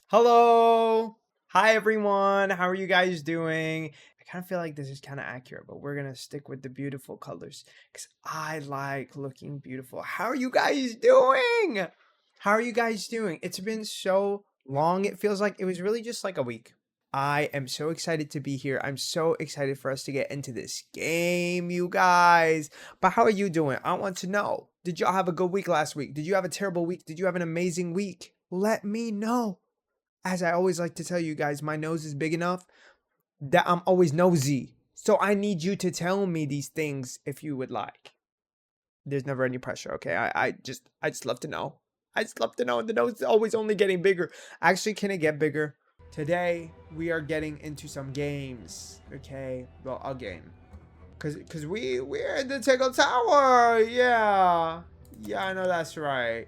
Hello. Hi, everyone. How are you guys doing? I kind of feel like this is kind of accurate, but we're going to stick with the beautiful colors because I like looking beautiful. How are you guys doing? How are you guys doing? It's been so long. It feels like it was really just like a week. I am so excited to be here. I'm so excited for us to get into this game, you guys. But how are you doing? I want to know. Did y'all have a good week last week? Did you have a terrible week? Did you have an amazing week? Let me know. As I always like to tell you guys, my nose is big enough that I'm always nosy. So I need you to tell me these things if you would like. There's never any pressure, okay? I just love to know. I just love to know. The nose is always only getting bigger. Actually, can it get bigger? Today we are getting into some games. Okay? Well, a game. Cause we're in the Tangle Tower. Yeah. Yeah, I know that's right.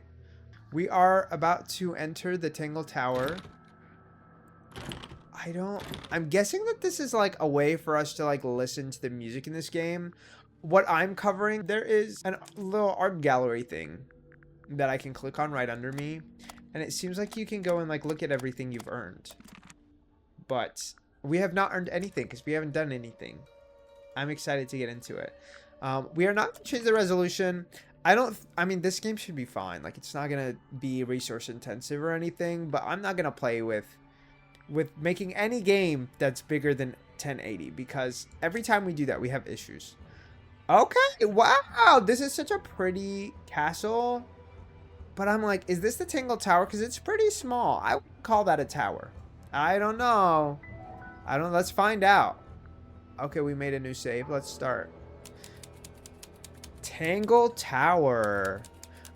We are about to enter the Tangle Tower. I'm guessing that this is like a way for us to like listen to the music in this game. What I'm covering, there is a little art gallery thing that I can click on right under me. And it seems like you can go and like look at everything you've earned. But we have not earned anything because we haven't done anything. I'm excited to get into it. We are not going to change the resolution. I mean, this game should be fine. Like, it's not going to be resource intensive or anything. But I'm not going to play with making any game that's bigger than 1080 because every time we do that we have issues. Okay, wow, this is such a pretty castle, but I'm like, is this the Tangle Tower? Because it's pretty small. I would call that a tower. I don't know. Let's find out. Okay, we made a new save. Let's start. Tangle Tower.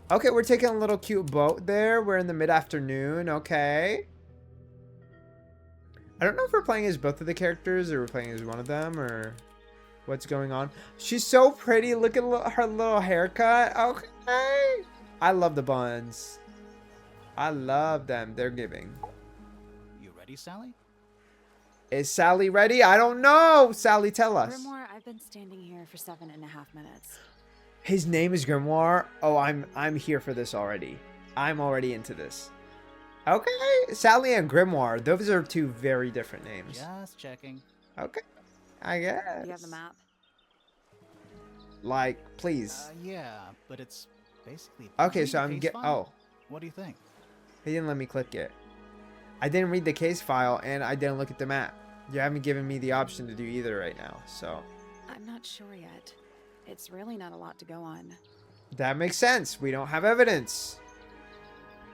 Okay, we're taking a little cute boat there. We're in the mid-afternoon. Okay, I don't know if we're playing as both of the characters or we're playing as one of them or what's going on. She's so pretty. Look at her little haircut. Okay. I love the buns. I love them. They're giving. You ready, Sally? Is Sally ready? I don't know. Sally, tell us. Grimoire, I've been standing here for 7.5 minutes. His name is Grimoire. Oh, I'm here for this already. I'm already into this. Okay, Sally and Grimoire. Those are two very different names. Just checking. Okay, I guess. You have the map? Like, please. Yeah, but it's basically... Okay, so I'm Oh. What do you think? He didn't let me click it. I didn't read the case file, and I didn't look at the map. You haven't given me the option to do either right now, so... I'm not sure yet. It's really not a lot to go on. That makes sense. We don't have evidence.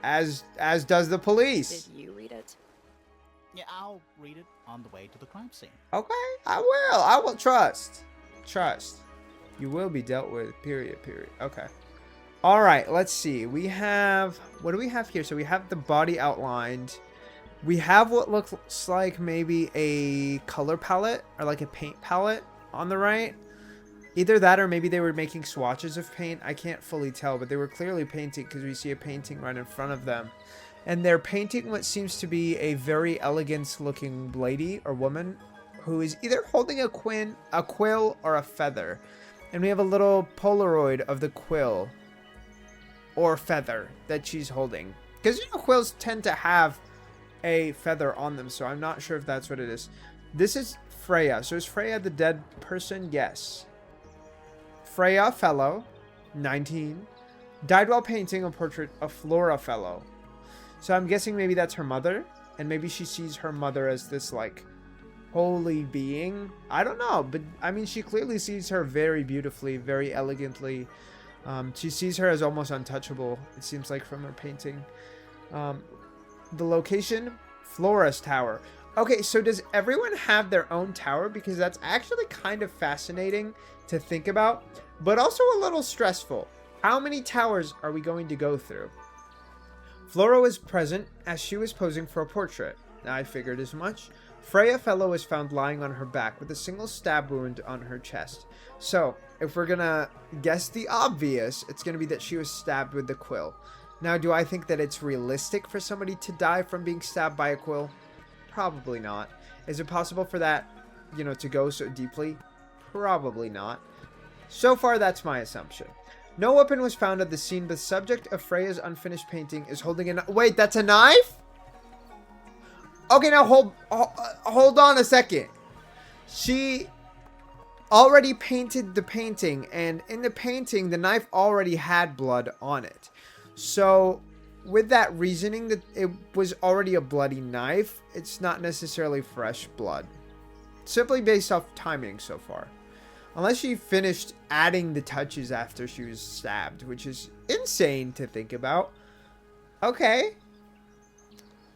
As does the police. Did you read it? Yeah, I'll read it on the way to the crime scene. Okay, I will trust. Trust. You will be dealt with, period. Okay. All right, let's see. We have... What do we have here? So we have the body outlined. We have what looks like maybe a color palette or like a paint palette on the right. Either that or maybe they were making swatches of paint. I can't fully tell, but they were clearly painting because we see a painting right in front of them. And they're painting what seems to be a very elegant looking lady or woman who is either holding a quill or a feather. And we have a little Polaroid of the quill or feather that she's holding. Because, you know, quills tend to have a feather on them, so I'm not sure if that's what it is. This is Freya. So is Freya the dead person? Yes. Freya Fellow, 19, died while painting a portrait of Flora Fellow. So I'm guessing maybe that's her mother, and maybe she sees her mother as this, like, holy being. I don't know, but, I mean, she clearly sees her very beautifully, very elegantly. She sees her as almost untouchable, it seems like, from her painting. The location, Flora's Tower. Okay, so does everyone have their own tower? Because that's actually kind of fascinating to think about, but also a little stressful. How many towers are we going to go through? Flora was present as she was posing for a portrait. I figured as much. Freya Fellow was found lying on her back with a single stab wound on her chest. So, if we're gonna guess the obvious, it's gonna be that she was stabbed with the quill. Now, do I think that it's realistic for somebody to die from being stabbed by a quill? Probably not. Is it possible for that, you know, to go so deeply? Probably not. So far, that's my assumption. No weapon was found at the scene. The subject of Freya's unfinished painting is holding a... Wait, that's a knife? Okay, now hold on a second. She already painted the painting, and in the painting, the knife already had blood on it. So, with that reasoning that it was already a bloody knife, it's not necessarily fresh blood. Simply based off timing so far. Unless she finished adding the touches after she was stabbed, which is insane to think about. Okay.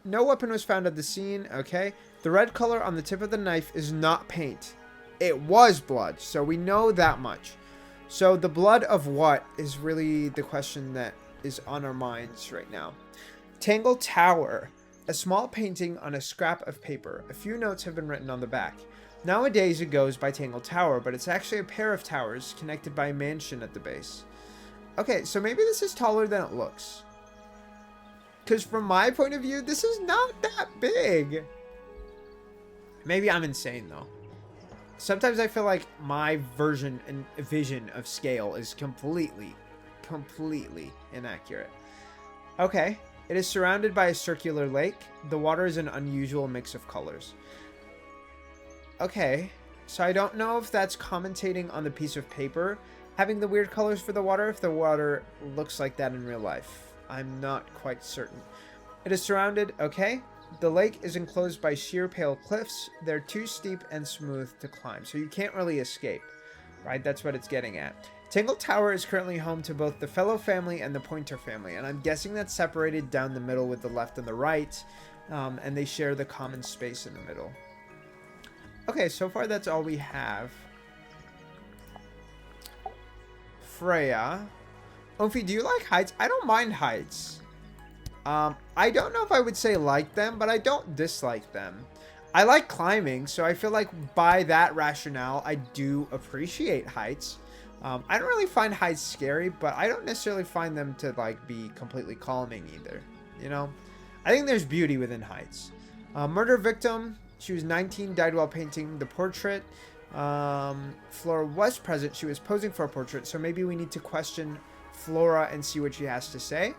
No weapon was found at the scene. Okay. The red color on the tip of the knife is not paint. It was blood, so we know that much. So the blood of what is really the question that is on our minds right now. Tangle Tower. A small painting on a scrap of paper. A few notes have been written on the back. Nowadays it goes by Tangle Tower, but it's actually a pair of towers connected by a mansion at the base. Okay, so maybe this is taller than it looks. Because from my point of view, this is not that big. Maybe I'm insane though. Sometimes I feel like my version and vision of scale is completely inaccurate. Okay, it is surrounded by a circular lake. The water is an unusual mix of colors. Okay, so I don't know if that's commentating on the piece of paper having the weird colors for the water, if the water looks like that in real life. I'm not quite certain. It is surrounded, okay. The lake is enclosed by sheer pale cliffs. They're too steep and smooth to climb, so you can't really escape, right? That's what it's getting at. Tangle Tower is currently home to both the Fellow family and the Pointer family, and I'm guessing that's separated down the middle with the left and the right, and they share the common space in the middle. Okay, so far that's all we have. Freya. Ophi, do you like heights? I don't mind heights. I don't know if I would say like them, but I don't dislike them. I like climbing, so I feel like by that rationale, I do appreciate heights. I don't really find heights scary, but I don't necessarily find them to like be completely calming either. You know, I think there's beauty within heights. Murder victim. She was 19, died while painting the portrait. Flora was present. She was posing for a portrait, so maybe we need to question Flora and see what she has to say.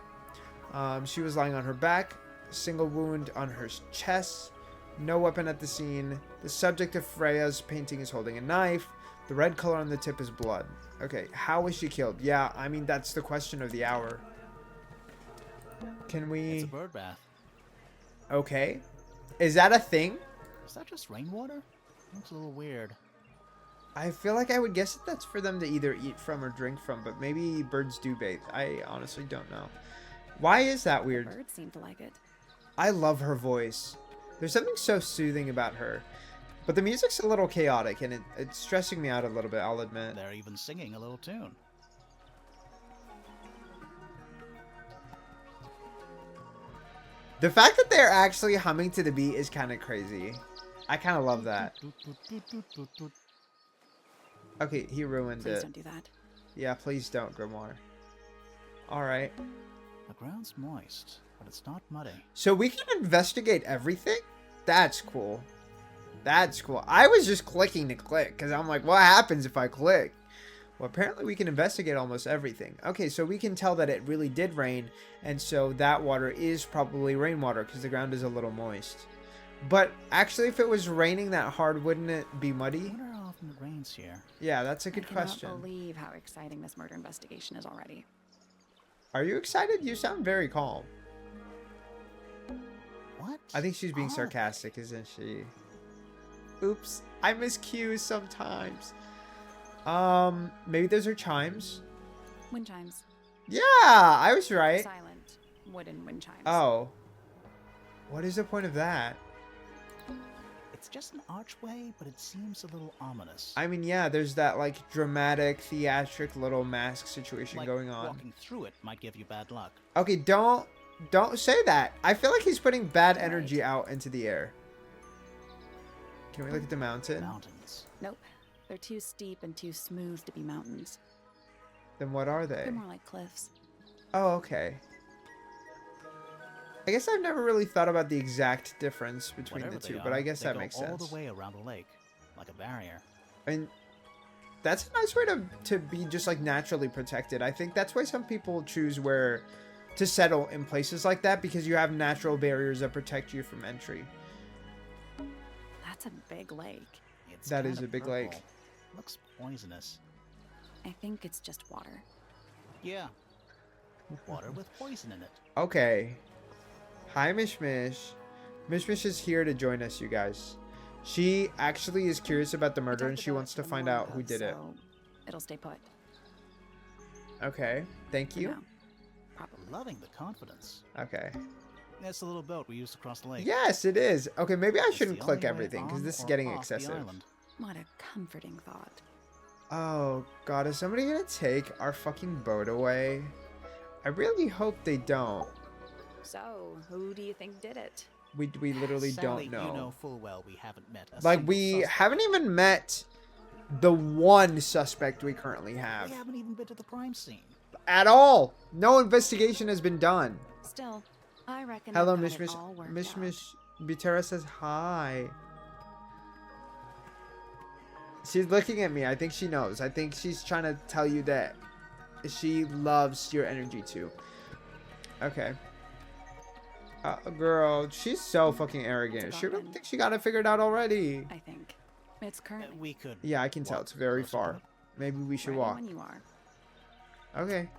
She was lying on her back, single wound on her chest, no weapon at the scene. The subject of Freya's painting is holding a knife. The red color on the tip is blood. Okay, how was she killed? Yeah, I mean, that's the question of the hour. Can we... It's a bird bath. Okay. Is that a thing? Is that just rainwater? Looks a little weird. I feel like I would guess that that's for them to either eat from or drink from, but maybe birds do bathe. I honestly don't know. Why is that weird? Birds seem to like it. I love her voice. There's something so soothing about her. But the music's a little chaotic, and it's stressing me out a little bit, I'll admit. They're even singing a little tune. The fact that they're actually humming to the beat is kind of crazy. I kind of love that. Okay, he ruined Please it. don't do that. Yeah, please don't, Grimoire. Alright. The ground's moist, but it's not muddy. So we can investigate everything? That's cool. That's cool. I was just clicking to click, because I'm like, what happens if I click? Well, apparently we can investigate almost everything. Okay, so we can tell that it really did rain, and so that water is probably rainwater, because the ground is a little moist. But actually, if it was raining that hard, wouldn't it be muddy? I wonder how often it rains here. Yeah, that's a good question. I cannot believe how exciting this murder investigation is already. Are you excited? You sound very calm. What? I think she's being are sarcastic, isn't she? Oops, I miss cues sometimes. Maybe those are chimes. Wind chimes. Yeah, I was right. Silent wooden wind chimes. Oh. What is the point of that? It's just an archway, but it seems a little ominous. I mean, yeah, there's that, like, dramatic, theatric little mask situation Like going on. walking through it might give you bad luck. Okay, don't say that. I feel like he's putting bad energy out into the air. Can we look at the mountain? Mountains. Nope. They're too steep and too smooth to be mountains. Then what are They're they? more like cliffs. Oh, okay. I guess I've never really thought about the exact difference between Whatever the two, they but are, I guess they that go makes all sense. the way around the lake, like a barrier. I mean, that's a nice way to be just like naturally protected. I think that's why some people choose where to settle in places like that, because you have natural barriers that protect you from entry. That's a big lake. It's That is kinda a big lake. purple. Looks poisonous. I think it's just water. Yeah. Water with poison in it. Okay. Hi, Mishmish. Mishmish is here to join us, you guys. She actually is curious about the We murder and talked she about wants it to for find more out who though, did it. so it'll stay put. Okay. Thank For you. now. Probably. Loving the confidence. Okay. It's the little boat we used to cross the lake. Yes, it is. Okay, maybe I It's the shouldn't click only way everything because on this is or getting off the excessive. island. What a comforting thought. Oh, God. Is somebody going to take our fucking boat away? I really hope they don't. So, who do you think did it? We literally Sadly, don't know. You know full well we haven't met a Like, single we suspect. haven't even met the one suspect we currently have. We haven't even been to the crime scene. At all. No investigation has been done. Still, I reckon Hello, I've got it Mishmish. all worked Mishmish. Butera says hi. She's looking at me. I think she knows. I think she's trying to tell you that she loves your energy too. Okay. Girl, she's so fucking arrogant. It's She about don't think she got it figured out already. I think. It's currently We could. Yeah, I can tell. walk It's very closer far. to it. Maybe we should ready walk. when you are. Okay.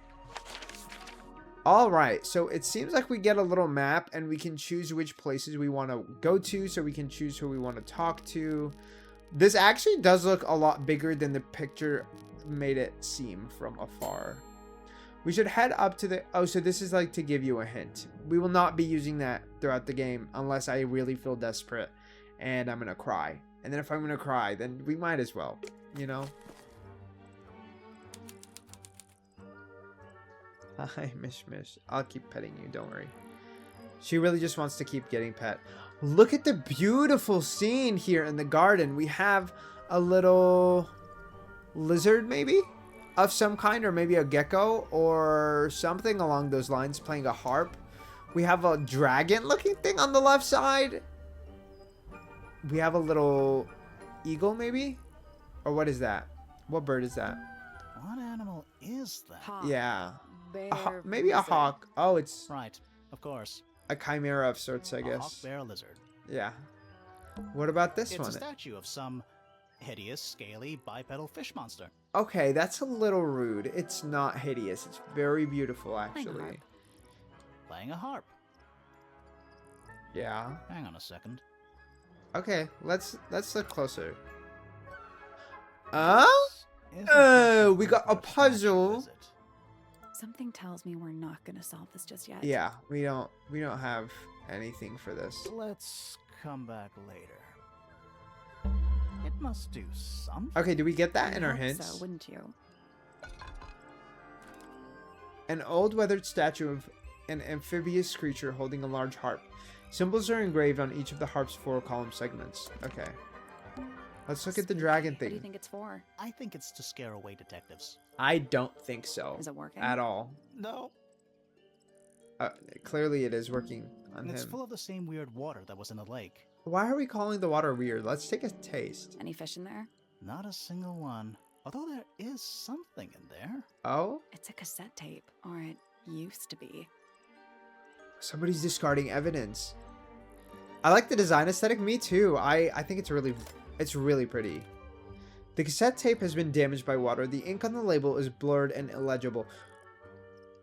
All right. So it seems like we get a little map and we can choose which places we want to go to. So we can choose who we want to talk to. This actually does look a lot bigger than the picture made it seem from afar. We should head up to the... Oh, so this is like to give you a hint. We will not be using that throughout the game unless I really feel desperate and I'm going to cry. And then if I'm going to cry, then we might as well, you know? Hi, Mish. I'll keep petting you. Don't worry. She really just wants to keep getting pet. Look at the beautiful scene here in the garden. We have a little lizard, maybe? Of some kind, or maybe a gecko, or something along those lines, playing a harp. We have a dragon-looking thing on the left side. We have a little eagle, maybe? Or what is that? What bird is that? What animal is that? Hawk. Yeah. Bear. Maybe a lizard. hawk. Oh, it's Right, of course. a chimera of sorts, I A hawk, guess. bear, lizard. Yeah. What about this It's one? a statue of some hideous, scaly, bipedal fish monster. Okay, that's a little rude. It's not hideous. It's very beautiful, Playing actually. harp. Playing a harp. Yeah. Hang on a second. Okay, let's look closer. Isn't this Oh, we something got a for statue puzzle. visit? Something tells me we're not gonna solve this just yet. Yeah, we don't have anything for this. Let's come back later. It must do something. Okay, do we get that You'd in our hope hints? So, wouldn't you? An old weathered statue of an amphibious creature holding a large harp. Symbols are engraved on each of the harp's 4 column segments. Okay. Let's look at the dragon What do you thing. think it's for? I think it's to scare away detectives. I don't think so. Is it working? At all. No, Clearly it is working on it's him. full of the same weird water that was in the lake. Why are we calling the water weird? Let's take a taste. Any fish in there? Not a single one. Although there is something in there. Oh? It's a cassette tape, or it used to be. Somebody's discarding evidence. I like the design aesthetic. Me too. I think it's really pretty. The cassette tape has been damaged by water. The ink on the label is blurred and illegible.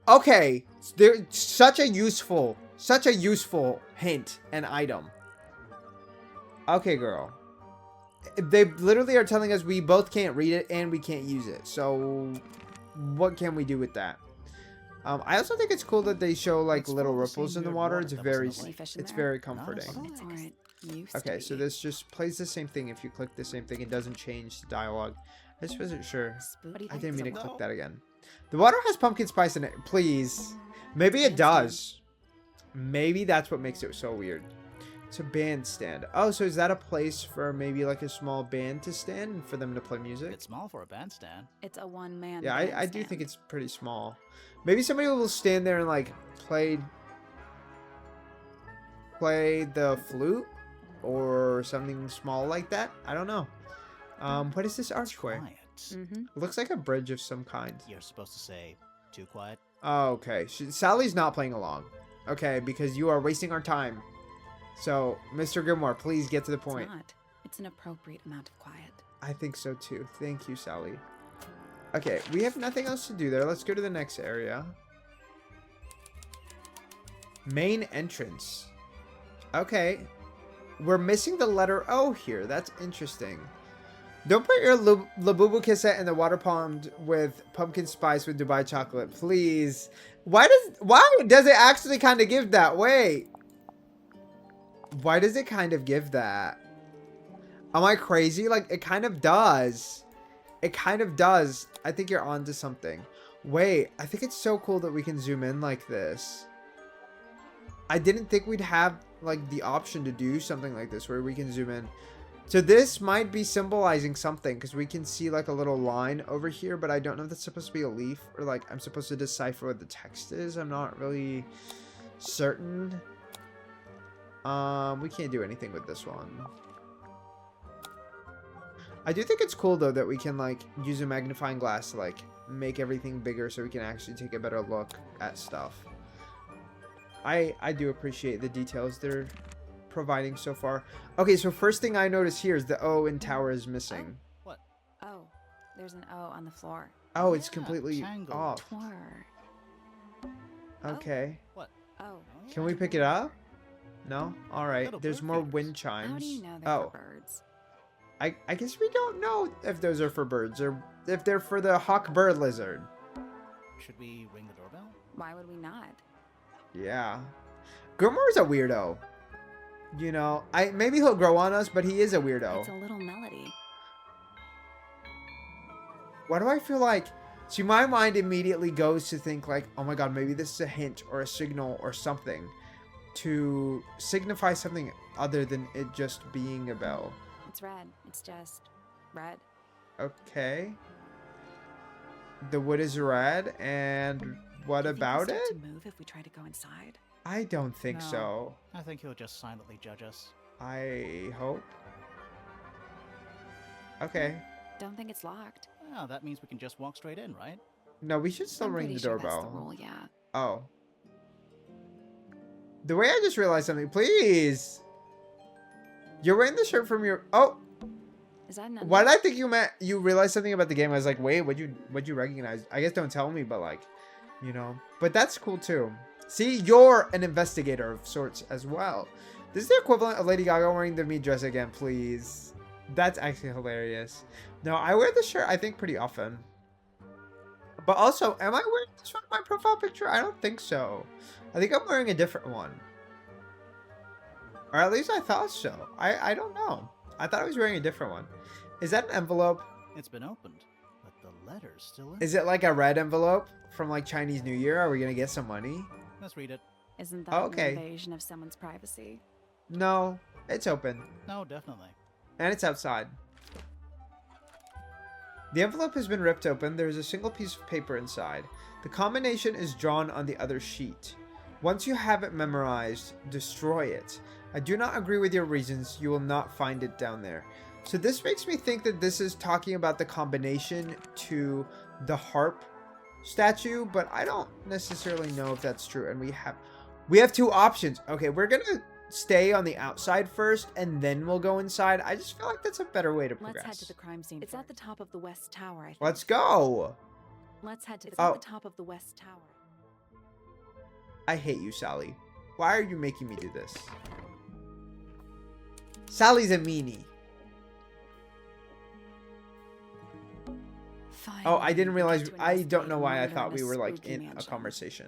Okay, there's such a useful hint and item. Okay, girl. They literally are telling us we both can't read it and we can't use it. So what can we do with that? I also think it's cool that they show like It's little full of the ripples same in the weird water. water It's that was in very the lake. Any fish in it's there? very Not a comforting. single- Or it used to Okay, so be. this just plays the same thing if you click the same thing. It doesn't change the dialogue. I just wasn't sure. What do you I think? didn't Is mean it to work? click that again. The water has pumpkin spice in it. Please. Maybe it does. Maybe that's what makes it so weird. It's a bandstand. Oh, so is that a place for maybe like a small band to stand and for them to play music? It's small for a bandstand. It's a one-man. Yeah, I do think it's pretty small. Maybe somebody will stand there and like play the flute or something small like that. I don't know. What is this archway? Quiet. Mm-hmm. It looks like a bridge of some kind. You're supposed to say, too quiet. Oh, okay. Sally's not playing along. Okay, because you are wasting our time. So, Mr. Gilmore, please get to the point. It's not. It's an appropriate amount of quiet. I think so too. Thank you, Sally. Okay, we have nothing else to do there. Let's go to the next area. Main entrance. Okay. We're missing the letter O here. That's interesting. Don't put your Labubu cassette in the water pond with pumpkin spice with Dubai chocolate, please. Why does it actually kind of give that? Wait. Why does it kind of give that? Am I crazy? Like, it kind of does. It kind of does. I think you're onto something. Wait, I think it's so cool that we can zoom in like this. I didn't think we'd have, like, the option to do something like this where we can zoom in. So this might be symbolizing something because we can see, like, a little line over here, but I don't know if that's supposed to be a leaf or, like, I'm supposed to decipher what the text is. I'm not really certain. We can't do anything with this one. I do think it's cool, though, that we can, like, use a magnifying glass to, like, make everything bigger so we can actually take a better look at stuff. I do appreciate the details they're providing so far. Okay, so first thing I notice here is the O in tower is missing. What? Oh, there's an O on the floor. Oh, it's Yeah, completely Tangle. off. Twir. Okay. What? Oh, Can we pick it up? No? Alright. Little There's bird more feeders. wind chimes. how do you know they're Oh. for birds? I guess we don't know if those are for birds or if they're for the hawk bird lizard. Should we ring the doorbell? Why would we not? Yeah. Grimoire's a weirdo. You know, maybe he'll grow on us, but he is a It's weirdo. a little melody. Why do I feel like... See, my mind immediately goes to think like, oh my god, maybe this is a hint or a signal or something to signify something other than it just being a bell. It's red. It's just red. Okay. The wood is red, and what Do you think he'll about start it? to move if we try to go inside? I don't think No. so. I think he'll just silently judge us. I hope. Okay. Don't think it's locked. Oh, that means we can just walk straight in, right? No, we should still I'm ring pretty the sure doorbell. that's the rule, yeah. Oh. The way I just realized something, please. You're wearing the shirt from your... Oh, Is that an why did I think you meant you realized something about the game? I was like, wait, what'd you recognize? I guess don't tell me, but like, you know. But that's cool too. See, you're an investigator of sorts as well. This is the equivalent of Lady Gaga wearing the me dress again, please. That's actually hilarious. No, I wear this shirt, I think, pretty often. But also, am I wearing this one in my profile picture? I don't think so. I think I'm wearing a different one. Or at least I thought so. I don't know. I thought I was wearing a different one. Is that an envelope? It's been opened, but the letter's still in. Is it like a red envelope from like Chinese New Year? Are we going to get some money? Let's read it. Isn't that Okay. an invasion of someone's privacy? No, it's open. No, definitely. And it's outside. The envelope has been ripped open. There is a single piece of paper inside. The combination is drawn on the other sheet. Once you have it memorized, destroy it. I do not agree with your reasons. You will not find it down there. So this makes me think that this is talking about the combination to the harp statue, but I don't necessarily know if that's true. And we have two options. Okay, we're gonna stay on the outside first, and then we'll go inside. I just feel like that's a better way to progress. Let's head to the crime scene. It's at the top of the west tower, I think. Let's go. Let's head to Oh. at the top of the west tower. I hate you, Sally. Why are you making me do this? Sally's a meanie. Oh, I didn't realize. I don't know why I thought we were like in a conversation.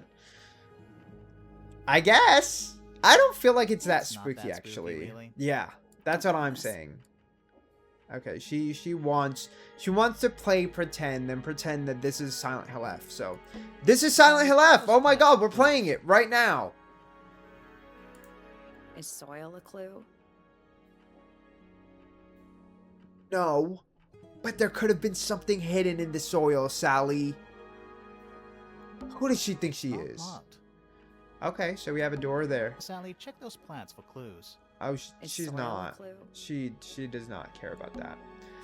I guess. I don't feel like it's that It's not spooky, that spooky, actually. really. Yeah, that's what I'm saying. Okay, she wants to play pretend and pretend that this is Silent Hill F. So, this is Silent Hill F. Oh my god, we're playing it right now. Is soil a clue? No, but there could have been something hidden in the soil, Sally. Who does she think she Not is? locked. Okay, so we have a door there. Sally, check those plants for clues. Oh, Is she's soil a not. clue? She does not care about that.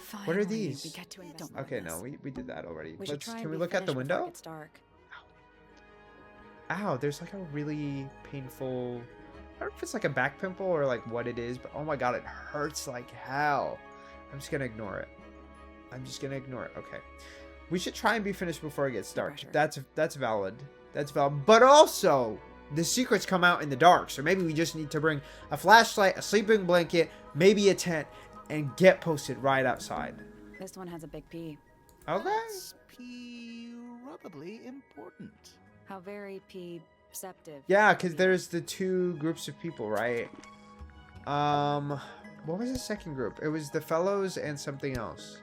Finally, What are these? We get to investigate Okay, this. no, we did that already. We should try Can and we be look out the finished before window? it gets dark. Ow, there's like a really painful... don't know if it's like a back pimple or like what it is, but oh my god, it hurts like hell. I'm just gonna ignore it. I'm just gonna ignore it. Okay. We should try and be finished before it gets dark. That's valid. That's valid. But also, the secrets come out in the dark. So maybe we just need to bring a flashlight, a sleeping blanket, maybe a tent, and get posted right outside. This one has a big P. Okay. That's probably important. How very P-ceptive. Yeah, because there's the two groups of people, right? What was the second group? It was the fellows and something else.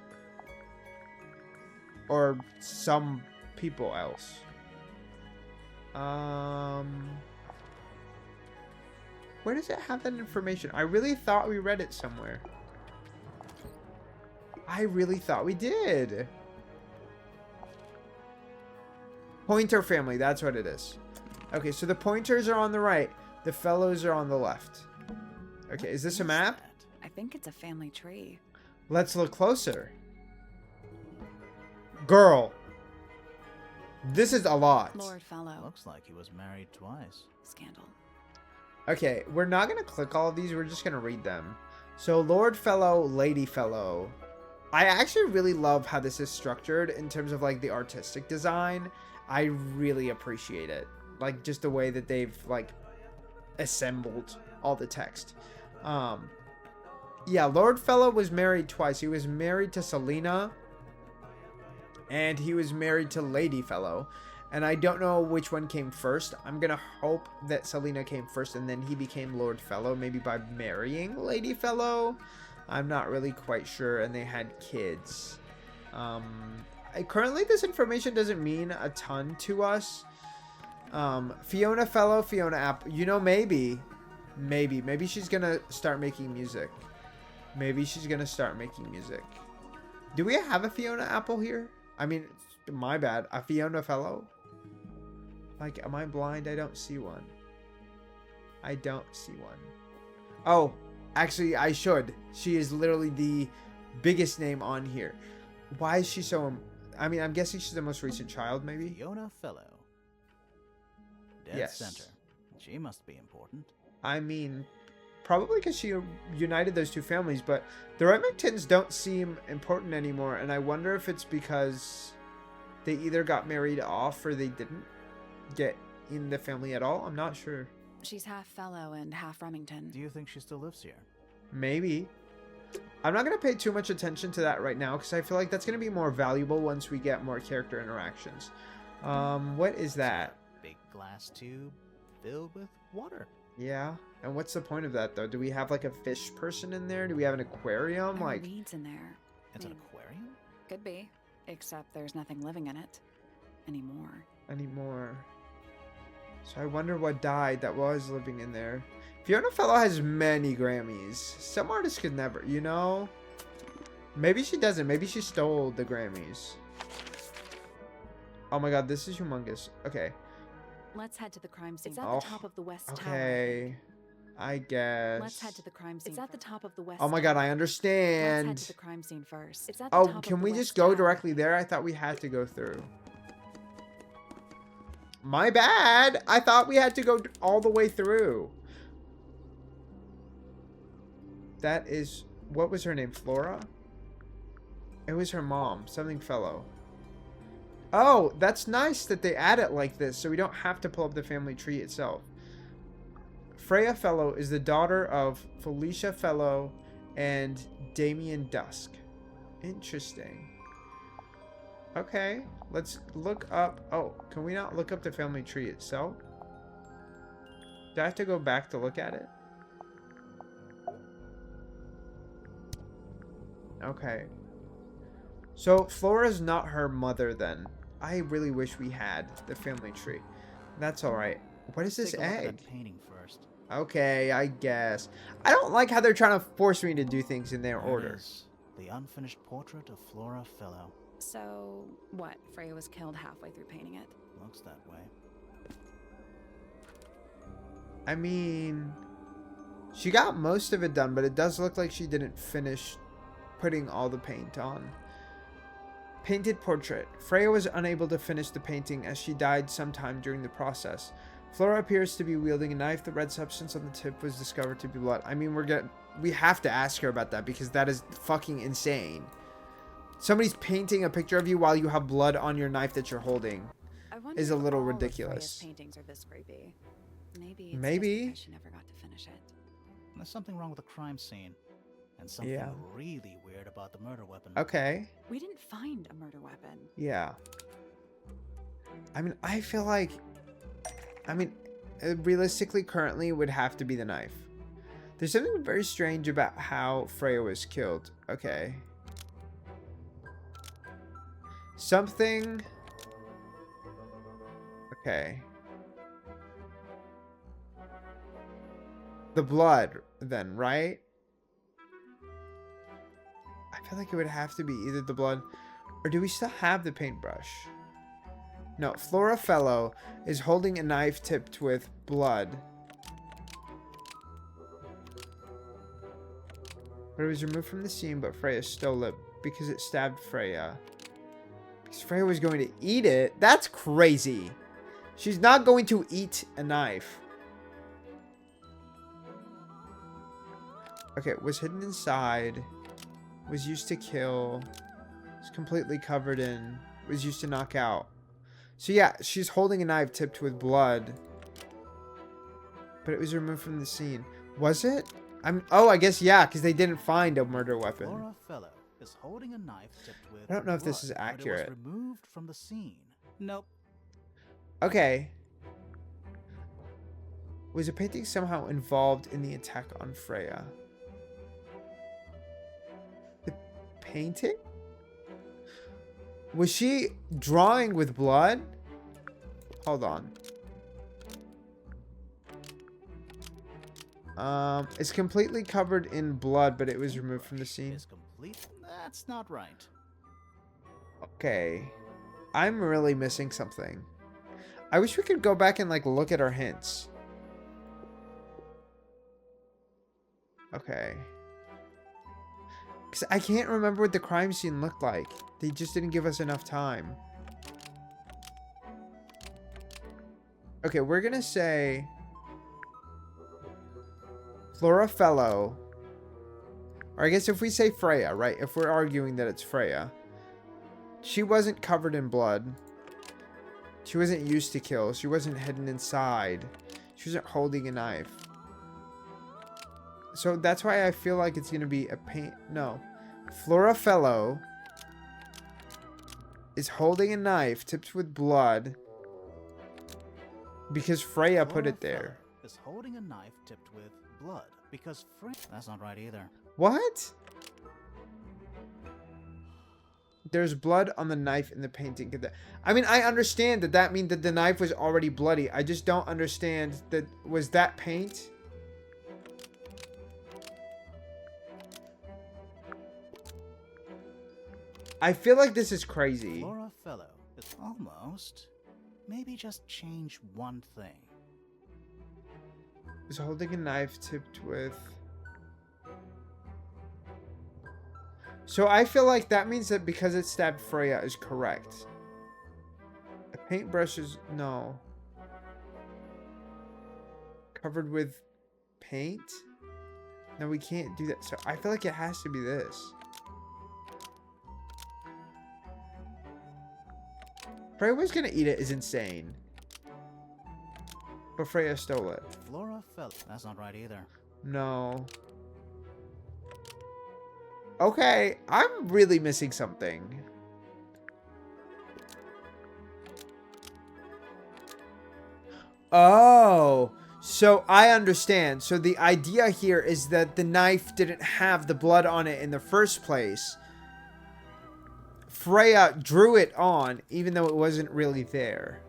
Or some people else. Where does it have that information? I really thought we read it somewhere. I really thought we did. Pointer family, that's what it is. Okay, so the pointers are on the right. The fellows are on the left. Okay, is this a map? I think it's a family tree. Let's look closer. Girl. This is a lot. Lord Fellow. Looks like he was married twice. Scandal. Okay, we're not going to click all of these. We're just going to read them. So, Lord Fellow, Lady Fellow. I actually really love how this is structured in terms of, like, the artistic design. I really appreciate it. Like, just the way that they've, like, assembled all the text. Yeah, Lord Fellow was married twice. He was married to Selena. And he was married to Lady Fellow. And I don't know which one came first. I'm going to hope that Selena came first and then he became Lord Fellow. Maybe by marrying Lady Fellow. I'm not really quite sure. And they had kids. Currently, this information doesn't mean a ton to us. Fiona Fellow, Fiona Apple. You know, maybe she's going to start making music. Maybe she's going to start making music. Do we have a Fiona Apple here? I mean, my bad. A Fiona Fellow? Like, am I blind? I don't see one. I don't see one. Oh, actually, I should. She is literally the biggest name on here. Why is she so... I mean, I'm guessing she's the most recent child, maybe? Fiona Fellow. Dead Yes. center. She must be important. I mean, probably because she united those two families, but the Remingtons don't seem important anymore, and I wonder if it's because they either got married off or they didn't get in the family at all. I'm not sure. She's half Fellow and half Remington. Do you think she still lives here? Maybe. I'm not going to pay too much attention to that right now because I feel like that's going to be more valuable once we get more character interactions. What is that? Big glass tube filled with water. Yeah. And what's the point of that, though? Do we have, like, a fish person in there? Do we have an aquarium? There are Like, weeds in there. It's an aquarium? Could be. Except there's nothing living in it. Anymore. So I wonder what died that was living in there. Fiona Fellow has many Grammys. Some artists could never, you know? Maybe she doesn't. Maybe she stole the Grammys. Oh my god, this is humongous. Okay. Let's head to the crime scene. It's at Oh, the top of the west tower. Okay. I guess. Let's head to the crime scene. It's at the top of the west. Oh my god, I Let's understand. head to the crime scene first. It's at the Oh, top can of the we west just go tower. directly there? I thought we had to go through. My bad. I thought we had to go all the way through. That is... What was her name? Flora? It was her mom. Something Fellow. Oh, that's nice that they add it like this so we don't have to pull up the family tree itself. Freya Fellow is the daughter of Felicia Fellow and Damien Dusk. Interesting. Okay, let's look up... Oh, can we not look up the family tree itself? Do I have to go back to look at it? Okay. So, Flora's not her mother then. I really wish we had the family tree. That's alright. What is this Take a look at egg? that painting first. Okay, I guess. I don't like how they're trying to force me to do things in their There it order. is. The unfinished portrait of Flora Fellow. So, what? Freya was killed halfway through painting it. Looks that way. I mean, she got most of it done, but it does look like she didn't finish putting all the paint on. Painted portrait. Freya was unable to finish the painting as she died sometime during the process. Flora appears to be wielding a knife. The red substance on the tip was discovered to be blood. I mean, we have to ask her about that because that is fucking insane. Somebody's painting a picture of you while you have blood on your knife that you're holding. I wonder Is a if little all of ridiculous. Freya's paintings are this creepy. Maybe it's Maybe. just because she never got to finish it. There's something wrong with the crime scene. And something Yeah. really weird about the murder weapon. Okay. We didn't find a murder weapon. Yeah. I mean, I feel like... I mean, realistically, currently, it would have to be the knife. There's something very strange about how Freya was killed. Okay. Something... Okay. The blood, then, right? I feel like it would have to be either the blood... Or do we still have the paintbrush? No, Flora Fellow is holding a knife tipped with blood. But it was removed from the scene, but Freya stole it because it stabbed Freya. Because Freya was going to eat it? That's crazy. She's not going to eat a knife. Okay, was hidden inside. Was used to kill. Was completely covered in. Was used to knock out. So yeah, she's holding a knife tipped with blood. But it was removed from the scene. Was it? Oh, I guess yeah, because they didn't find a murder weapon. Flora Fellow is holding a knife tipped with I don't know if this is blood, but accurate. it was removed from the scene. Nope. Okay. Was a painting somehow involved in the attack on Freya? The painting? Was she drawing with blood? Hold on. It's completely covered in blood, but it was removed from the scene. Is complete? That's not right. Okay. I'm really missing something. I wish we could go back and like look at our hints. Okay. Because I can't remember what the crime scene looked like. They just didn't give us enough time. Okay, we're gonna say Flora Fellow. Or I guess if we say Freya, right? If we're arguing that it's Freya. She wasn't covered in blood. She wasn't used to kill. She wasn't hidden inside. She wasn't holding a knife. So that's why I feel like it's gonna be a paint. No. Flora Fellow is holding a knife tipped with blood because Freya put it there. Is holding a knife tipped with blood because Freya. That's not right either. What? There's blood on the knife in the painting. I mean, I understand that that means that the knife was already bloody. I just don't understand that. Was that paint? I feel like this is crazy. Flora Fellow is almost. Maybe just change one thing. Is holding a knife tipped with... So I feel like that means that because it stabbed Freya is correct. A paintbrush is... No. Covered with paint? No, we can't do that. So I feel like it has to be this. Freya was gonna eat it is insane. But Freya stole it. Flora Fellow. That's not right either. No. Okay, I'm really missing something. Oh, so I understand. So the idea here is that the knife didn't have the blood on it in the first place. Freya drew it on, even though it wasn't really there.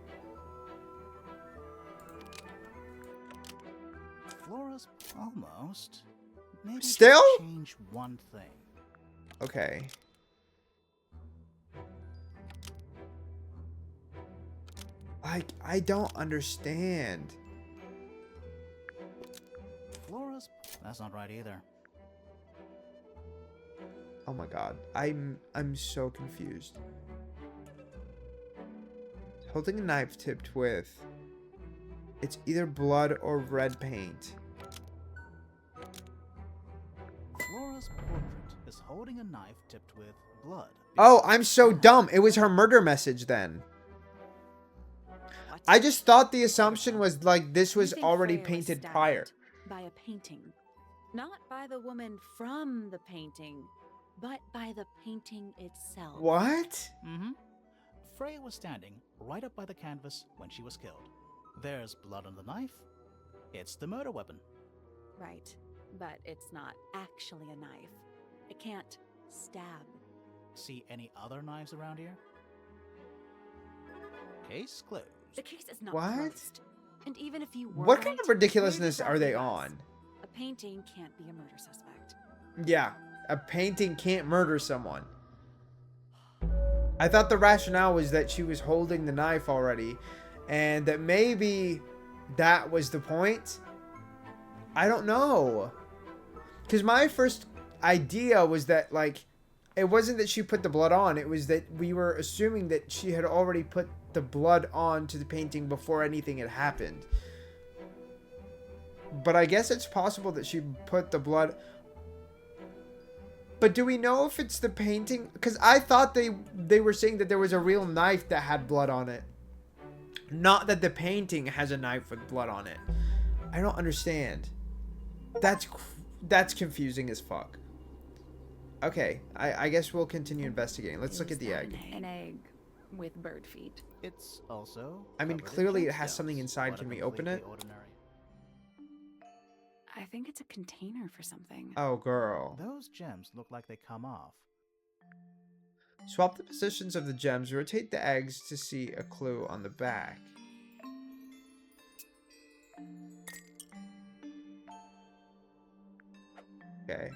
Flora's almost. Maybe Still? just change one thing. Okay. I don't understand. Flora's. That's not right either. Oh my god. I'm so confused. Holding a knife tipped with... It's either blood or red paint. Flora's portrait is holding a knife tipped with blood. Oh, I'm so dumb. It was her murder message then. What? I just thought the assumption was like this was You think already Freya was painted stabbed prior. by a painting. Not by the woman from the painting, but by the painting itself. What? Mm-hmm. Freya was standing right up by the canvas when she was killed. There's blood on the knife. It's the murder weapon. Right, but it's not actually a knife. It can't stab. See any other knives around here? Case closed. The case is not What? closed. And even if you were What kind right, of ridiculousness where are does that they leave us? on? A painting can't be a murder suspect. Yeah, a painting can't murder someone. I thought the rationale was that she was holding the knife already, and that maybe that was the point. I don't know. Because my first idea was that, like, it wasn't that she put the blood on. It was that we were assuming that she had already put the blood on to the painting before anything had happened. But I guess it's possible that she put the blood... But do we know if it's the painting? Because I thought they were saying that there was a real knife that had blood on it. Not that the painting has a knife with blood on it. I don't understand. That's confusing as fuck. Okay, I guess we'll continue investigating. Let's look Is at the that egg. An egg with bird feet. It's also. I mean, covered in clearly it has gemstones, something inside. but Can we open it? completely ordinary. I think it's a container for something. Oh, girl. Those gems look like they come off. Swap the positions of the gems. Rotate the eggs to see a clue on the back. Okay.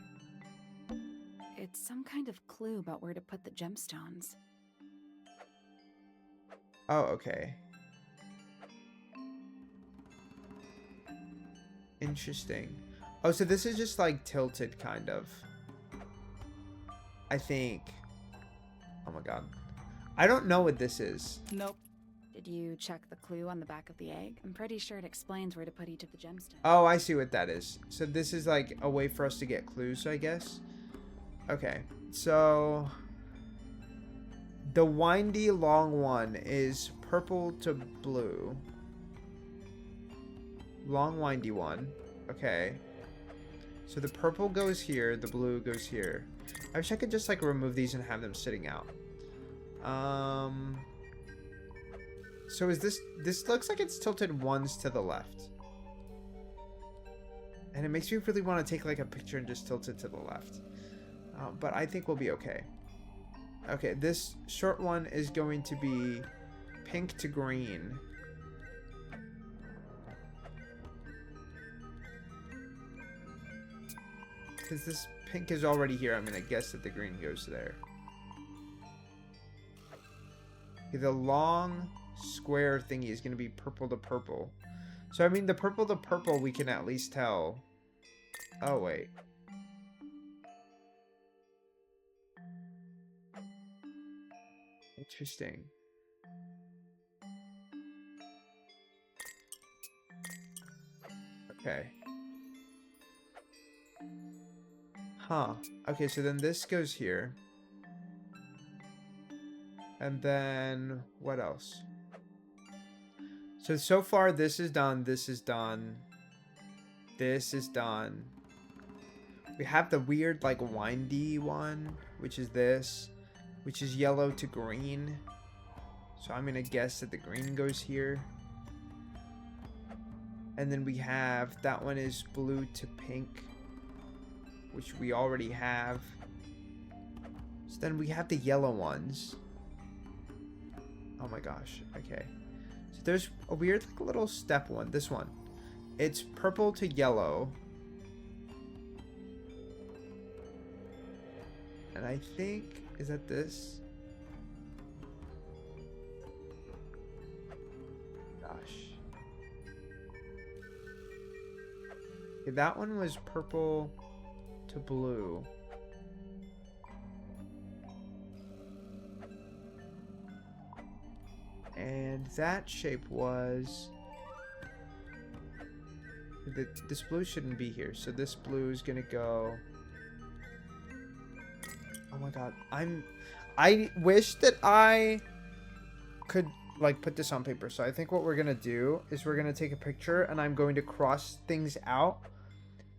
It's some kind of clue about where to put the gemstones. Oh, okay. Interesting. Oh, so this is just like tilted, kind of. I think. Oh my god. I don't know what this is. Nope. Did you check the clue on the back of the egg? I'm pretty sure it explains where to put each of the gemstones. Oh, I see what that is. So this is like a way for us to get clues, I guess. Okay. So the windy long one is purple to blue. Long windy one. Okay. So the purple goes here, the blue goes here. I wish I could just like remove these and have them sitting out. So is this looks like it's tilted ones to the left. And it makes me really want to take like a picture and just tilt it to the left. But I think we'll be okay. Okay, this short one is going to be pink to green. Because this pink is already here, I'm going to guess that the green goes there. Okay, the long square thingy is going to be purple to purple. So, I mean, the purple to purple we can at least tell. Oh, wait. Interesting. Okay. Huh. Okay, so then this goes here. And then what else? So far this is done, this is done. This is done. We have the weird like windy one, which is this, which is yellow to green. So I'm gonna guess that the green goes here. And then we have, that one is blue to pink, which we already have. So then we have the yellow ones. Oh my gosh, okay. So there's a weird like, little step one, this one. It's purple to yellow. And I think, is that this? Gosh. Okay, that one was purple to blue. And that shape was This blue shouldn't be here. So this blue is gonna go. Oh my god. I wish that I could like put this on paper. So I think what we're gonna do is we're gonna take a picture and I'm going to cross things out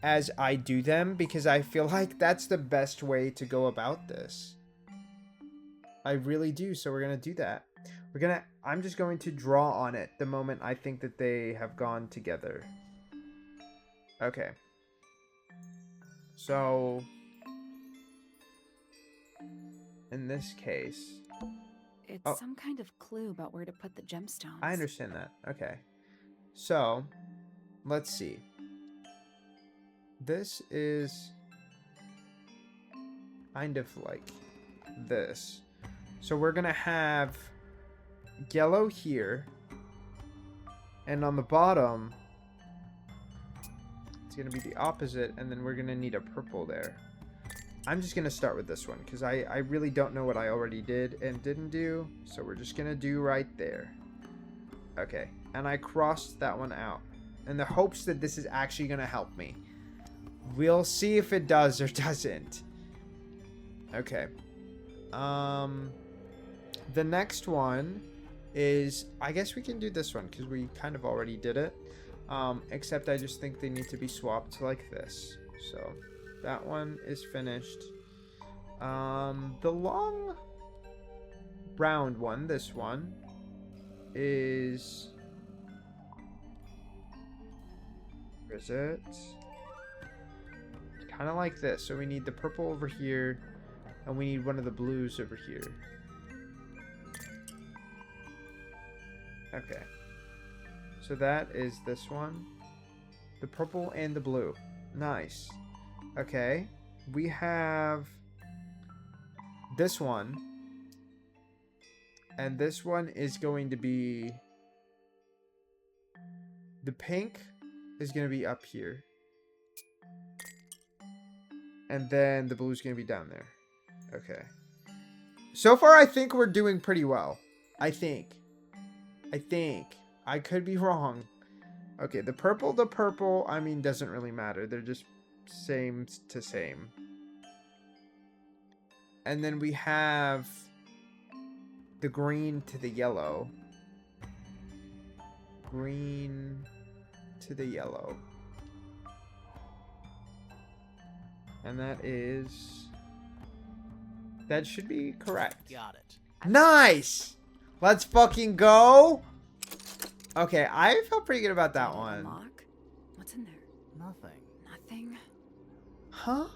as I do them because I feel like that's the best way to go about this. I really do. So we're gonna do that. I'm just going to draw on it the moment I think that they have gone together. Okay. So in this case, It's some kind of clue about where to put the gemstones. I understand that. Okay. So let's see. This is kind of like this. So we're gonna have yellow here, and on the bottom it's gonna be the opposite, and then we're gonna need a purple there. I'm just gonna start with this one because I really don't know what I already did and didn't do, so we're just gonna do right there. Okay, and I crossed that one out in the hopes that this is actually gonna help me. We'll see if it does or doesn't. Okay. The next one is, I guess we can do this one because we kind of already did it. Except I just think they need to be swapped like this. So that one is finished. The long round one, this one, is... Where is it? Kind of like this. So we need the purple over here, and we need one of the blues over here. Okay. So that is this one. The purple and the blue. Nice. Okay. We have this one. And this one is going to be... The pink is going to be up here. And then the blue is going to be down there. Okay. So far, I think we're doing pretty well. I think. I could be wrong. Okay, the purple, I mean, doesn't really matter. They're just same to same. And then we have the green to the yellow. Green to the yellow. And that should be correct. Got it. Nice! Let's fucking go! Okay, I felt pretty good about that Did it one. unlock? What's in there? Nothing. Nothing. Huh?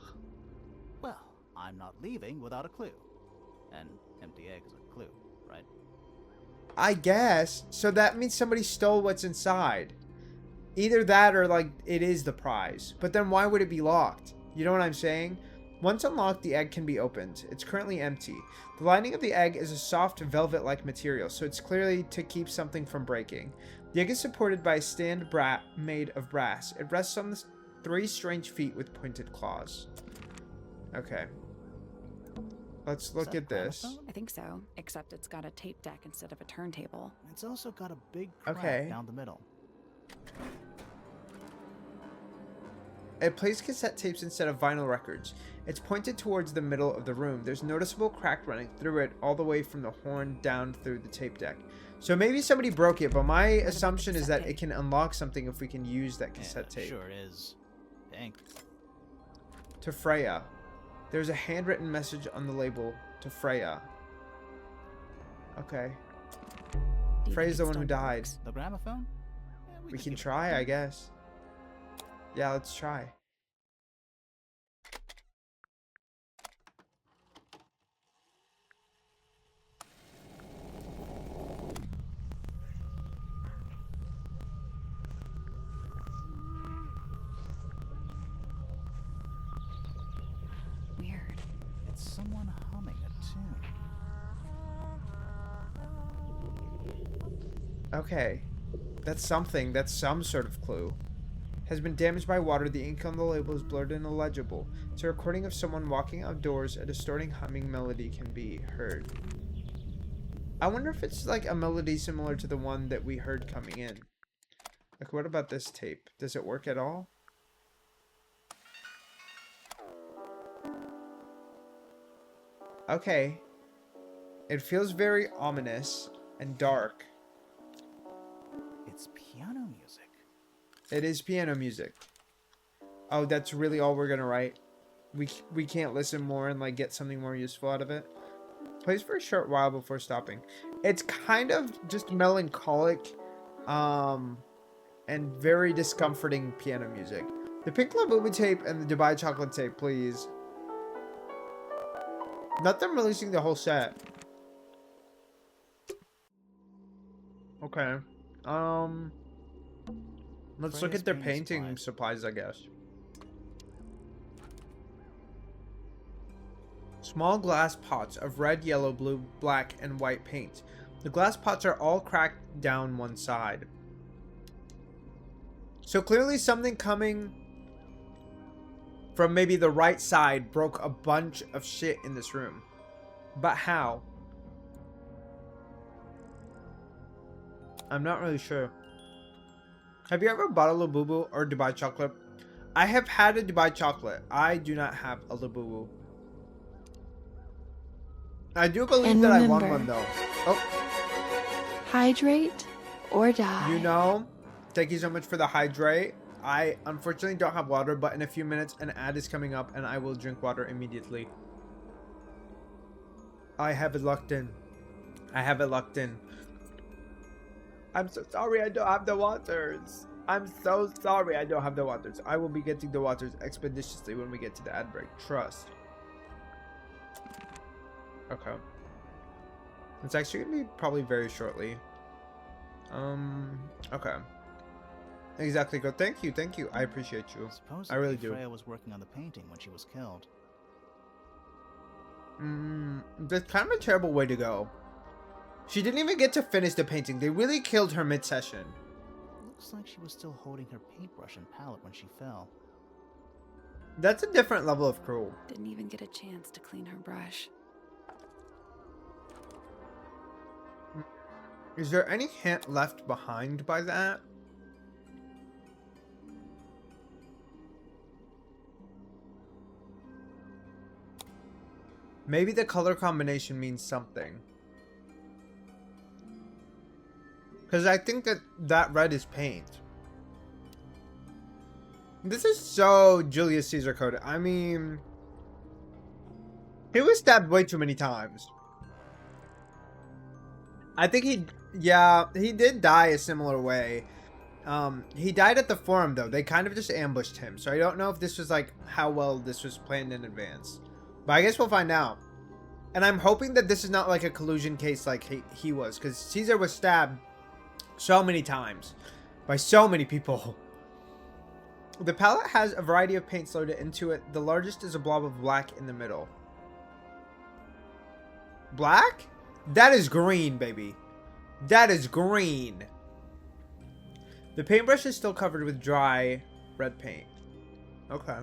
Well, I'm not leaving without a clue. An empty egg is a clue, right? I guess. So that means somebody stole what's inside. Either that or, like, it is the prize. But then why would it be locked? You know what I'm saying? Once unlocked, the egg can be opened. It's currently empty. The lining of the egg is a soft velvet-like material, so it's clearly to keep something from breaking. The egg is supported by a stand made of brass. It rests on the 3 strange feet with pointed claws. Okay. Let's look at this. I think so, except it's got a tape deck instead of a turntable. It's also got a big crack Okay. down the middle. It plays cassette tapes instead of vinyl records. It's pointed towards the middle of the room. There's noticeable crack running through it all the way from the horn down through the tape deck. So maybe somebody broke it, but my assumption is that it can unlock something if we can use that cassette tape. Sure is. Pink. To Freya. There's a handwritten message on the label to Freya. Okay. Do you Freya's the think it one who still died. works? The gramophone? Yeah, We could can give it a try, go. I guess. Yeah, let's try. Weird. It's someone humming a tune. Okay. That's something. That's some sort of clue. Has been damaged by water. The ink on the label is blurred and illegible. It's a recording of someone walking outdoors. A distorting humming melody can be heard. I wonder if it's like a melody similar to the one that we heard coming in. Like, what about this tape? Does it work at all? Okay. It feels very ominous and dark. It's piano music. It is piano music. Oh, that's really all we're gonna write? We can't listen more and like get something more useful out of it? Plays for a short while before stopping. It's kind of just melancholic, and very discomforting piano music. The Pink Labubu tape and the Dubai chocolate tape, please. Not them releasing the whole set. Okay. Let's look Freya's at their painting painting supplies, I guess. Small glass pots of red, yellow, blue, black, and white paint. The glass pots are all cracked down one side. So clearly something coming from maybe the right side broke a bunch of shit in this room. But how? I'm not really sure. Have you ever bought a Labubu or Dubai chocolate? I have had a Dubai chocolate. I do not have a Labubu. I do believe And that I remember, won one though. Oh, hydrate or die. you know, thank you so much for the hydrate. I unfortunately don't have water, but in a few minutes an ad is coming up and I will drink water immediately. I have it locked in. I have it locked in. I'm so sorry I don't have the waters. I'm so sorry I don't have the waters. I will be getting the waters expeditiously when we get to the ad break. Trust. Okay. It's actually gonna be probably very shortly. Okay. Exactly. Go. Thank you. Thank you. I appreciate you. Supposedly, I really do. Freya was working on the painting when she was killed. That's kind of a terrible way to go. She didn't even get to finish the painting. They really killed her mid-session. Looks like she was still holding her paintbrush and palette when she fell. That's a different level of cruel. Didn't even get a chance to clean her brush. Is there any hint left behind by that? Maybe the color combination means something. Because I think that red is paint. This is so Julius Caesar coded. I mean, he was stabbed way too many times. I think he did die a similar way. He died at the forum though. They kind of just ambushed him. So I don't know if this was like how well this was planned in advance. But I guess we'll find out. And I'm hoping that this is not like a collusion case like he was. Because Caesar was stabbed so many times by so many people. The palette has a variety of paints loaded into it. The largest is a blob of black in the middle. Black? That is green, baby. That is green. The paintbrush is still covered with dry red paint. Okay.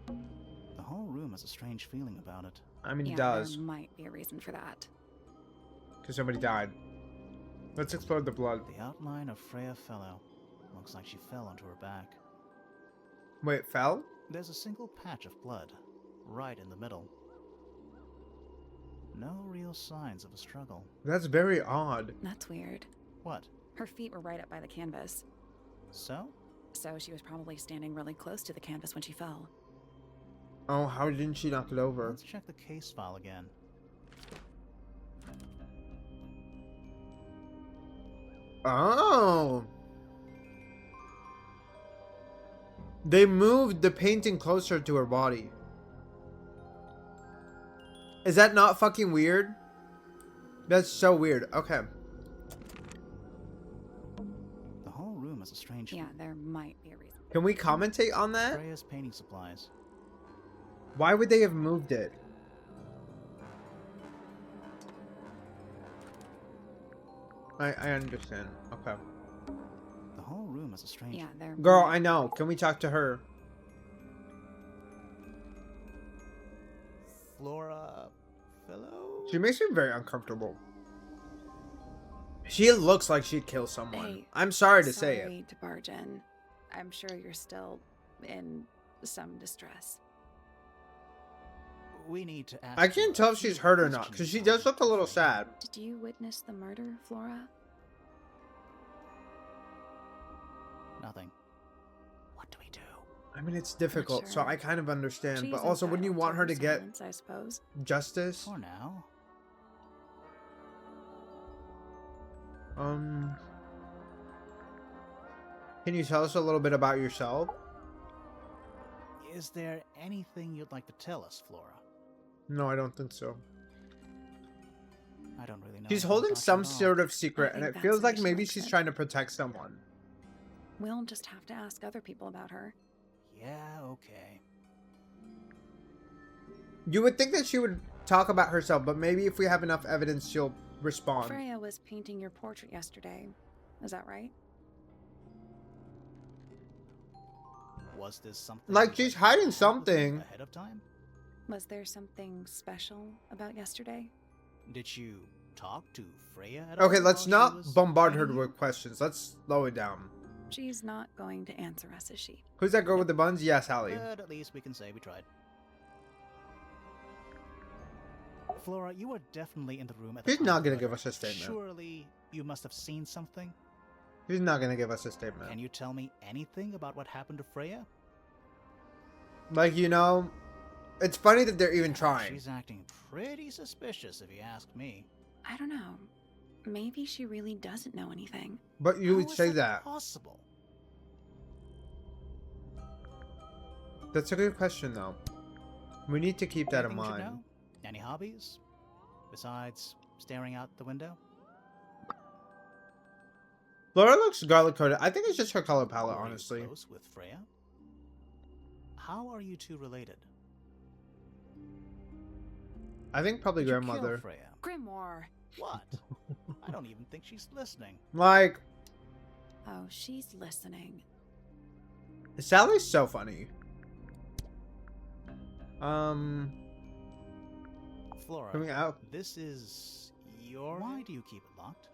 The whole room has a strange feeling about it. I mean, Yeah, it does. there might be a reason for that. Because somebody died. Let's explore the blood. The outline of Freya fell out. Looks like she fell onto her back. Wait, fell? There's a single patch of blood, right in the middle. No real signs of a struggle. That's very odd. That's weird. What? Her feet were right up by the canvas. So? So she was probably standing really close to the canvas when she fell. Oh, how didn't she knock it over? Let's check the case file again. Oh. They moved the painting closer to her body. Is that not fucking weird? That's so weird. Okay. The whole room has a strange... Yeah, there might be a reason. Can we commentate on that? Freya's painting supplies. Why would they have moved it? I understand. Okay. The whole room has a strange... Yeah, there. Girl, might- I know. Can we talk to her? Flora... Fellow? She makes me very uncomfortable. She looks like she'd kill someone. Hey, I'm sorry to say it. Sorry to barge in. I'm sure you're still in some distress. We need to ask. I can't you tell a if she's few hurt or not, because questions she on does look a little Freya. sad. Did you witness the murder, Flora? Nothing. What do we do? I mean, it's difficult, so sure. I kind of understand. She's But also, wouldn't you entitled want her to get silence, I suppose. justice? For now. Can you tell us a little bit about yourself? Is there anything you'd like to tell us, Flora? No, I don't think so. I don't really know. She's anything holding about you some at all. sort of secret, and think it feels that's like maybe understood. she's trying to protect someone. We'll just have to ask other people about her. Yeah, okay. You would think that she would talk about herself, but maybe if we have enough evidence, she'll respond. Freya was painting your portrait yesterday. Is that right? Was this something Like, you she's had hiding planned with her something. ahead of time? Was there something special about yesterday? Did you talk to Freya at all? Okay, let's while she not was bombard her painting you? with questions. Let's slow it down. She's not going to answer us, is she? Who's that girl with the buns? Yes, Hallie. But at least we can say we tried. Flora, you were definitely in the room at the She's time not of gonna the give murder. us a statement. Surely you must have seen something. She's not gonna give us a statement. Can you tell me anything about what happened to Freya? Like, you know, it's funny that they're even trying. She's acting pretty suspicious, if you ask me. I don't know. Maybe she really doesn't know anything. But you How would is say that. possible? That's a good question, though. We need to keep that in Anything we should mind. know? Any hobbies besides staring out the window? Laura looks garlic coated. I think it's just her color palette, Were you honestly. close with Freya? How are you two related? I think probably Did you grandmother. kill Freya? Grimoire. What? I don't even think she's listening. Like, Oh, she's listening. Sally's so funny. Flora, Coming out. this is your... Why do you keep it locked?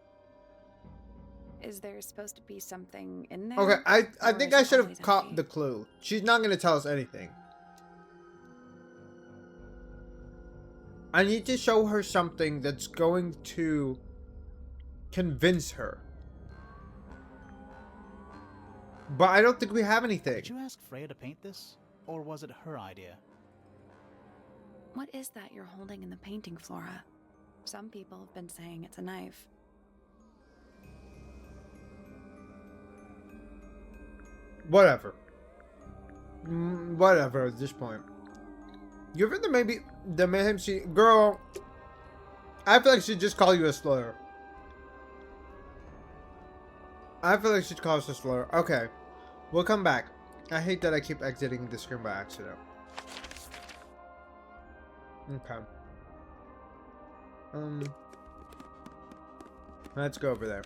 Is there supposed to be something in there? Okay, I Or think is I it should have always caught empty? the clue. She's not gonna tell us anything. I need to show her something that's going to convince her. But I don't think we have anything. Did you ask Freya to paint this? Or was it her idea? What is that you're holding in the painting, Flora? Some people have been saying it's a knife. Whatever. Whatever at this point. Give her the mayhem she... Girl, I feel like she'd just call you a slur. I feel like she'd call us a slur. Okay. We'll come back. I hate that I keep exiting the screen by accident. Okay. Let's go over there.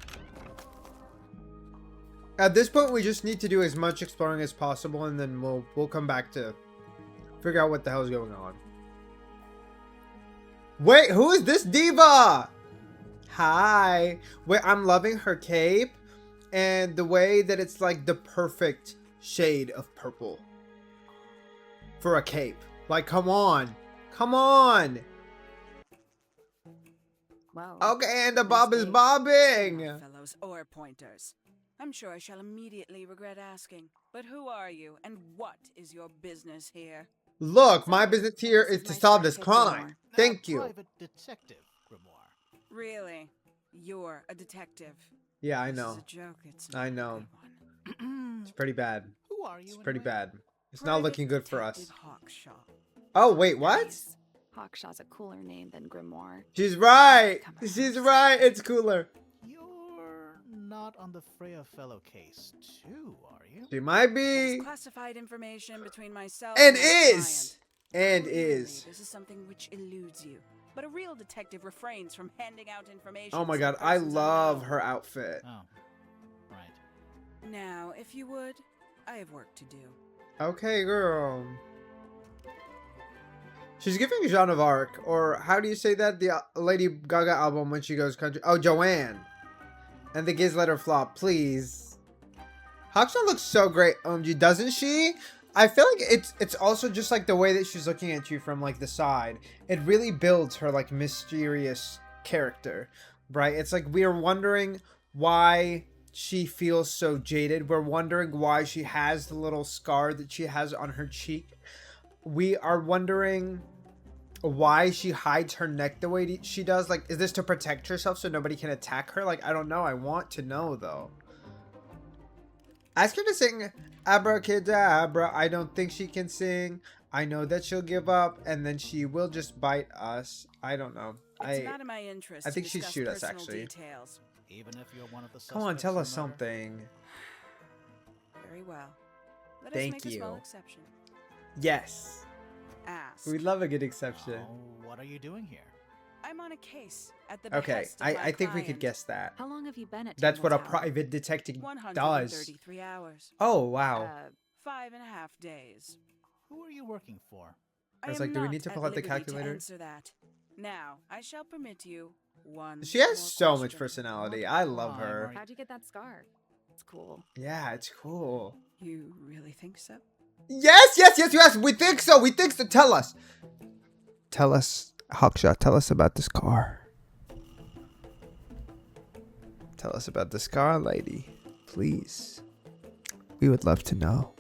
At this point, we just need to do as much exploring as possible, and then we'll come back to figure out what the hell is going on. Wait, who is this diva? Hi. Wait, I'm loving her cape and the way that it's like the perfect shade of purple for a cape. Like, come on. Come on. Whoa. Okay, and the bob is Miss bobbing. Fellows or pointers. I'm sure I shall immediately regret asking, but who are you and what is your business here? Look, my business here is to solve this crime. Thank you. Private detective, Grimoire. Really? You're a detective. Yeah, I This know. is a joke. It's I not a know. good one. It's pretty bad. Who are you? It's pretty anyway? bad. It's not Private looking good for us. Detective Hawkshaw. Oh, wait, what? Nice. Hawkshaw's a cooler name than Grimoire. She's right. Come on. She's right. It's cooler. You're not on the Freya fellow case, too, are you? She might There's be. classified information between myself And my is. client. And Clearly, is. This is something which eludes you. But a real detective refrains from handing out information. Oh my to god, I persons love unknown. her outfit. Oh, right. Now, if you would, I have work to do. Okay, girl. She's giving Joan of Arc, or how do you say that? The Lady Gaga album when she goes country. Oh, Joanne. And the gaze let her flop, please. Haksha looks so great, OMG, doesn't she? I feel like it's also just like the way that she's looking at you from like the side. It really builds her like mysterious character, right? It's like we are wondering why she feels so jaded. We're wondering why she has the little scar that she has on her cheek. We are wondering why she hides her neck the way she does. Like, is this to protect herself so nobody can attack her? Like, I don't know. I want to know though. Ask her to sing Abracadabra. I don't think she can sing. I know that she'll give up and then she will just bite us. I don't know. It's not in my interest. I think to she'd discuss shoot us, personal actually. Details. Even if you're one of the Come on, suspects tell in us the murder. something. Very well. Let Thank us make you. a small exception. Yes. Ask. We love a good exception. Oh, what are you doing here? I'm on a case at the Okay, behest of my I think we could client. guess that. How long have you been at That's what a Tangle Tower? private detective does. 133 hours. Oh, wow. 5.5 days. Who are you working for? I was am like, do we not need to at pull out the liberty calculator? To answer that. Now, I shall permit you one. She has more so much question. personality. I love Why, her. Marty? How'd you get that scar? It's cool. Yeah, it's cool. You really think so? Yes. We think so. Tell us. Tell us, Hawkshot. Tell us about this car. Tell us about this car, lady. Please. We would love to know.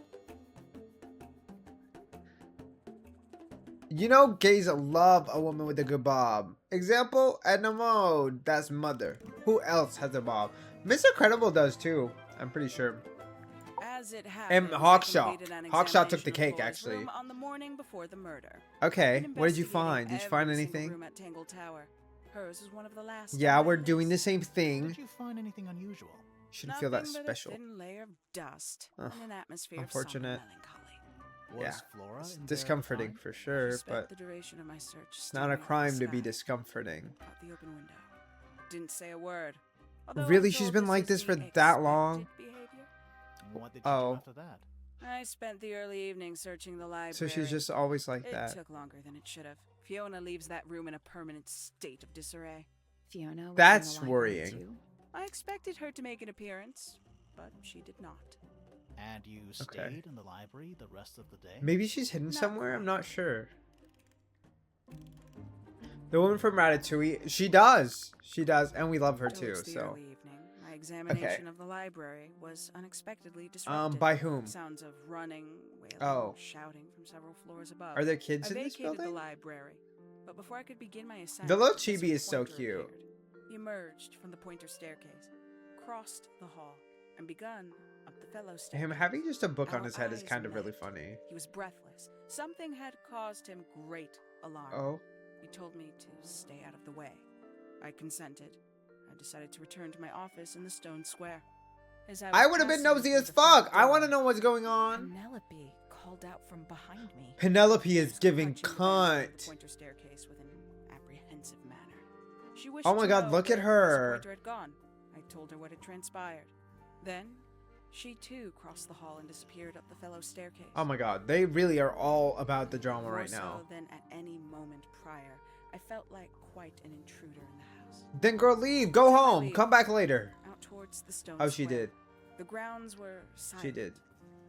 You know, gays love a woman with a good bob. Example, Edna Mode. That's mother. Who else has a bob? Mr. Credible does too. I'm pretty sure. As it And happened, I Hawkshaw. completed an Hawkshaw took the examination of cake, Laura's actually. room on the morning before the murder. Okay, Been what did you investigating find? Did you find every single anything? room at Tangle Tower. Hers was one of the last. Yeah, on my we're doing the list. same thing. Did you find anything unusual? Shouldn't feel that Nothing but special. A thin layer of dust Ugh, and an atmosphere unfortunate. of somber melancholy. Was Yeah, Flora it's in there discomforting fine? for sure, I spent but the duration of my search it's not a staring at the crime to be sky, discomforting. out the open window. Didn't say a word. Although I'm Really? She's told been like is this for the that long? expected behavior. What did you Oh. do after that? I spent the early evening searching the library. So she's just always like It that. took longer than it should have. Fiona leaves that room in a permanent state of disarray. Fiona was in That's the library worrying. too? I expected her to make an appearance, but she did not. And you Okay. stayed in the library the rest of the day? Maybe she's hidden Not somewhere? I'm quite. not sure. The woman from Ratatouille, she does, and we love her too. Towards the So, early evening, my examination of the library was unexpectedly disrupted. by whom? Sounds of running, wailing, Oh. shouting from several floors above. Are there kids I in this vacated the building? library, but before I could begin my ascent, The little Professor chibi is so Pointer cute. appeared. He emerged from the pointer staircase, crossed the hall, and begun up the fellow staircase. Him having just a book on Our his head is eyes kind of really met. funny. He was breathless. Something had caused him great alarm. Oh, He told me to stay out of the way. I consented. I decided to return to my office in the stone square. As I would have been passing nosy through as the front fuck. I want to door, know what's going on. Penelope called out from behind me. Penelope She is was giving clutching the banister of the cunt. pointer staircase with an apprehensive manner. She wished Oh my to God, know look at where her. Professor Pointer had gone. I told her what had transpired. Then she too crossed the hall and disappeared up the fellow staircase. Oh my God, they really are all about the drama More right now. so than at any moment prior, I felt like quite an intruder in the house. Then girl, leave. Go home. Leave. Come back later. Out towards the stone Oh, she square. did. The grounds were silent. She did.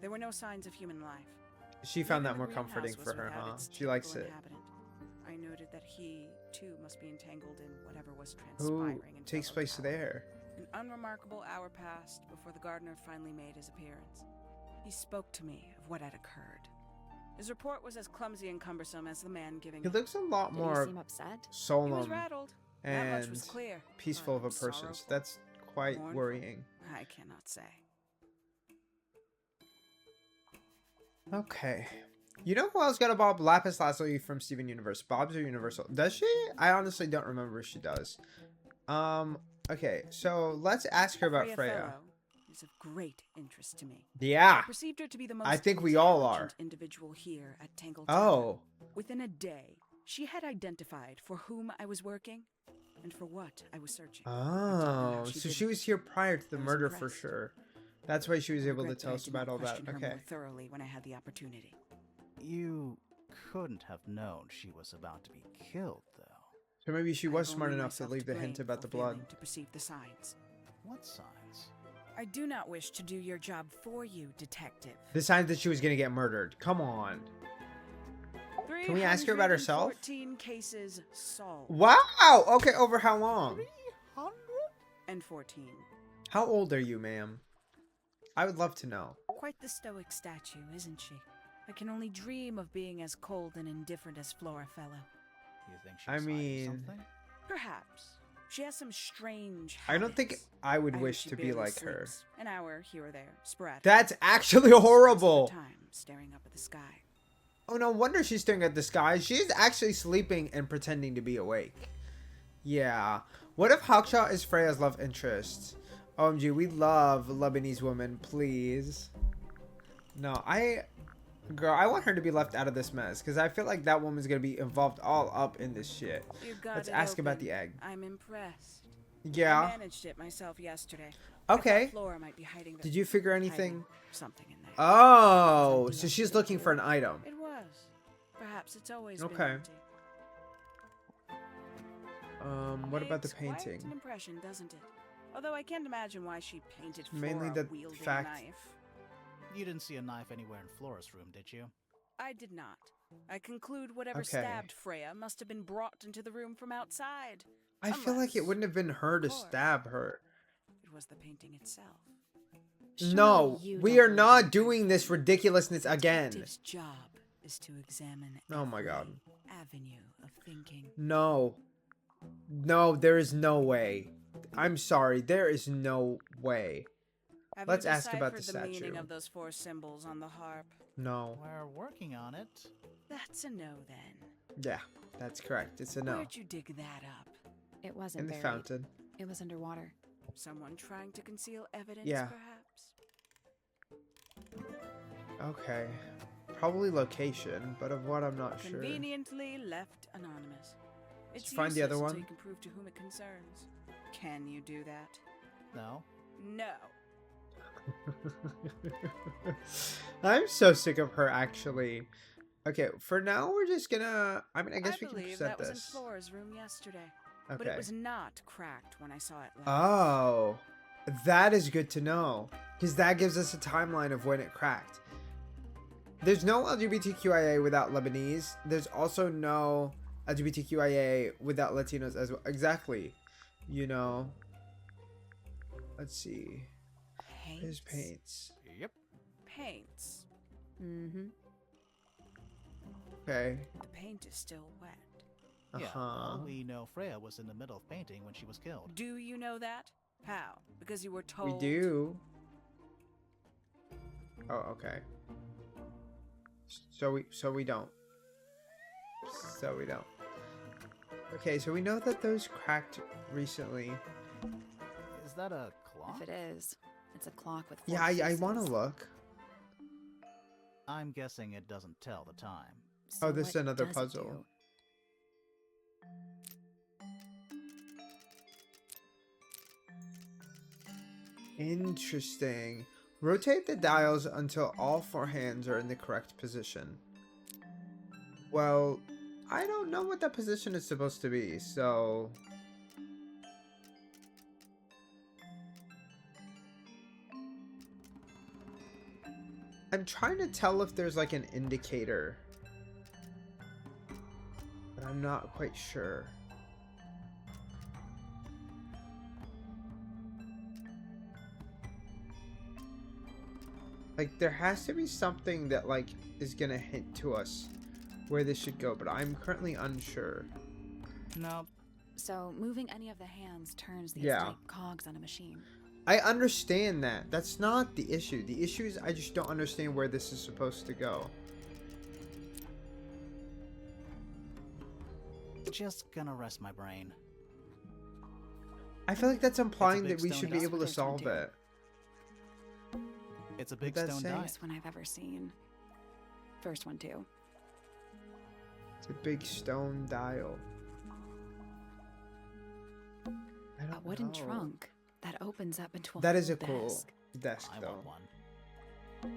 There were no signs of human life. She found Even that more the comforting greenhouse for was her, without huh? its She likes typical it. inhabitant. I noted that he, too, must be entangled in whatever was Who transpiring in takes Fellow place Tower. there? An unremarkable hour passed before the gardener finally made his appearance. He spoke to me of what had occurred. His report was as clumsy and cumbersome as the man giving He it. looks a lot Did he more seem upset? He was solemn rattled. That much and was clear. peaceful of a but person. So sorrowful. that's quite Mournful? worrying. I cannot say. Okay. You know who else got a bob? Lapis Lazuli from Steven Universe. Bobs are universal. Does she? I honestly don't remember if she does. Okay, so let's ask her about Freya. Fellow is of great interest to me. Yeah. I perceived her to be the most I think we all are. intelligent individual here at Tangle Tower. Oh. Within a day, she had identified for whom I was working and for what I was searching. I told her Oh. how So did she it. was here prior to the I was murder for impressed. sure. That's why she was I able to regret that tell I us did not about all that. question her Okay. more thoroughly when I had the opportunity. You couldn't have known she was about to be killed, though. So maybe she I was have smart only enough to myself leave the blame hint about for the blood. failing to perceive the signs. What signs? I do not wish to do your job for you, detective. The signs that she was gonna get murdered. Come on. Can we ask her about herself? 14 cases solved. Wow. Okay, over how long? 314. How old are you, ma'am? I would love to know. Quite the stoic statue, isn't she? I can only dream of being as cold and indifferent as Flora Fellow. You think she's I hiding mean- something? Perhaps. She has some strange I don't think habits. I would I wish hope she to be barely like her. sleeps. An hour here or there, sporadic. That's actually Most of horrible. the time, staring up at the sky. Oh, no wonder she's staring at the sky. She's actually sleeping and pretending to be awake. Yeah. What if Hawkshaw is Freya's love interest? OMG, we love Lebanese women, please. No, Girl, I want her to be left out of this mess, because I feel like that woman's going to be involved all up in this shit. You got Let's it ask about open. the egg. I'm impressed. I Yeah. managed it myself yesterday. I Okay. thought Flora might be hiding the, Did you figure hiding anything? something in there. Oh, so she's looking for an item. It was. Perhaps it's always Okay. been empty. What about the Makes quite painting? an impression, doesn't it? Although I can't imagine why she painted Mainly Flora the wielding fact- a knife. You didn't see a knife anywhere in Flora's room, did you? I did not. I conclude whatever Okay. stabbed Freya must have been brought into the room from outside. I feel like it Unless, wouldn't have been her to of course, stab her. It was the painting itself. No, Surely you we don't are believe not in doing this ridiculousness again. Detective's job is to examine Oh my every God. avenue of thinking. No. No, there is no way. I'm sorry, there is no way. Have Let's you ask about the deciphered meaning statue. of those 4 symbols on the harp? No. We're working on it. That's a no then. Yeah, that's correct. It's a no. Where'd you dig that up? It wasn't In the buried. fountain. It was underwater. Someone trying to conceal evidence, Yeah. perhaps? Okay. Probably location, but of what I'm not sure. Conveniently left anonymous. It's find the other useless one. until you can prove to whom it concerns. Can you do that? No. No. I'm so sick of her, actually. Okay, for now, we're just gonna... I mean, I guess we can believe present that was in this. Flora's room yesterday. But it Okay. was not cracked when I saw it last. Oh, that is good to know. Because that gives us a timeline of when it cracked. There's no LGBTQIA without Lebanese. There's also no LGBTQIA without Latinos as well. Exactly. You know. Let's see. There's paints. Yep. Paints. Mm-hmm. Okay. The paint is still wet. Uh-huh. Yeah, well, we know Freya was in the middle of painting when she was killed. Do you know that? How? Because you were told. We do. Oh, okay. So we don't. So we don't. Okay, so we know that those cracked recently. Is that a clock? If it is, it's a clock with 4 Yeah, I want to pieces. look. I'm guessing it doesn't tell the time. So Oh, this is what another does it puzzle. do? Interesting. Rotate the dials until all 4 hands are in the correct position. Well, I don't know what that position is supposed to be, so... I'm trying to tell if there's like an indicator. But I'm not quite sure. Like, there has to be something that, like, is gonna hint to us where this should go, but I'm currently unsure. No. So moving any of the hands turns these Yeah. like cogs on a machine. I understand that. That's not the issue. The issue is I just don't understand where this is supposed to go. Just gonna rest my brain. I feel like that's implying big that we stone should be dice. able to That's what solve they're it. It's a big What'd that stone say? die. First one I've ever seen. First one too. It's a big stone dial. I A don't wooden know. trunk that opens up into a That is full a cool desk. desk, I though. want one.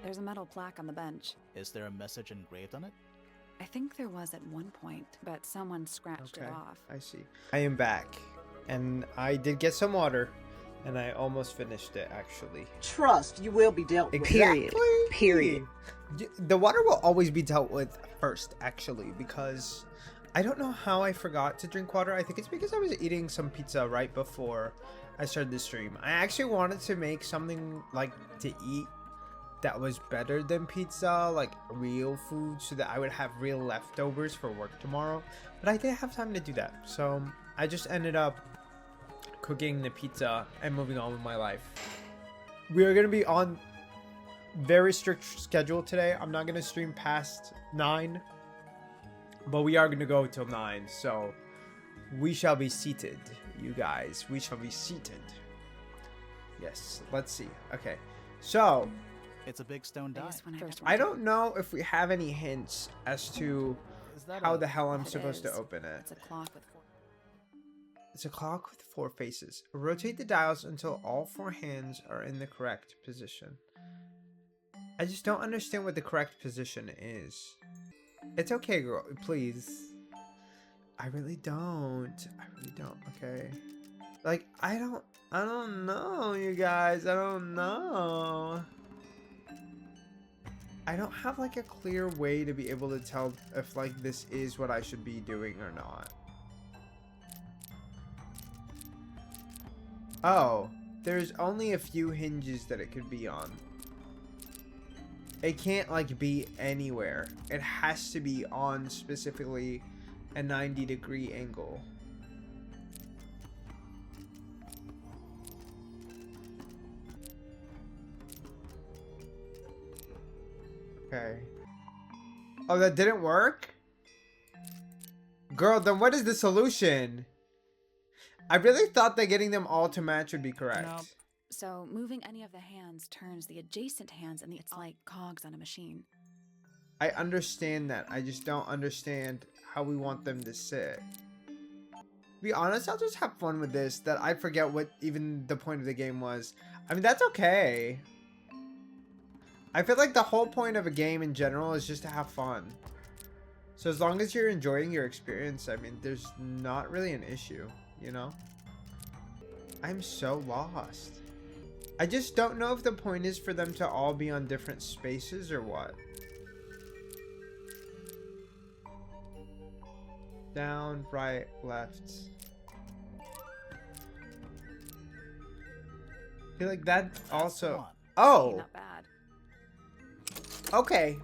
There's a metal plaque on the bench. Is there a message engraved on it? I think there was at one point, but someone scratched Okay, it off. I see. I am back, and I did get some water. And I almost finished it, actually. Trust you will be dealt with. Exactly. Period. The water will always be dealt with first, actually, because I don't know how I forgot to drink water. I think it's because I was eating some pizza right before I started the stream. I actually wanted to make something like to eat that was better than pizza, like real food, so that I would have real leftovers for work tomorrow. But I didn't have time to do that, so I just ended up cooking the pizza and moving on with my life. We are going to be on very strict schedule today. I'm not going to stream past 9, but we are going to go till 9, so we shall be seated, you guys. We shall be seated. Yes, let's see. Okay, so It's a big stone die. I don't know if we have any hints as to Is that how a- the hell I'm It supposed to is. open it. It's a clock with 4. It's a clock with 4 faces. Rotate the dials until all 4 hands are in the correct position. I just don't understand what the correct position is. It's okay, girl. Please. I really don't. Okay. Like, I don't know, you guys. I don't know. I don't have like a clear way to be able to tell if like this is what I should be doing or not. Oh, there's only a few hinges that it could be on. It can't like be anywhere. It has to be on specifically a 90-degree angle. Okay. Oh, that didn't work? Girl, then what is the solution? I really thought that getting them all to match would be correct. No. So moving any of the hands turns the adjacent hands, and it's like cogs on a machine. I understand that. I just don't understand how we want them to sit. To be honest, I'll just have fun with this. That I forget what even the point of the game was. I mean, that's okay. I feel like the whole point of a game in general is just to have fun. So as long as you're enjoying your experience, I mean, there's not really an issue, you know? I'm so lost. I just don't know if the point is for them to all be on different spaces or what. Down, right, left. I feel like that That's also... the one. Oh! Not bad. Okay.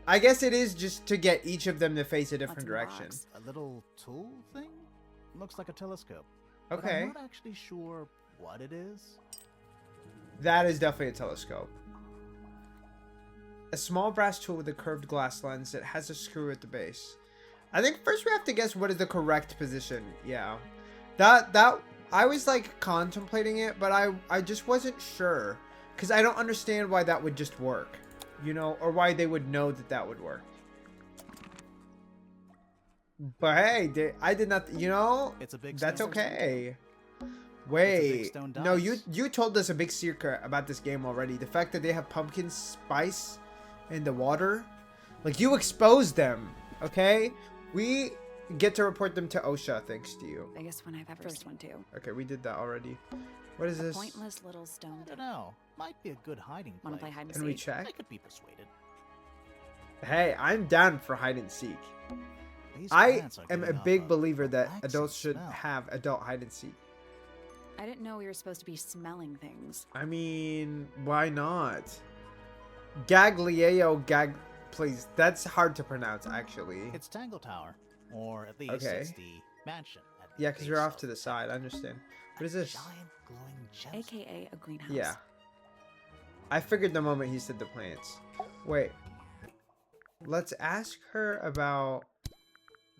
I guess it is just to get each of them to face a different Lots of direction. rocks. A little tool thing? Looks like a telescope. But Okay. I'm not actually sure what it is. That is definitely a telescope. A small brass tool with a curved glass lens that has a screw at the base. I think first we have to guess what is the correct position. Yeah. That I was like contemplating it, but I just wasn't sure. Because I don't understand why that would just work. You know, or why they would know that that would work. But hey, I did not, you know, It's a big that's stone. okay. big Wait, stone no, dice. you told us a big secret about this game already. The fact that they have pumpkin spice in the water, like you exposed them. Okay, we get to report them to OSHA thanks to you. Biggest one I've ever seen. One too. Okay, we did that already. What is this? Pointless little stone. I don't know. Might be a good hiding place. Want to play hide and Can we seek? check? I could be persuaded. Hey, I'm down for hide and seek. These I plants are am a giving off big believer that relaxing adults should smell. have adult hide and seek. I didn't know we were supposed to be smelling things. I mean, why not? Gaglieo gag... Please, that's hard to pronounce, actually. It's Tangle Tower, or at least Okay. it's the mansion. At the Yeah, because base you're off of to the side. I understand. What is this? Giant glowing gemstone. AKA a greenhouse. Yeah. I figured the moment he said the plants. Wait. Let's ask her about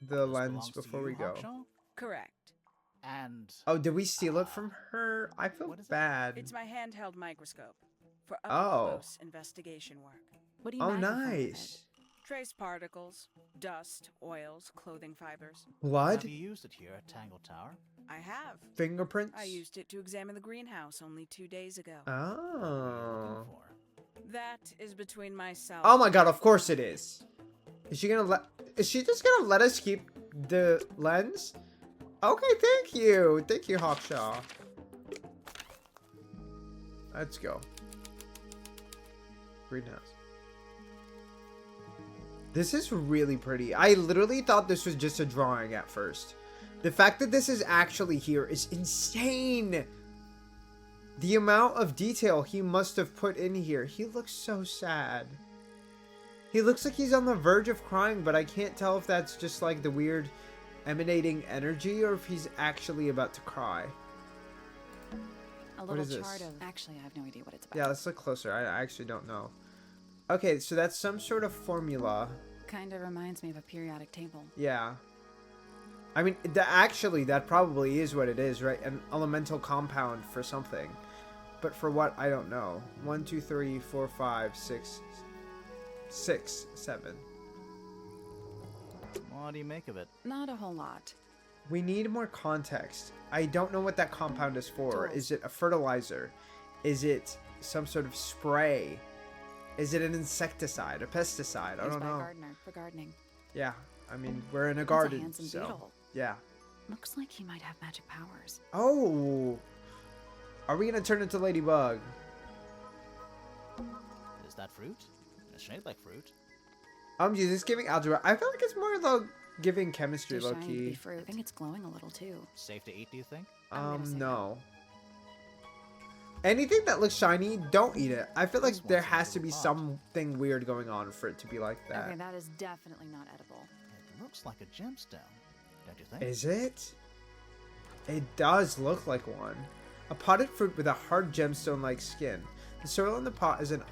the This lens belongs to before you, we go. Hawkshaw? Correct. And Oh, did we steal it from her? I feel What is it? bad. It's my handheld microscope for Oh. up-close investigation work. What do you Oh, magnify with it? nice. Trace particles, dust, oils, clothing fibers. Blood? have you used it here at Tangle Tower? I have. Fingerprints? I used it to examine the greenhouse only 2 days ago. What are you Oh. looking for? That is between myself. Oh my god, of course it is. Is she gonna let... Is she just gonna let us keep the lens? Okay, thank you. Thank you, Hawkshaw. Let's go. Greenhouse. This is really pretty. I literally thought this was just a drawing at first. The fact that this is actually here is insane. The amount of detail he must have put in here. He looks so sad. He looks like he's on the verge of crying, but I can't tell if that's just like the weird emanating energy or if he's actually about to cry. A What little is this? chart of. Actually, I have no idea what it's about. Yeah, let's look closer. I actually don't know. Okay, so that's some sort of formula. Kind of reminds me of a periodic table. Yeah. I mean, actually, that probably is what it is, right? An elemental compound for something. But for what, I don't know. 1, 2, 3, 4, 5, 6, 7. What do you make of it? Not a whole lot. We need more context. I don't know what that compound is for. Tools. Is it a fertilizer? Is it some sort of spray? Is it an insecticide, a pesticide? I Used don't by a know. gardener for gardening. Yeah, I mean, we're in a It's garden, a handsome so beetle. yeah. Looks like he might have magic powers. Oh, are we gonna turn into Ladybug? Is that fruit? It's shaped like fruit. Is this giving algebra? I feel like it's more like giving chemistry, Too low shiny to be key. fruit. I think it's glowing a little too. Safe to eat, do you think? I'm gonna say No. Anything that looks shiny, don't eat it. I feel like This there one's a has to little be hot. something weird going on for it to be like that. Okay, that is definitely not edible. It looks like a gemstone, don't you think? Is it? It does look like one. A potted fruit with a hard gemstone-like skin. The soil in the pot is an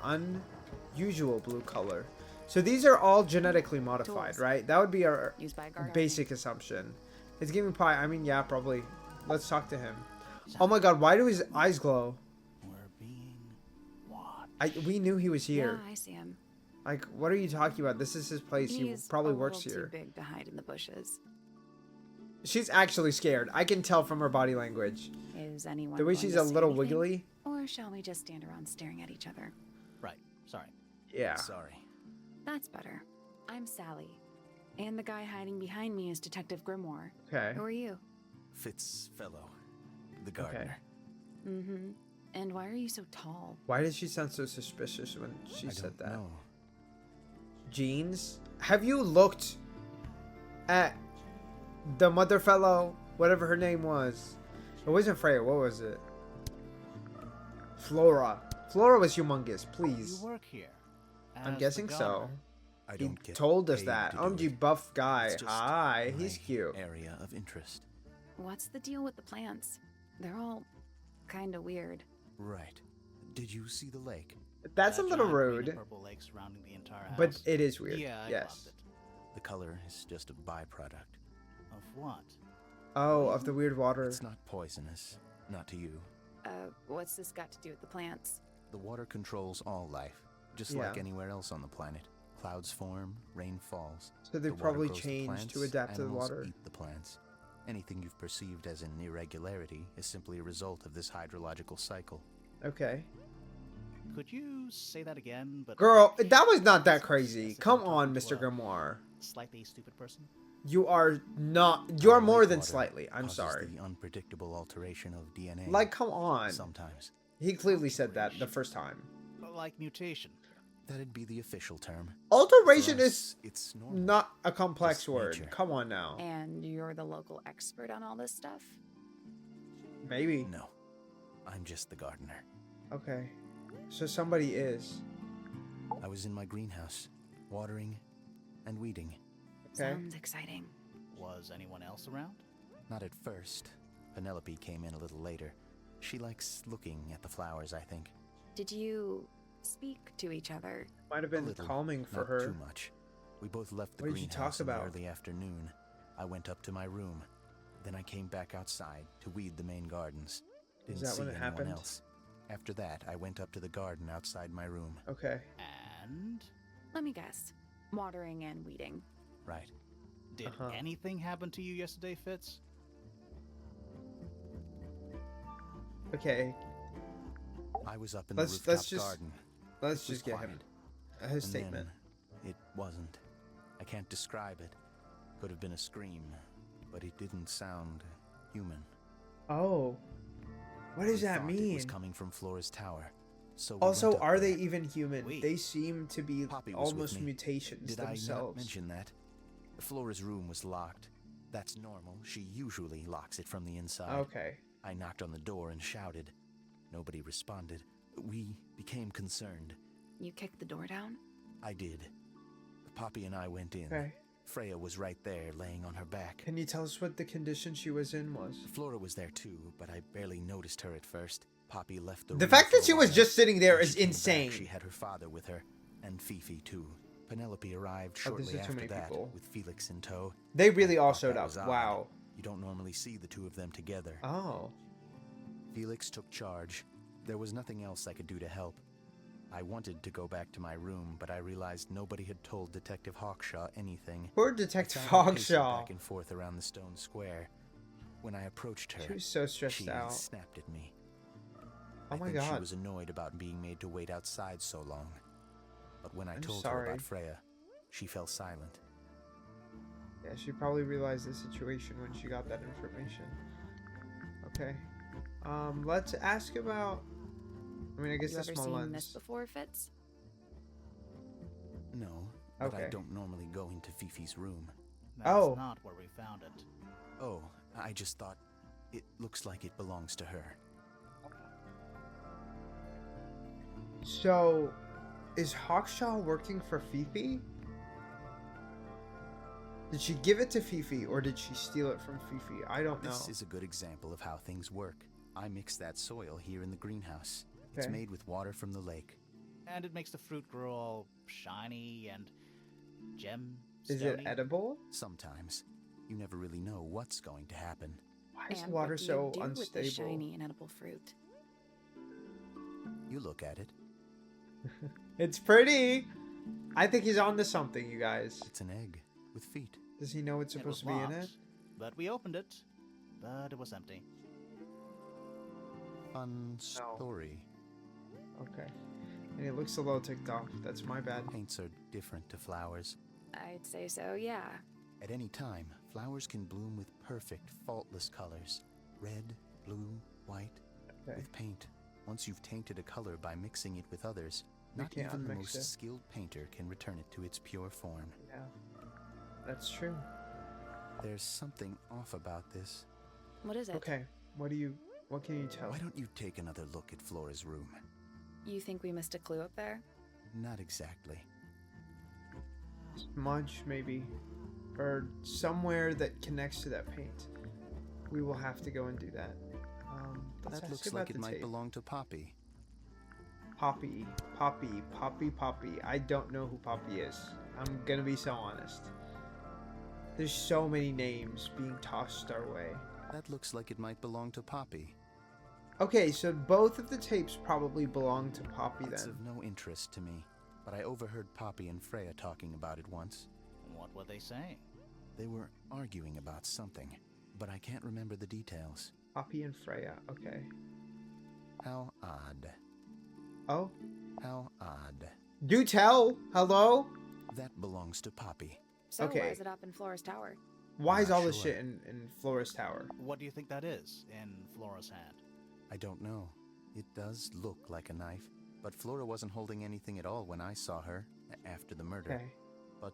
unusual blue color. So these are all genetically modified, Tools. right? That would be our Used by a gardener. basic assumption. It's giving pie. I mean, yeah, probably. Let's talk to him. Oh my god, why do his eyes glow? We're being watched. We knew he was here. Yeah, I see him. Like, what are you talking about? This is his place. He He's probably a works little here. Too big to hide in the bushes. She's actually scared. I can tell from her body language. Is anyone The way going she's to a say little anything? wiggly. Or shall we just stand around staring at each other? Right, sorry. Yeah. Sorry. That's better. I'm Sally. And the guy hiding behind me is Detective Grimoire. Okay. Who are you? Fitzfellow, the gardener. Mm-hmm. And why are you so tall? Why did she sound so suspicious when she I said don't that? know. Jeans? Have you looked at the mother fellow, whatever her name was? It wasn't Freya. What was it? Flora. Flora was humongous. Please. You work here. I'm as guessing the so. gardener. I He don't get told us paid that. to do OMG it. buff guy. It's just Hi. my He's cute. Area of interest. What's the deal with the plants? They're all kind of weird. Right. Did you see the lake? That's a That little giant green and rude. purple lake surrounding the entire house. But it is weird. Yeah, I yes. loved it. The color is just a byproduct. Of what? Oh, of the weird water. It's not poisonous. Not to you. What's this got to do with the plants? The water controls all life, just Yeah. like anywhere else on the planet. Clouds form, rain falls. So they The water probably grows the changed plants, to adapt to the animals water. Eat the plants. Anything you've perceived as an irregularity is simply a result of this hydrological cycle. Okay. Could you say that again? But Girl, like, that was not that as if crazy. I'm Come talking on, to Mr. a Grimoire. Slightly stupid person. You are not. You are Our more lake than water slightly. I'm causes sorry. The unpredictable alteration of DNA. Like, come on. Sometimes. He clearly said that the first time. Like mutation. That'd be the official term. Alteration For is us, it's normal. not a complex Just word. nature. Come on now. And you're the local expert on all this stuff? Maybe. No. I'm just the gardener. Okay. So somebody is. I was in my greenhouse, watering and weeding. Okay. Sounds exciting. Was anyone else around? Not at first. Penelope came in a little later. She likes looking at the flowers, I think. Did you speak to each other? Might have A been little, calming for not her. too much. We both left the What did you greenhouse talk in the about? early afternoon. I went up to my room. Then I came back outside to weed the main gardens. Didn't that see when it anyone happened? else. After that, I went up to the garden outside my room. Okay. And Let me guess. Watering and weeding. Right. did Uh-huh. anything happen to you yesterday, Fitz? Okay. I was up in Let's- the rooftop let's just- garden. Let's It was just get him quiet. his And statement. then it wasn't. I can't describe it. Could have been a scream, but it didn't sound human. Oh. What does I that thought It was mean? coming from Flora's tower. So we Also, went up are they there. even human? We- They seem to be Poppy was with almost me. mutations Did I not themselves. mention that? Flora's room was locked. That's normal. She usually locks it from the inside. Okay. I knocked on the door and shouted. Nobody responded. We became concerned. You kicked the door down? I did. Poppy and I went in. Okay. Freya was right there, laying on her back. Can you tell us what the condition she was in was? Flora was there too, but I barely noticed her at first. Poppy left the The room fact for that a she was while. just sitting there When is she came back, insane. she had her father with her, and Fifi too. Penelope arrived Oh, this shortly is too after many that, people. with Felix in tow. They really I all thought showed that up. was odd. Wow. You don't normally see the two of them together. Oh. Felix took charge. There was nothing else I could do to help. I wanted to go back to my room, but I realized nobody had told Detective Hawkshaw anything. Poor I Detective found her pacing Hawkshaw. back and forth around the stone square. When I approached her, She was so stressed she out. snapped at me. Oh I my think she god. was annoyed about being made to wait outside so long. But when I I'm told her sorry. about Freya, she fell silent. Yeah, she probably realized the situation when she got that information. Okay. Let's ask about... I mean, I guess You the ever small seen lens. this before, Fitz? No, but I Okay. don't normally go into Fifi's room. That's Oh. not where we found it. Oh, I just thought it looks like it belongs to her. So, is Hawkshaw working for Fifi? Did she give it to Fifi, or did she steal it from Fifi? I don't know. This is a good example of how things work. I mix that soil here in the greenhouse. It's Okay. made with water from the lake. And it makes the fruit grow all shiny and gem. Is it edible? Sometimes. You never really know what's going to happen. Why is the And water what do so you do with the unstable? shiny and edible fruit? You look at it. It's pretty. I think he's on to something, you guys. It's an egg with feet. Does he know it's It was supposed to be in it? locked, but we opened it, but it was empty. Fun story. Okay. And he looks a little ticked off. That's my bad. Paints are different to flowers. I'd say so, yeah. At any time, flowers can bloom with perfect, faultless colors. Red, blue, white. Okay. With paint, once you've tainted a color by mixing it with others, You not can't even the unmix most it. skilled painter can return it to its pure form. Yeah. That's true. There's something off about this. What is it? Okay. What can you tell? Why don't you take another look at Flora's room? You think we missed a clue up there? Not exactly. Smudge, maybe. Or somewhere that connects to that paint. We will have to go and do that. Let's That ask looks about like it the might tape. belong to Poppy. Poppy. I don't know who Poppy is. I'm gonna be so honest. There's so many names being tossed our way. That looks like it might belong to Poppy. Okay, so both of the tapes probably belong to Poppy It's then. of no interest to me, but I overheard Poppy and Freya talking about it once. What were they saying? They were arguing about something, but I can't remember the details. Poppy and Freya, okay. How odd. Oh, How odd. do tell! Hello? That belongs to Poppy. So Okay. why is it up in Flora's tower? Why is Not all this sure. shit in Flora's tower? What do you think that is in Flora's hand? I don't know. It does look like a knife, but Flora wasn't holding anything at all when I saw her after the murder. Okay. But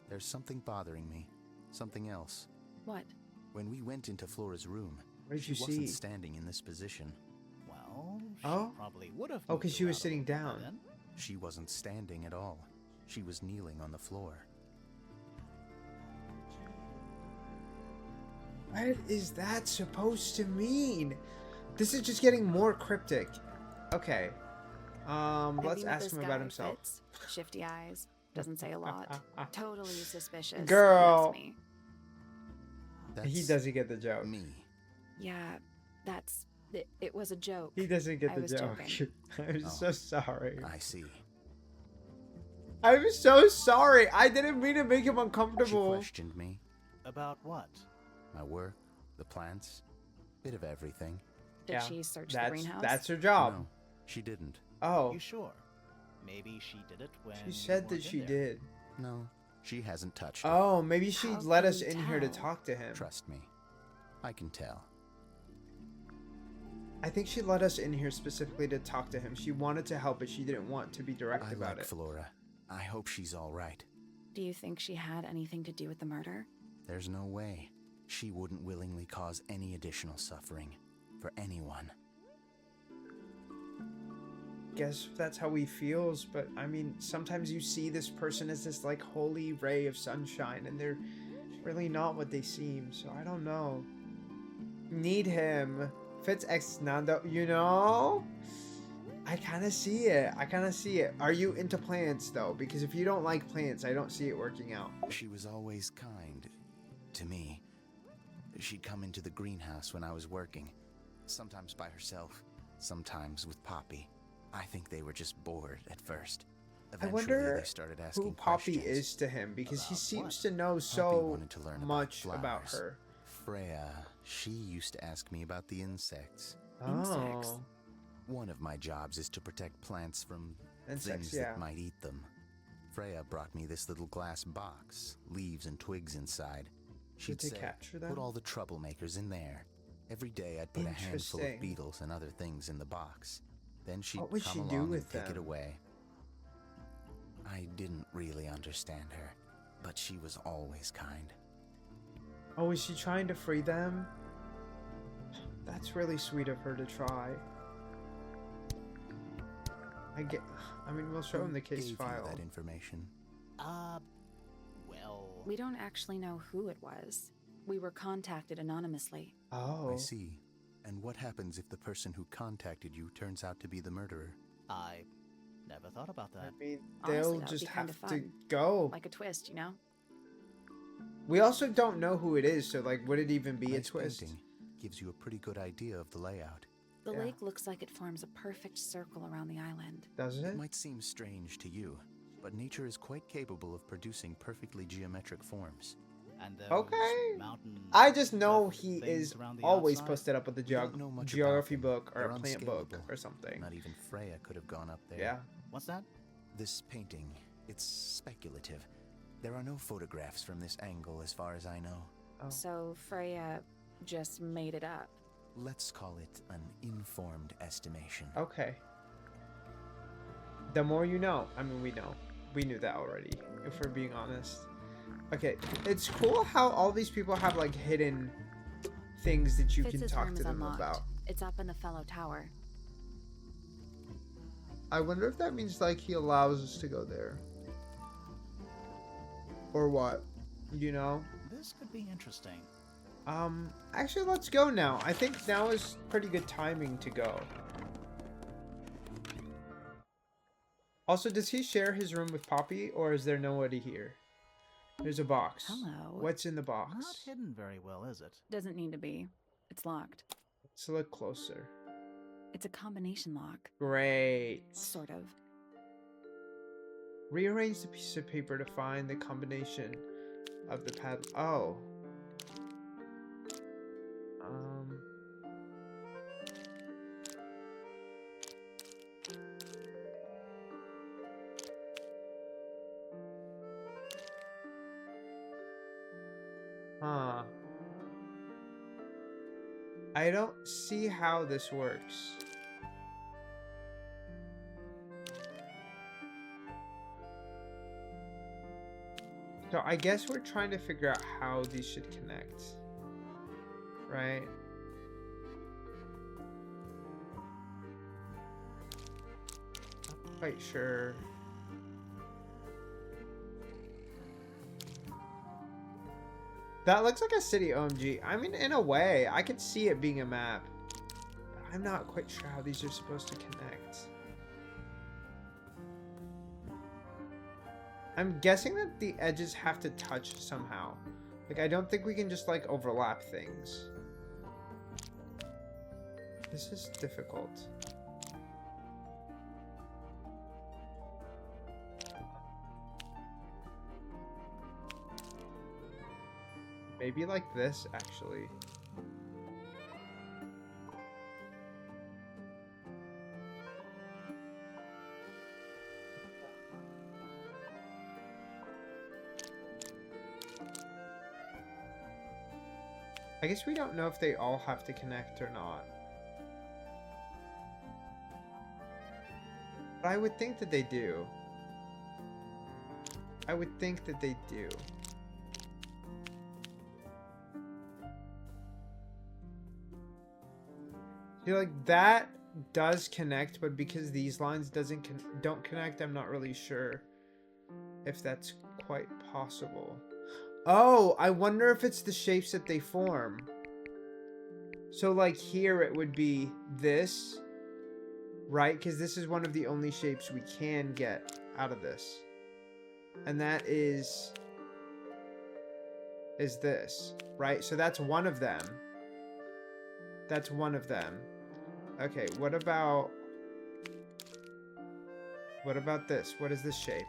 there's something bothering me. Something else. What? When we went into Flora's room, What did she you wasn't see? standing in this position. Well, she Oh? probably would have. Oh, moved 'cause she was around a sitting little by down. then. She wasn't standing at all. She was kneeling on the floor. What is that supposed to mean? This is just getting more cryptic. Okay. I've Let's been with ask this him guy, about himself. Fitz. Shifty eyes. Doesn't say a lot. Totally suspicious. Girl. That's me. He That's doesn't get the joke. me. Yeah, that's... It was a joke. He doesn't get I the was joke. joking. I'm Oh. so sorry. I see. I'm so sorry. I didn't mean to make him She uncomfortable. questioned me. About what? My work, the plants, bit of everything. Did Yeah, she search the That's greenhouse? that's her job. No, she didn't. Oh, You sure? Maybe she did it when. she you said that weren't she in there. did. No, she hasn't touched it. Oh, maybe she How let can us you in here to tell? talk to him. Trust me. I can tell. I think she let us in here specifically to talk to him. She wanted to help, but she didn't want to be direct I about like it. Flora. I hope she's all right. Do you think she had anything to do with the murder? There's no way. She wouldn't willingly cause any additional suffering for anyone. Guess that's how he feels, but I mean, sometimes you see this person as this like holy ray of sunshine, and they're really not what they seem. So I don't know. Need him. Fitz ex Nando, you know? I kind of see it. I kind of see it. Are you into plants though? Because if you don't like plants, I don't see it working out. She was always kind to me. She'd come into the greenhouse when I was working, sometimes by herself, sometimes with Poppy. I think they were just bored at first. I Eventually, wonder they started asking who Poppy questions. is to him, because he About seems what? to know Poppy so wanted to learn much about about flowers. her. Freya, she used to ask me about the insects. Insects? Oh, One of my jobs is to protect plants from insects, things yeah. that might eat them. Freya brought me this little glass box, leaves and twigs inside. She'd they say, capture them? put all the troublemakers in there. Every day I'd put a handful Interesting. of beetles and other things in the box. Then she'd What would come she along do and with take it them? away. I didn't really understand her, but she was always kind. Oh, is she trying to free them? That's really sweet of her to try. I mean, we'll show him the Who case gave you file. that information? Well... We don't actually know who it was. We were contacted anonymously. Oh, I see. And what happens if the person who contacted you turns out to be the murderer? I never thought about I that. mean, Honestly, they'll that would just be kind have of to fun. go. Like a twist, you know? We also don't know who it is, so like, would it even be Nice a twist? painting. Gives you a pretty good idea of the layout. The Yeah. lake looks like it forms a perfect circle around the island. Does It it? might seem strange to you, but nature is quite capable of producing perfectly geometric forms. And those Okay. mountain I just know cliff he things is around the always outside? posted up with the We don't know much about geography them. book or They're a plant book unscalable. or something. Not even Freya could have gone up there. Yeah. What's that? This painting, it's speculative. There are no photographs from this angle as far as I know. Oh. So Freya just made it up. Let's call it an informed estimation. Okay. The more you know. I mean, we know. We knew that already, if we're being honest. Okay, it's cool how all these people have like hidden things that you can Fitz's talk room to is them unlocked. about. It's up in the fellow tower. I wonder if that means like he allows us to go there. Or what? You know? This could be interesting. Actually, let's go now. I think now is pretty good timing to go. Also, does he share his room with Poppy, or is there nobody here? There's a box. Hello. What's in the Not box? hidden very well, is it? Doesn't need to be. It's locked. Let's look closer. It's a combination lock. Great. Sort of. Rearrange the piece of paper to find the combination of the pad. Oh. Huh. I don't see how this works. So I guess we're trying to figure out how these should connect. Right? Not quite sure. That looks like a city OMG. I mean, in a way, I could see it being a map. But I'm not quite sure how these are supposed to connect. I'm guessing that the edges have to touch somehow. Like, I don't think we can just, like, overlap things. This is difficult. Maybe like this, actually. I guess we don't know if they all have to connect or not. But I would think that they do. I would think that they do. I feel like that does connect, but because these lines don't connect, I'm not really sure if that's quite possible. Oh, I wonder if it's the shapes that they form. So like here it would be this, right? Because this is one of the only shapes we can get out of this. And that is this, right? So that's one of them. That's one of them. Okay, what about this? What is this shape?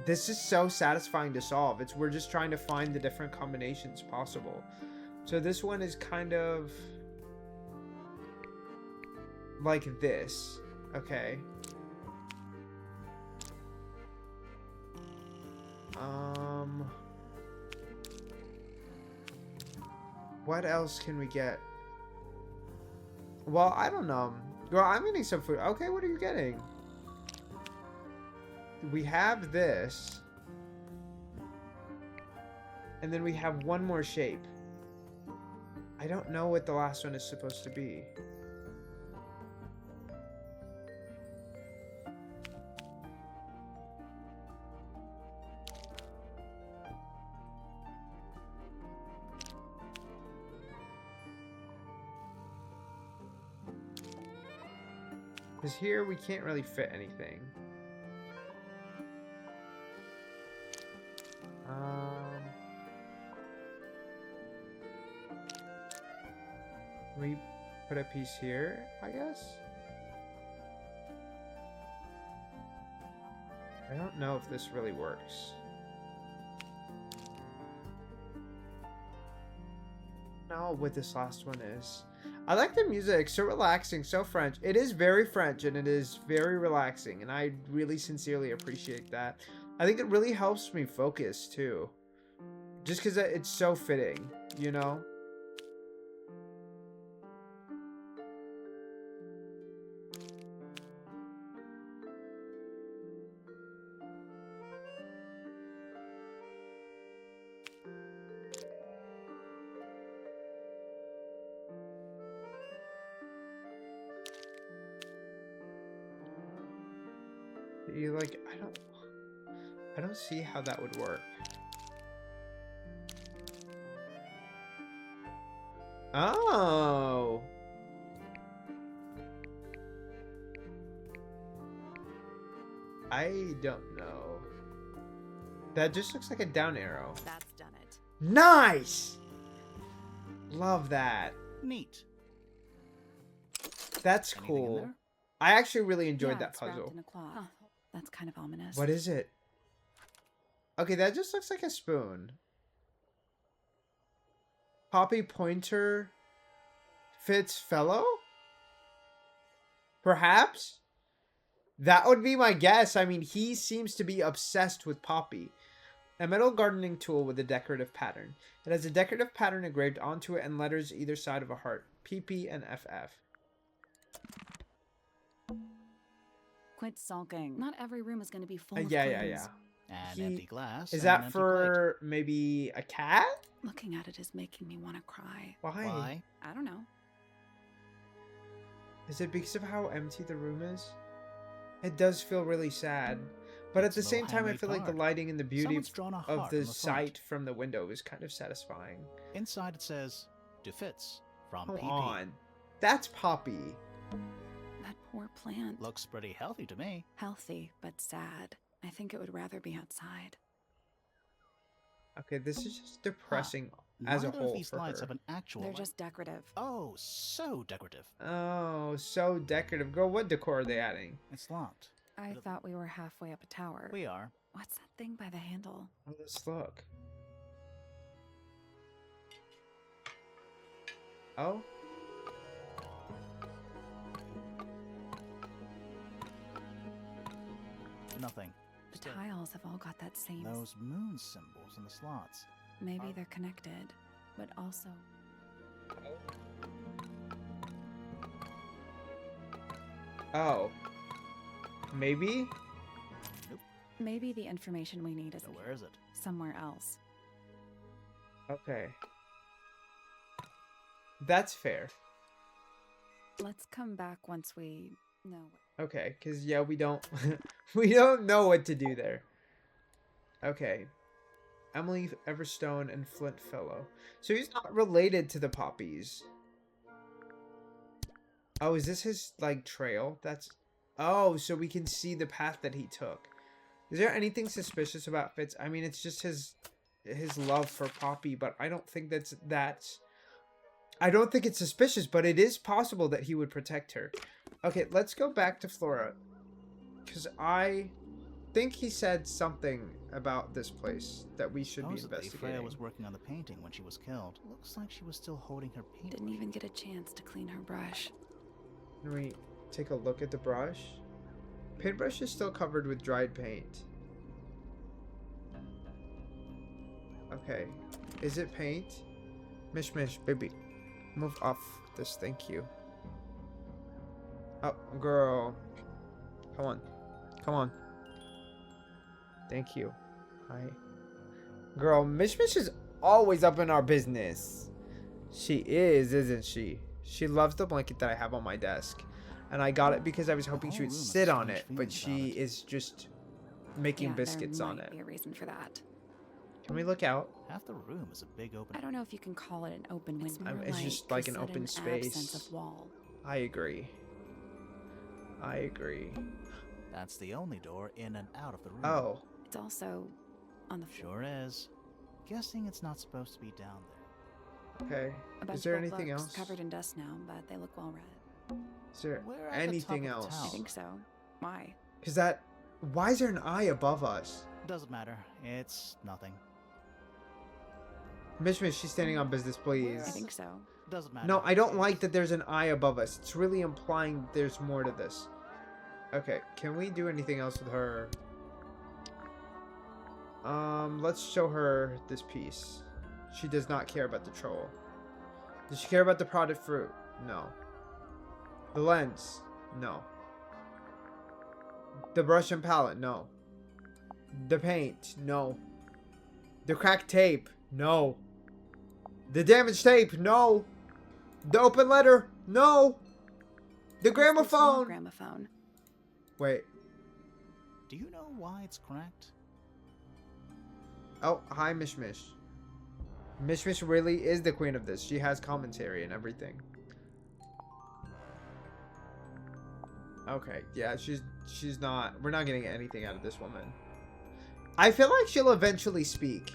This is so satisfying to solve. We're just trying to find the different combinations possible. So this one is kind of like this. Okay. What else can we get? Well, I don't know. Girl, I'm getting some food. Okay, what are you getting? We have this. And then we have one more shape. I don't know what the last one is supposed to be. Because here we can't really fit anything. We put a piece here, I guess? I don't know if this really works. No, what this last one is. I like the music, so relaxing, so French. It is very French and it is very relaxing, and I really sincerely appreciate that. I think it really helps me focus too. Just because it's so fitting, you know? You like, I don't see how that would work. Oh. I don't know. That just looks like a down arrow. That's done it. Nice! Love that. Neat. That's Anything in cool. there? I actually really enjoyed Yeah, that it's wrapped puzzle. in a cloth. Huh. That's kind of ominous. What is it? Okay, that just looks like a spoon. Poppy Pointer fits fellow? Perhaps? That would be my guess. I mean, he seems to be obsessed with Poppy. A metal gardening tool with a decorative pattern. It has a decorative pattern engraved onto it and letters either side of a heart. PP and FF. Quit sulking. Not every room is going to be full of Yeah. clues. An He- empty glass. Is and an that empty for maybe a cat? Looking at it is making me want to cry. Why? plate. Why? I don't know. Is it because of how empty the room is? It does feel really sad. But It's at the no same time, I handmade feel like the card. lighting and the beauty Someone's drawn a of heart the on the front. sight from the window is kind of satisfying. Inside it says, "To Fitz from Come PP." on. That's Poppy. That poor plant. Looks pretty healthy to me. Healthy, but sad. I think it would rather be outside. Okay, this is just depressing as a Neither whole of these for lights her. have an actual They're light. just decorative. Oh, so decorative. Oh, so decorative. Girl, what decor are they adding? It's locked. I thought we were halfway up a tower. We are. What's that thing by the handle? Oh, let's look. Oh? Nothing. The Still, tiles have all got that same... those moon symbols in the slots. Maybe they're connected, but also... Oh. Maybe? Maybe the information we need is So where is it? somewhere else. Okay. That's fair. Let's come back once we know. Okay, because, yeah, we don't... we don't know what to do there. Okay. Emily Everstone and Flint Fellow. So he's not related to the Poppies. Oh, is this his, like, trail? That's... Oh, so we can see the path that he took. Is there anything suspicious about Fitz? I mean, it's just his love for Poppy, but I don't think that's... I don't think it's suspicious, but it is possible that he would protect her. Okay, let's go back to Flora. Because I think he said something about this place that we should be Supposedly, Freya investigating. was working on the painting when she was killed. Looks like she was still holding her paint. Didn't even get a chance to clean her brush. Can we take a look at the brush? Paintbrush is still covered with dried paint. Okay. Is it paint? Mish, baby. Move off this, thank you. Oh, girl. Come on. Come on. Thank you. Hi. Girl, Mish is always up in our business. She is, isn't she? She loves the blanket that I have on my desk. And I got it because I was hoping she would sit on it, but she is just making biscuits on it. Be a reason for that. Can we look out? Half the room is a big open. I don't know if you can call it an open window. It's just like an open space. Absence of wall. I agree. I agree. That's the only door in and out of the room. Oh. It's also on the floor. Sure is. Guessing it's not supposed to be down there. Okay. A bunch Is there of old anything books else? covered in dust now, but they look well read. Is there We're at the anything top of the else? tower. I think so. Why? Because that... Why is there an eye above us? Doesn't matter. It's nothing. Mish, she's standing on business, please. I think so. Doesn't matter. No, I don't like that there's an eye above us. It's really implying there's more to this. Okay, can we do anything else with her? Let's show her this piece. She does not care about the troll. Does she care about the potted fruit? No. The lens? No. The brush and palette? No. The paint? No. The cracked tape? No. The damaged tape? No. The open letter? No. The gramophone? Gramophone. Wait. Do you know why it's cracked? Oh, hi, Mish. Mish really is the queen of this. She has commentary and everything. Okay, yeah, she's not... We're not getting anything out of this woman. I feel like she'll eventually speak.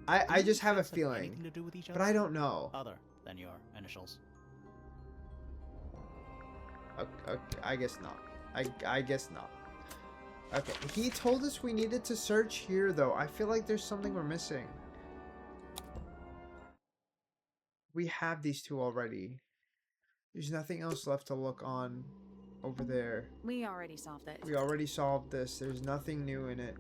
I just have a feeling. Anything to do with each But other? I don't know. Other than your initials. Okay, I guess not. I guess not. Okay, he told us we needed to search here, though. I feel like there's something we're missing. We have these two already. There's nothing else left to look on over there. We already solved it. We already solved this. There's nothing new in it.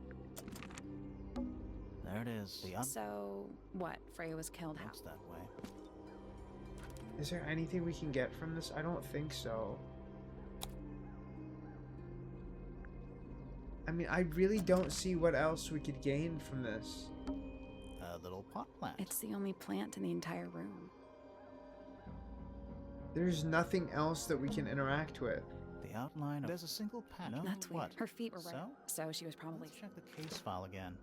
There it is. So, what? Freya was killed how? Looks that way. Is there anything we can get from this? I don't think so. I mean, I really don't see what else we could gain from this. A little pot plant. It's the only plant in the entire room. There's nothing else that we can interact with. The outline of... There's a single panel. That's weird. What? Her feet were right. So? So she was probably... Let's check the case file again.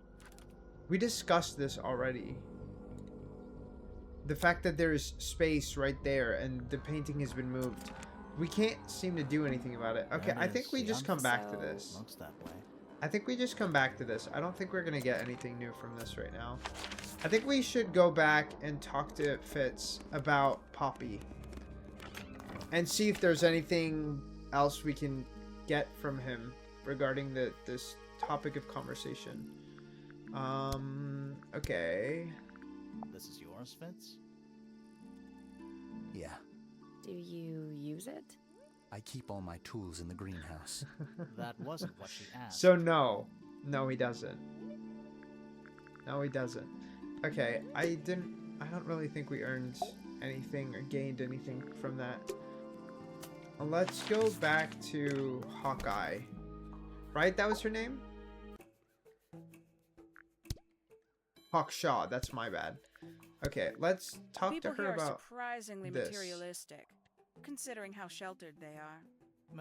We discussed this already. The fact that there is space right there and the painting has been moved. We can't seem to do anything about it. Okay, There it I think is. we The just come back to So- this. Looks that way. I think we just come back to this. I don't think we're going to get anything new from this right now. I think we should go back and talk to Fitz about Poppy. And see if there's anything else we can get from him regarding this topic of conversation. Okay. This is yours, Fitz? Yeah, Do you use it? I keep all my tools in the greenhouse. That wasn't what she asked. So no. No, he doesn't. No, he doesn't. Okay, I don't really think we earned anything or gained anything from that. let's go back to Hawkeye. Right? That was her name? Hawkshaw. That's my bad. Okay, let's talk People to her here are about surprisingly this. materialistic, considering how sheltered they are.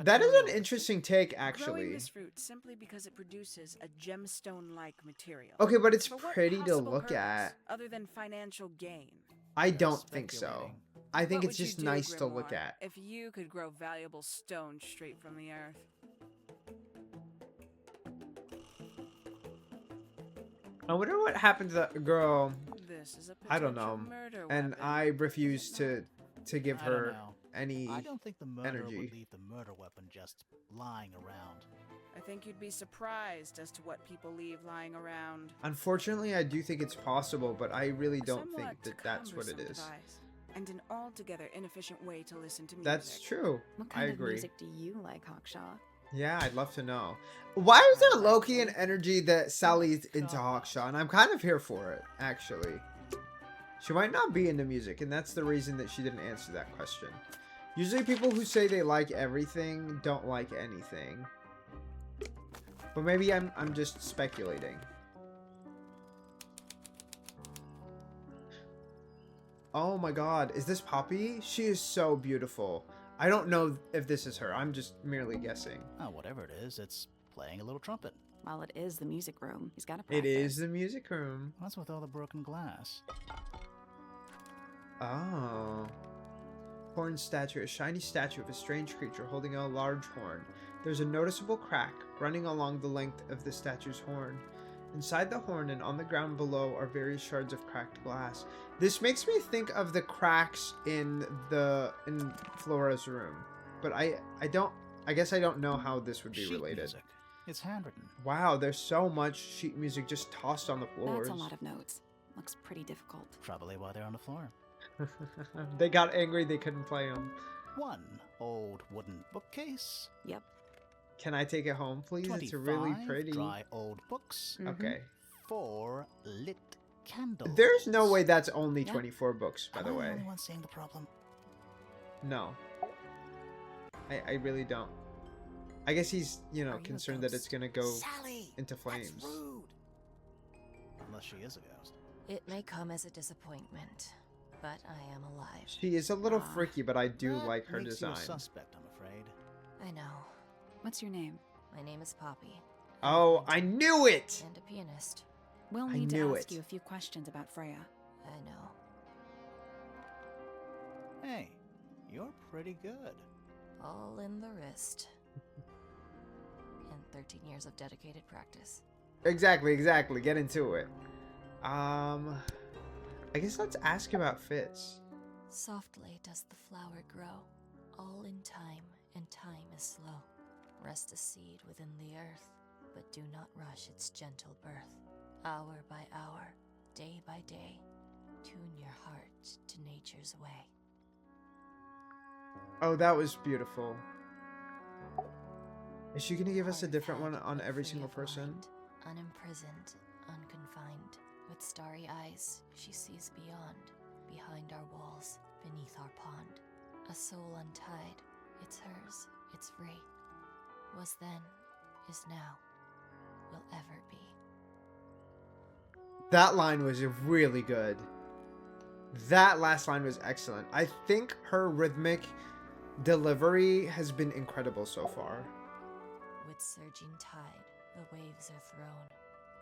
That is an Materialistic? interesting take, Growing actually. this fruit simply because it produces a gemstone-like material. Okay, but it's For what pretty to possible look purpose, at. other than financial gain? I You're don't think so. speculating. I think What it's would you just do, nice to look Grimoire, at. if you could grow valuable stone straight from the earth? I wonder what happened to that girl. This is a I don't potential know. murder And weapon. I refuse to give I don't her know. any. I don't think the murderer energy. would leave the murder weapon just lying around. I think you'd be surprised as to what people leave lying around. Unfortunately, I do think it's possible, but I really don't Somewhat think that that's what it cumbersome is. device, and an altogether inefficient way to listen to music. That's true. What I kind of agree. music do you like, Hawkshaw? Yeah, I'd love to know. Why is I there like Loki and anything. energy that Sally's into God. Hawkshaw? And I'm kind of here for it, actually. She might not be into music, and that's the reason that she didn't answer that question. Usually people who say they like everything don't like anything. But maybe I'm just speculating. Oh my god, is this Poppy? She is so beautiful. I don't know if this is her. I'm just merely guessing. Oh, whatever it is, it's playing a little trumpet. Well, it is the music room. He's got to It practice. is the music room. What's with all the broken glass? Oh. Horn statue. A shiny statue of a strange creature holding a large horn. There's a noticeable crack running along the length of the statue's horn. Inside the horn and on the ground below are various shards of cracked glass. This makes me think of the cracks in Flora's room. But I guess I don't know how this would be Sheet related. music. It's handwritten. Wow, there's so much sheet music just tossed on the floors. That's a lot of notes. Looks pretty difficult. Probably why they're on the floor. They got angry they couldn't play them. One old wooden bookcase. Yep. Can I take it home, please? It's 25 really pretty. dry old books. Okay. 4 lit candles. There's no way that's only Yeah. 24 books, by Am the I way. the only one seeing the problem? No. I really don't. I guess he's, Are you a concerned that it's ghost? gonna go Sally, into that's flames. rude. Unless she is a ghost. It may come as a disappointment, but I am alive. She is a little Ah. freaky, but I do That like her makes you a design. suspect, I'm afraid. I know. What's your name? My name is Poppy. Oh, I knew it! And a pianist. We'll I need to knew ask it. you a few questions about Freya. I know. Hey, you're pretty good. All in the wrist. And 13 years of dedicated practice. Exactly. Get into it. I guess let's ask about Fitz. Softly does the flower grow, all in time, and time is slow. Rest a seed within the earth, but do not rush its gentle birth. Hour by hour, day by day, tune your heart to nature's way. Oh, that was beautiful. Is she gonna give us a Heart different one fed, on but every free single of person? mind, unimprisoned, unconfined. With starry eyes, she sees beyond, behind our walls, beneath our pond. A soul untied, it's hers, it's free. Was then, is now, will ever be. That line was really good. That last line was excellent. I think her rhythmic delivery has been incredible so far. With surging tide, the waves are thrown,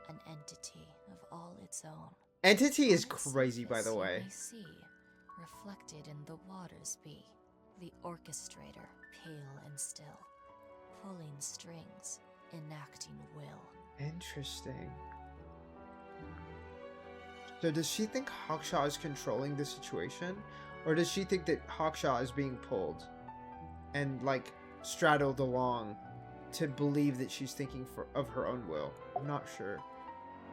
an entity of all its own. Entity is On its crazy, by surface the you way. may see, reflected in the waters be, the orchestrator, pale and still, pulling strings, enacting will. Interesting. So does she think Hawkshaw is controlling the situation? Or does she think that Hawkshaw is being pulled and, like, straddled along to believe that she's thinking of her own will? I'm not sure.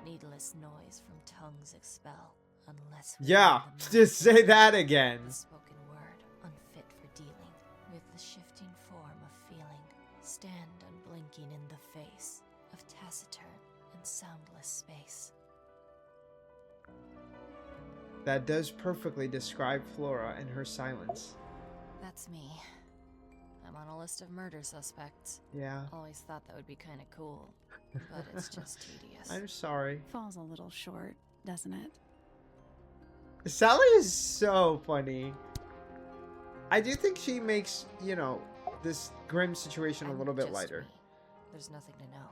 Needless noise from tongues expel, unless we Yeah, learn the just mouth say that again. The spoken word, unfit for dealing with the shifting form of feeling. Stand unblinking in the face of taciturn and soundless space. That does perfectly describe Flora and her silence. That's me. I'm smallest of murder suspects. Yeah. Always thought that would be kind of cool, but it's just tedious. I'm sorry. Falls a little short, doesn't it? Sally is so funny. I do think she makes, you know, this grim situation a I'm little bit just lighter. me. There's nothing to know.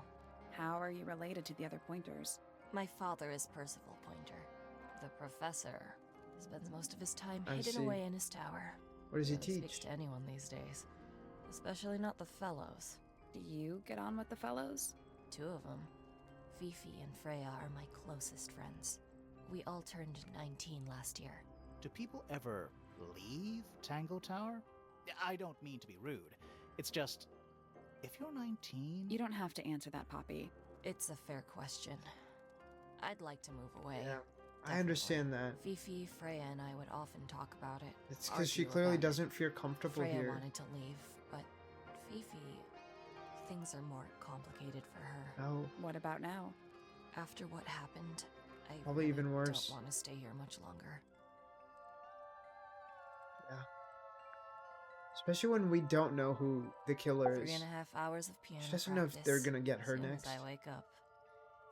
How are you related to the other Pointers? My father is Percival Pointer. The professor spends most of his time I hidden see. away in his tower. What does he Barely speaks teach? to anyone these days, especially not the fellows. Do you get on with the fellows? 2 of them. Fifi and Freya are my closest friends. We all turned 19 last year. Do people ever leave Tangle Tower? I don't mean to be rude. It's just, if you're 19... You don't have to answer that, Poppy. It's a fair question. I'd like to move away. Yeah. I Definitely. understand that. Fifi, Freya, and I would often talk about it. It's because she argue clearly about it. doesn't feel comfortable Freya here. wanted to leave, but Fifi, things are more complicated for her. Oh, What about now? After what happened, I Probably really even worse. don't want to stay here much longer. especially when we don't know who the killer is. 3.5 hours of piano She doesn't know if practice, they're gonna get her soon next. As I wake up.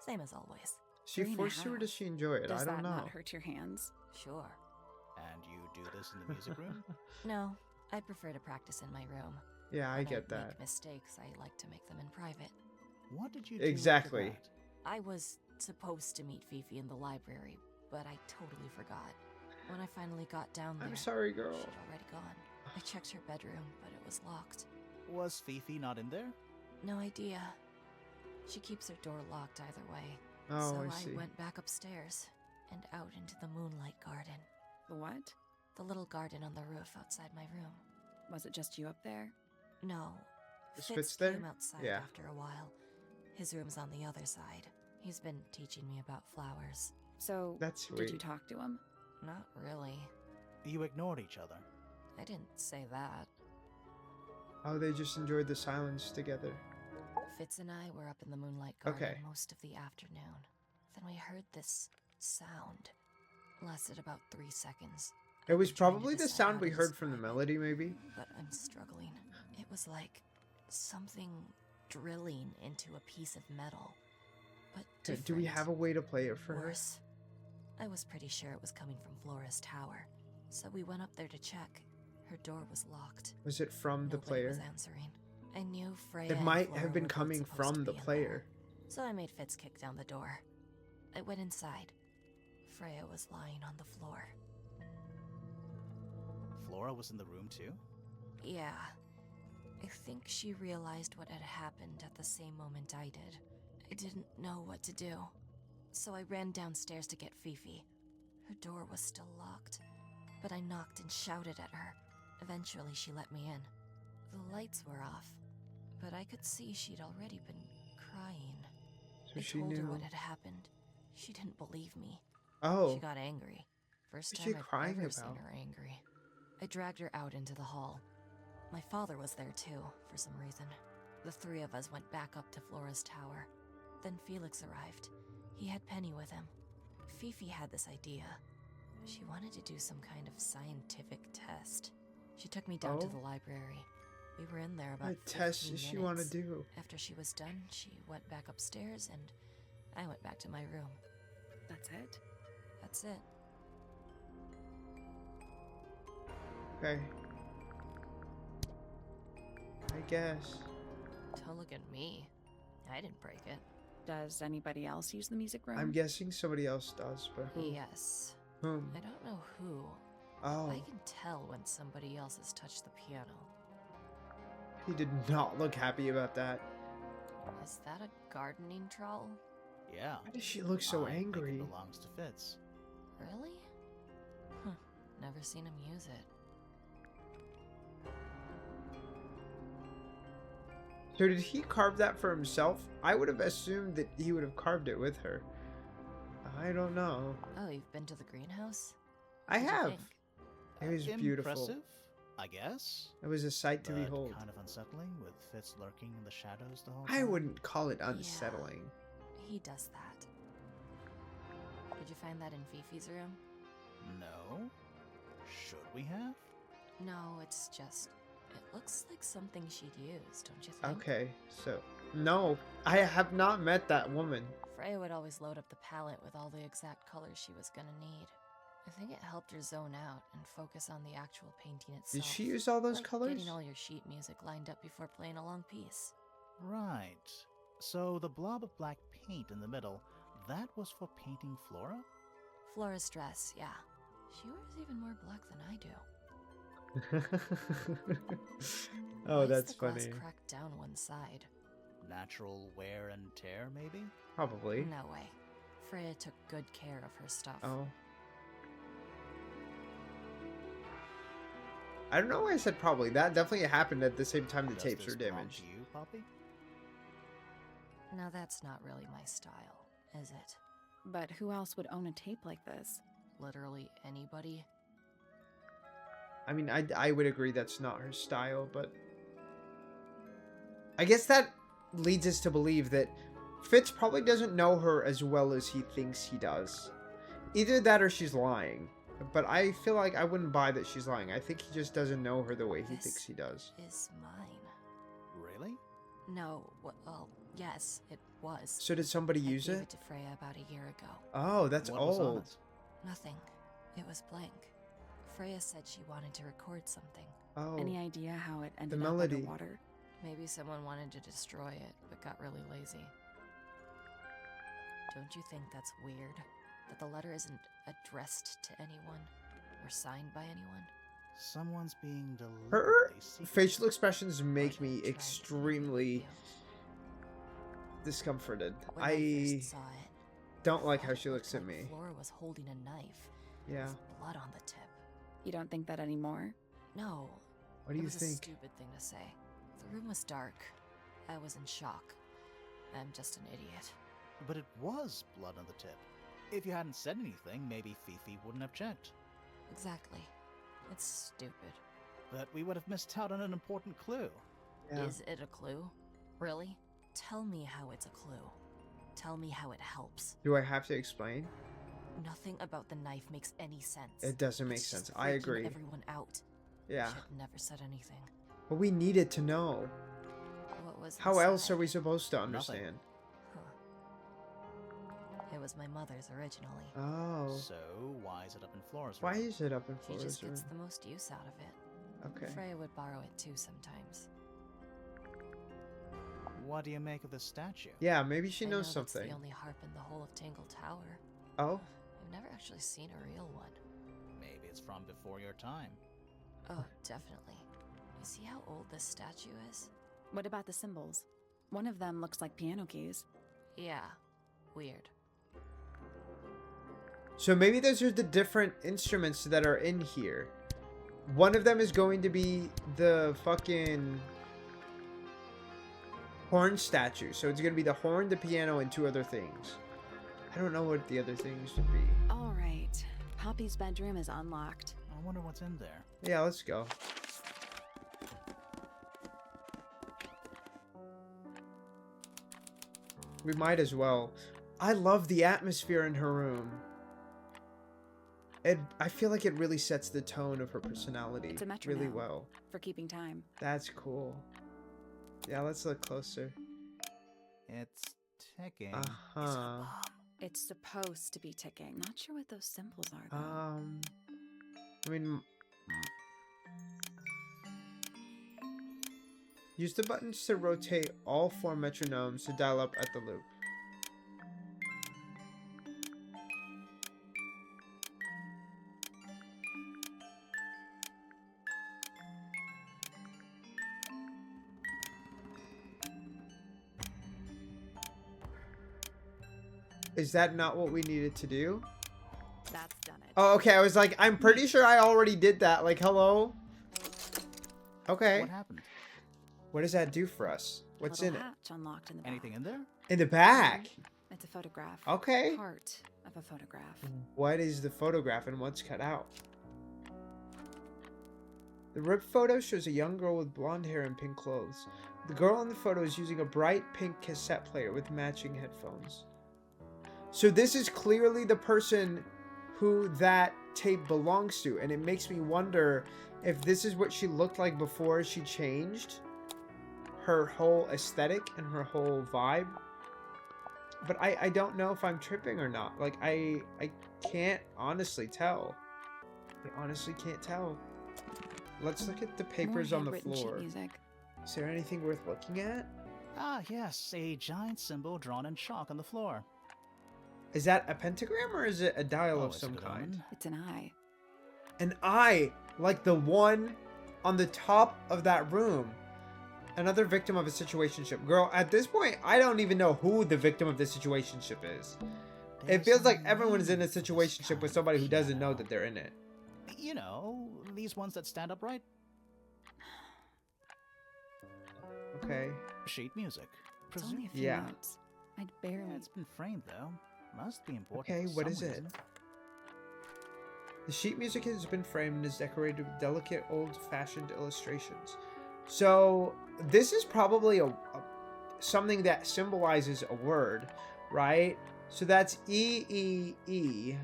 Same as always. She 3.5. forced you, or does she enjoy it? Does I don't that know. not hurt your hands? Sure. And you do this in the music room? No, I prefer to practice in my room. Yeah, I When get that. Make mistakes, I like to make them in private. What did you do after Exactly. that? I was supposed to meet Fifi in the library, but I totally forgot. When I finally got down there, I'm sorry, girl. she'd already gone. I checked her bedroom, but it was locked. Was Fifi not in there? No idea. She keeps her door locked either way. Oh, so I see. went back upstairs and out into the moonlight garden. The what? The little garden on the roof outside my room. Was it just you up there? No. Is Fitz Fitz there? came outside Yeah. after a while. His room's on the other side. He's been teaching me about flowers. So, That's did you sweet. talk to him? Not really. You ignored each other. I didn't say that. Oh, they just enjoyed the silence together. Fitz and I were up in the moonlight garden Okay. most of the afternoon. Then we heard this sound. Lasted about 3 seconds. It was I'm trying to probably the decide sound how we to heard from the describe it, melody, maybe. But I'm struggling. It was like something drilling into a piece of metal. But Do we different. have a way to play it for her? Worse. I was pretty sure it was coming from Flora's tower, so we went up there to check. Her door was locked. Was it from the Nobody was player? answering. I knew Freya It and might Flora have been were both coming supposed from to the be in player. there, so I made Fitz kick down the door. I went inside. Freya was lying on the floor. Flora was in the room too? Yeah. I think she realized what had happened at the same moment I did. I didn't know what to do, so I ran downstairs to get Fifi. Her door was still locked, but I knocked and shouted at her. Eventually, she let me in. The lights were off, but I could see she'd already been crying. So I she told her knew. what had happened. She didn't believe me. Oh, She got angry. First What's time she I've crying ever seen about? her angry. I dragged her out into the hall. My father was there too, for some reason. The 3 of us went back up to Flora's tower. Then Felix arrived. He had Penny with him. Fifi had this idea. She wanted to do some kind of scientific test. She took me down to Oh? the library. We were in there about what test 15 does she want to minutes. do? After she was done, she went back upstairs and I went back to my room. That's it? That's it. Okay. I guess. Don't look at me. I didn't break it. Does anybody else use the music room? I'm guessing somebody else does, but who? Yes. Whom? I don't know who. Oh, I can tell when somebody else has touched the piano. he did not look happy about that. Is that a gardening trowel? Yeah. Why does she look so I think angry? It belongs to Fitz. Really? Huh. Never seen him use it. So did he carve that for himself? I would have assumed that he would have carved it with her. I don't know. Oh, you've been to the greenhouse? I What'd you have. think? It was beautiful. Impressive, I guess. It was a sight to But behold. kind of unsettling with Fitz lurking in the shadows the whole I time. wouldn't call it unsettling. He does that. Did you find that in Fifi's room? No. Should we have? No, it's just... It looks like something she'd use, don't you think? Okay, so no, I have not met that woman. Freya would always load up the palette with all the exact colors she was gonna need. I think it helped her zone out and focus on the actual painting itself. Did she use all those like colors? Getting all your sheet music lined up before playing a long piece. Right. So the blob of black paint in the middle, that was for painting Flora? Flora's dress, yeah. She wears even more black than I do. Oh, Why's that's the glass funny. cracked down one side? Natural wear and tear, maybe? Probably. No way. Freya took good care of her stuff. Oh. I don't know why I said probably. That definitely happened at the same time the Does tapes this were prompt damaged. you, Poppy? Now that's not really my style, is it? But who else would own a tape like this? Literally anybody? I mean, I would agree that's not her style, but I guess that leads us to believe that Fitz probably doesn't know her as well as he thinks he does. Either that or she's lying. But I feel like I wouldn't buy that she's lying. I think he just doesn't know her the way he thinks he does. Is mine. Really? No, well, yes, it was. So did somebody use I gave it? it to Freya about a year ago. Oh, that's What was on old. it? Nothing. It was blank. Freya said she wanted to record something. Oh, Any idea how it ended the up melody. underwater? Maybe someone wanted to destroy it, but got really lazy. Don't you think that's weird? That the letter isn't addressed to anyone? Or signed by anyone? Someone's being her deliberately secretive. facial expressions Or make they me tried to extremely feel. discomforted. When I I first saw it, don't like thought how it she looked looks at like me. Flora was holding a knife. Yeah. With blood on the tip. You don't think that anymore? No. What do it you was a think? stupid thing to say. The room was dark. I was in shock. I'm just an idiot. But it was blood on the tip. If you hadn't said anything, maybe Fifi wouldn't have checked. Exactly. It's stupid. But we would have missed out on an important clue. Yeah. Is it a clue? Really? Tell me how it's a clue. Tell me how it helps. Do I have to explain? Nothing about the knife makes any sense. It doesn't make It's just sense. I freaking agree. Everyone out. Yeah. Should never said anything. But we needed to know. What was How else inside? are we supposed to Nothing. understand? Huh. It was my mother's originally. Oh. So, why is it up in Flora's Why room? is it up in She Flora's just room? gets the most use out of it. Okay. Freya would borrow it too sometimes. What do you make of this statue? Yeah, maybe she I knows know that's something. the only harp in the whole of Tangle Tower. Oh? I've never actually seen a real one. Maybe it's from before your time. Oh, definitely. You see how old this statue is? What about the symbols? One of them looks like piano keys. Yeah. Weird. So maybe those are the different instruments that are in here. One of them is going to be the fucking horn statue. So it's going to be the horn, the piano, and two other things. I don't know what the other things would be. All right. Poppy's bedroom is unlocked. I wonder what's in there. Yeah, let's go. We might as well. I love the atmosphere in her room. I feel like it really sets the tone of her personality It's a really metronome. well. For keeping time. That's cool. Yeah, let's look closer. It's ticking. Uh-huh. It's supposed to be ticking. Not sure what those symbols are, though. I mean... Use the buttons to rotate all 4 metronomes to dial up at the loop. Is that not what we needed to do? That's done it. Oh, okay. I was like, I'm pretty sure I already did that. Like, hello? Okay. What happened? What does that do for us? What's in Little it? hatch unlocked in the back. Anything in there? In the back. It's a photograph. Okay. Part of a photograph. What is the photograph and what's cut out? The ripped photo shows a young girl with blonde hair and pink clothes. The girl in the photo is using a bright pink cassette player with matching headphones. So this is clearly the person who that tape belongs to, and it makes me wonder if this is what she looked like before she changed her whole aesthetic and her whole vibe. But I don't know if I'm tripping or not. Like, I can't honestly tell. I honestly can't tell. Let's look at the papers on the handwritten sheet floor. music. Is there anything worth looking at? Ah, yes, a giant symbol drawn in chalk on the floor. Is that a pentagram or is it a dial of Always a some good kind? omen. It's an eye. An eye, like the one on the top of that room. Another victim of a situationship. Girl, at this point, I don't even know who the victim of the situationship is. It There's feels like some everyone is in a names for this situationship with kind somebody of who doesn't know piano. that they're in it. You know, these ones that stand upright. Okay. Sheet music. It's only a Presume. few Yeah. notes. I'd barely. Yeah, it's been framed though. Must be important. Okay, for what some is it? reason. The sheet music has been framed and is decorated with delicate, old-fashioned illustrations. So this is probably something that symbolizes a word, right? So that's E-E-E.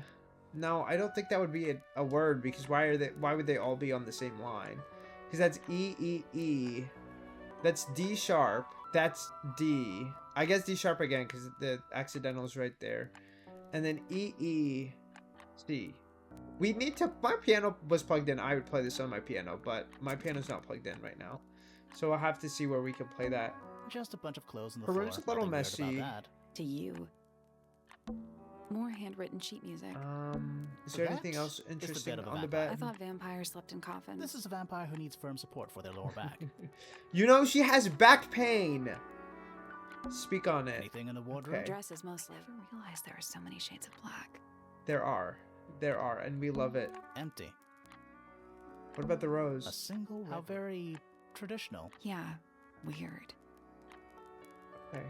No, I don't think that would be a word, because why would they all be on the same line? Because that's E-E-E. That's D sharp. That's D. I guess D sharp again, because the accidental is right there. And then E-E-C. We need to... My piano was plugged in. I would play this on my piano, but my piano's not plugged in right now. So I'll have to see where we can play that. Just a bunch of clothes on the Her floor. room's a little Nothing weird messy. about To you. More handwritten sheet music. Is there anything That else is the interesting bed of a on the vampire. bed? I thought vampires slept in that. coffins. This is a vampire who needs firm support for their lower back. You know she has back pain. Speak on it. Anything in the wardrobe? Okay. Dresses mostly. I never realized there are so many shades of black. There are, and we love it. Empty. What about the A rose? single. How very traditional. Yeah, weird. Okay.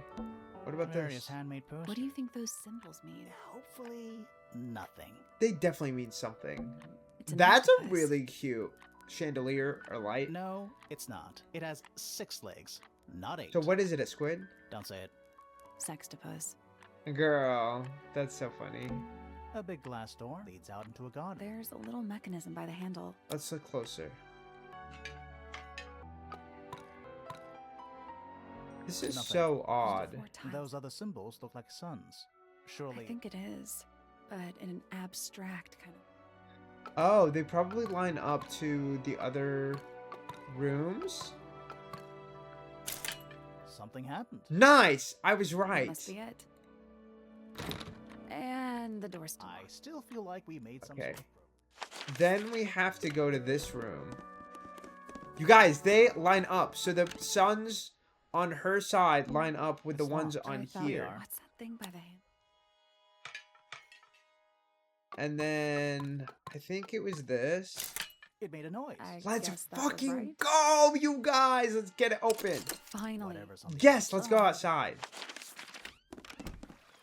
What about Various this? handmade posters. What do you think those symbols mean? Hopefully, nothing. They definitely mean something. It's an That's a octopus. really cute chandelier or light. No, it's not. It has 6 legs, not 8. So what is it, a squid? Don't say it. Sextopus. Girl, that's so funny. A big glass door leads out into a garden. There's a little mechanism by the handle. Let's look closer. This is Nothing. so odd. Four times. Those other symbols look like suns. Surely. I think it is, but in an abstract kind of. Oh, they probably line up to the other rooms. Something happened. Nice! I was That right. must be it. And the door's still I locked. still feel like we made some Okay. sort of Then we have to go to this room. You guys, they line up. So the suns on her side line up with the It's ones locked. on I thought here. What's that thing by the hand? And then I think it was this. It made a noise. Let's guess that was fucking right. go, you guys. Let's get it open. Finally. Whatever's on the Yes, let's go Oh. outside.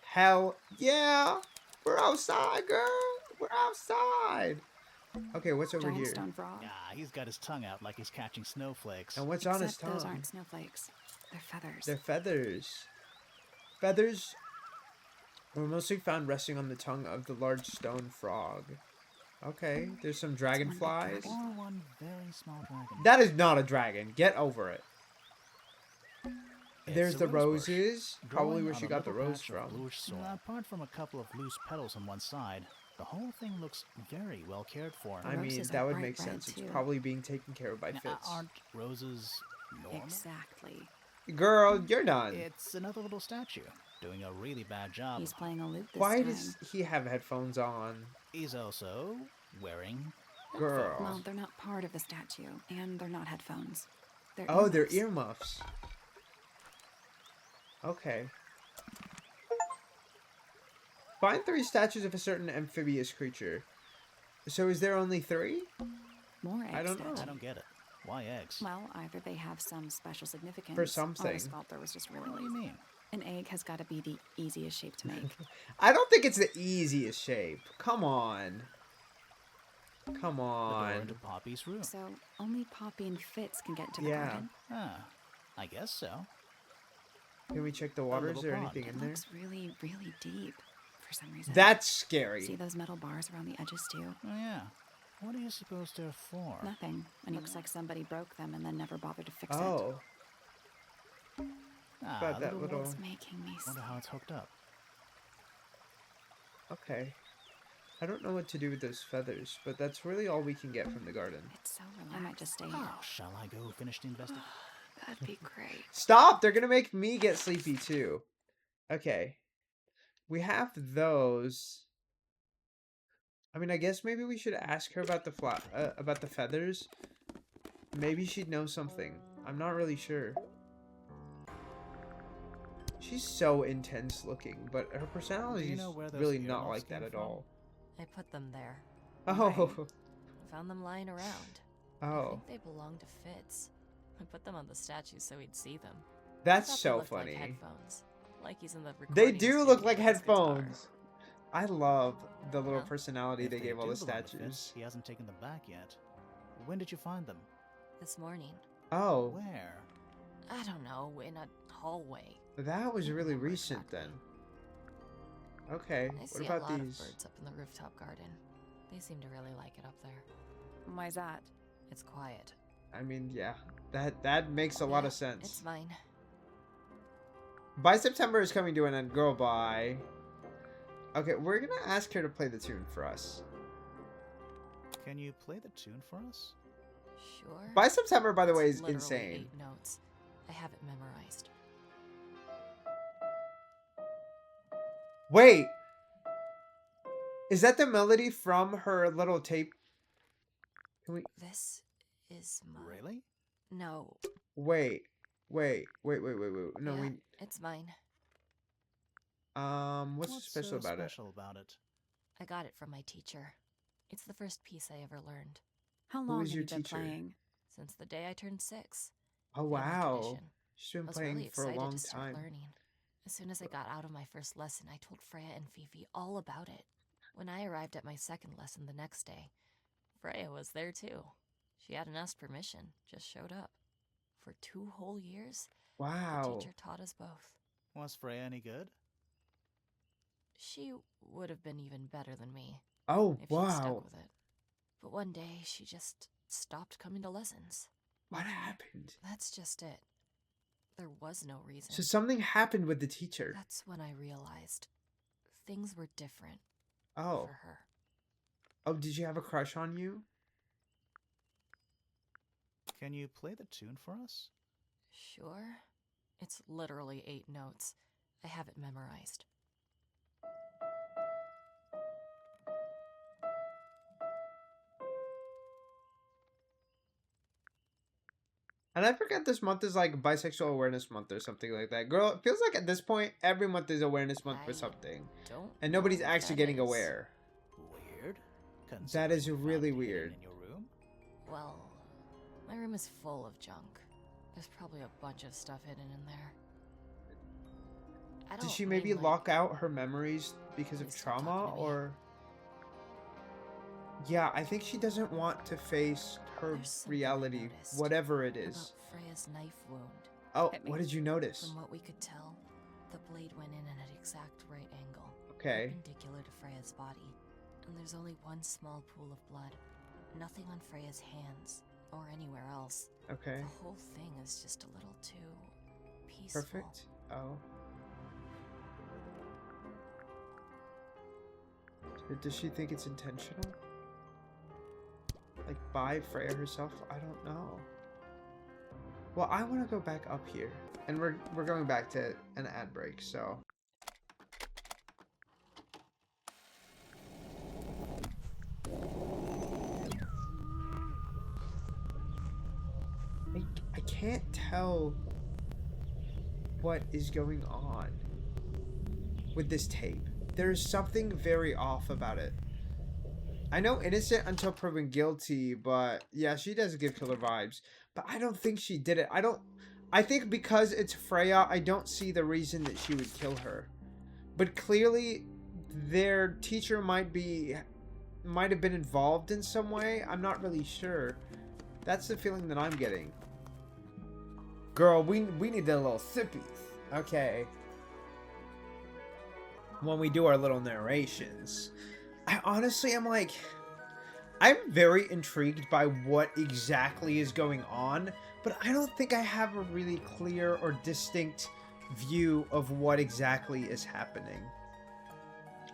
Hell yeah. We're outside, girl. We're outside. Okay, what's over Giant here? stone frog. Yeah, he's got his tongue out like he's catching snowflakes. And what's on his Except those tongue? aren't snowflakes. They're feathers. They're feathers. Feathers were mostly found resting on the tongue of the large stone frog. Okay, there's some dragonflies. Or one very small dragon. That is not a dragon. Get over it. It's There's a the rose bush, roses. Probably growing where on she a got the little rose patch of from. bluish soil. Apart from a couple of loose petals on one side, the whole thing looks very well cared for. I mean, roses that are would bright make red, sense. It's too. probably being taken care of by Now, Fitz. aren't roses normal? Exactly. Girl, you're done. It's another little statue doing a really bad job. He's playing a lute this Why time. does he have headphones on? He's also wearing. Girl. Well, they're not part of the statue, and they're not headphones. They're Oh, they're earmuffs. earmuffs. Okay. Find 3 statues of a certain amphibious creature. So is there only 3? More egg I don't know. statues. I don't get it. Why eggs? Well, either they have some special significance, For or something. the sculptor was just really What do you lazy. mean? An egg has got to be the easiest shape to make. I don't think it's the easiest shape. Come on. Come The door on. into Poppy's room. So only Poppy and Fitz can get into the Yeah. garden. Ah, I guess so. Can we check the water? Is little there pond. anything It in there? looks really, really deep. for some reason. That's See scary. those metal bars around the edges too? Oh, yeah. What do you suppose they're for? Nothing. And it looks like somebody broke them and then never bothered to fix it. Oh, Ah, about that little... It's making me Wonder how it's hooked up. Okay. I don't know what to do with those feathers, but that's really all we can get from the garden. It's so relaxed. I might just stay here. Oh, shall I go finish the investigation? That'd be great. Stop! They're gonna make me get sleepy too. Okay. We have those. I mean, I guess maybe we should ask her about the feathers. Maybe she'd know something. I'm not really sure. She's so intense looking, but her personality is really not like that at all. I put them there. Oh. Found them lying around. I Oh. think they belong to Fitz. I put them on the statue so he'd see them. That's I thought they so looked funny. Like headphones. Like he's in the They recording do look studio like with his guitar. headphones. I love the little Well, personality If they gave all do the belong to statues. Fitz, he hasn't taken them back yet. When did you find them? This morning. Oh, Where? I don't know, in a hallway. that was Don't really remember recent exactly. then. Okay, I what see about a lot these? of birds up in the rooftop garden. They seem to really like it up there. Why's that? It's quiet. I mean, yeah, that makes a lot Yeah, of sense. It's mine. By September is coming to an end. Girl, bye. Okay, we're gonna ask her to play the tune for us. Can you play the tune for us? Sure. By September, by the way, It's is literally insane. 8 notes. I have it memorized. Wait! Is that the melody from her little tape? Can we... This is mine. Really? No. Wait. No, Yeah, it's mine. what's What's special so about special about it? I got it from my teacher. It's the first piece I ever learned. How Who long is have your you been teacher? playing? Since the day I turned 6. Oh, Family wow. tradition. She's been I was playing really for a excited long to start time. learning. As soon as I got out of my first lesson, I told Freya and Fifi all about it. When I arrived at my second lesson the next day, Freya was there too. She hadn't asked permission, just showed up. For 2 whole years, the Wow. teacher taught us both. Was Freya any good? She would have been even better than me Oh, if she'd wow. stuck with it. But one day, she just stopped coming to lessons. What happened? That's just it. There was no reason. So something happened with the teacher. That's when I realized things were different Oh. for her. Oh, did you have a crush on you? Can you play the tune for us? Sure. It's literally 8 notes. I have it memorized. And I forget this month is like Bisexual Awareness Month or something like that. Girl, it feels like at this point, every month is Awareness Month for I something. Don't And nobody's know what actually that getting is. aware. Weird. That is Considering you found really it hidden weird. In your room? Well, my room is full of junk. There's probably a bunch of stuff hidden in there. I Did don't she maybe mean, like, lock out her memories because of Please stop trauma talking to me. or... Yeah, I think she doesn't want to face her There's something I reality, noticed whatever it is. about Freya's knife wound. Oh, Hit me. what did you notice? From what we could tell, the blade went in at an exact right angle, Okay. perpendicular to Freya's body. And there's only one small pool of blood. Nothing on Freya's hands, or anywhere else. Okay. The whole thing is just a little too peaceful. Perfect. Oh. Does she think it's intentional? Like by Freya herself? I don't know. Well, I want to go back up here. And we're going back to an ad break, so. I can't tell what is going on with this tape. There's something very off about it. I know innocent until proven guilty, but yeah, she does give killer vibes. But I don't think she did it. I think because it's Freya, I don't see the reason that she would kill her. But clearly, their teacher might have been involved in some way. I'm not really sure. That's the feeling that I'm getting. Girl, we need a little sippies. Okay. when we do our little narrations. I honestly am like, I'm very intrigued by what exactly is going on, but I don't think I have a really clear or distinct view of what exactly is happening.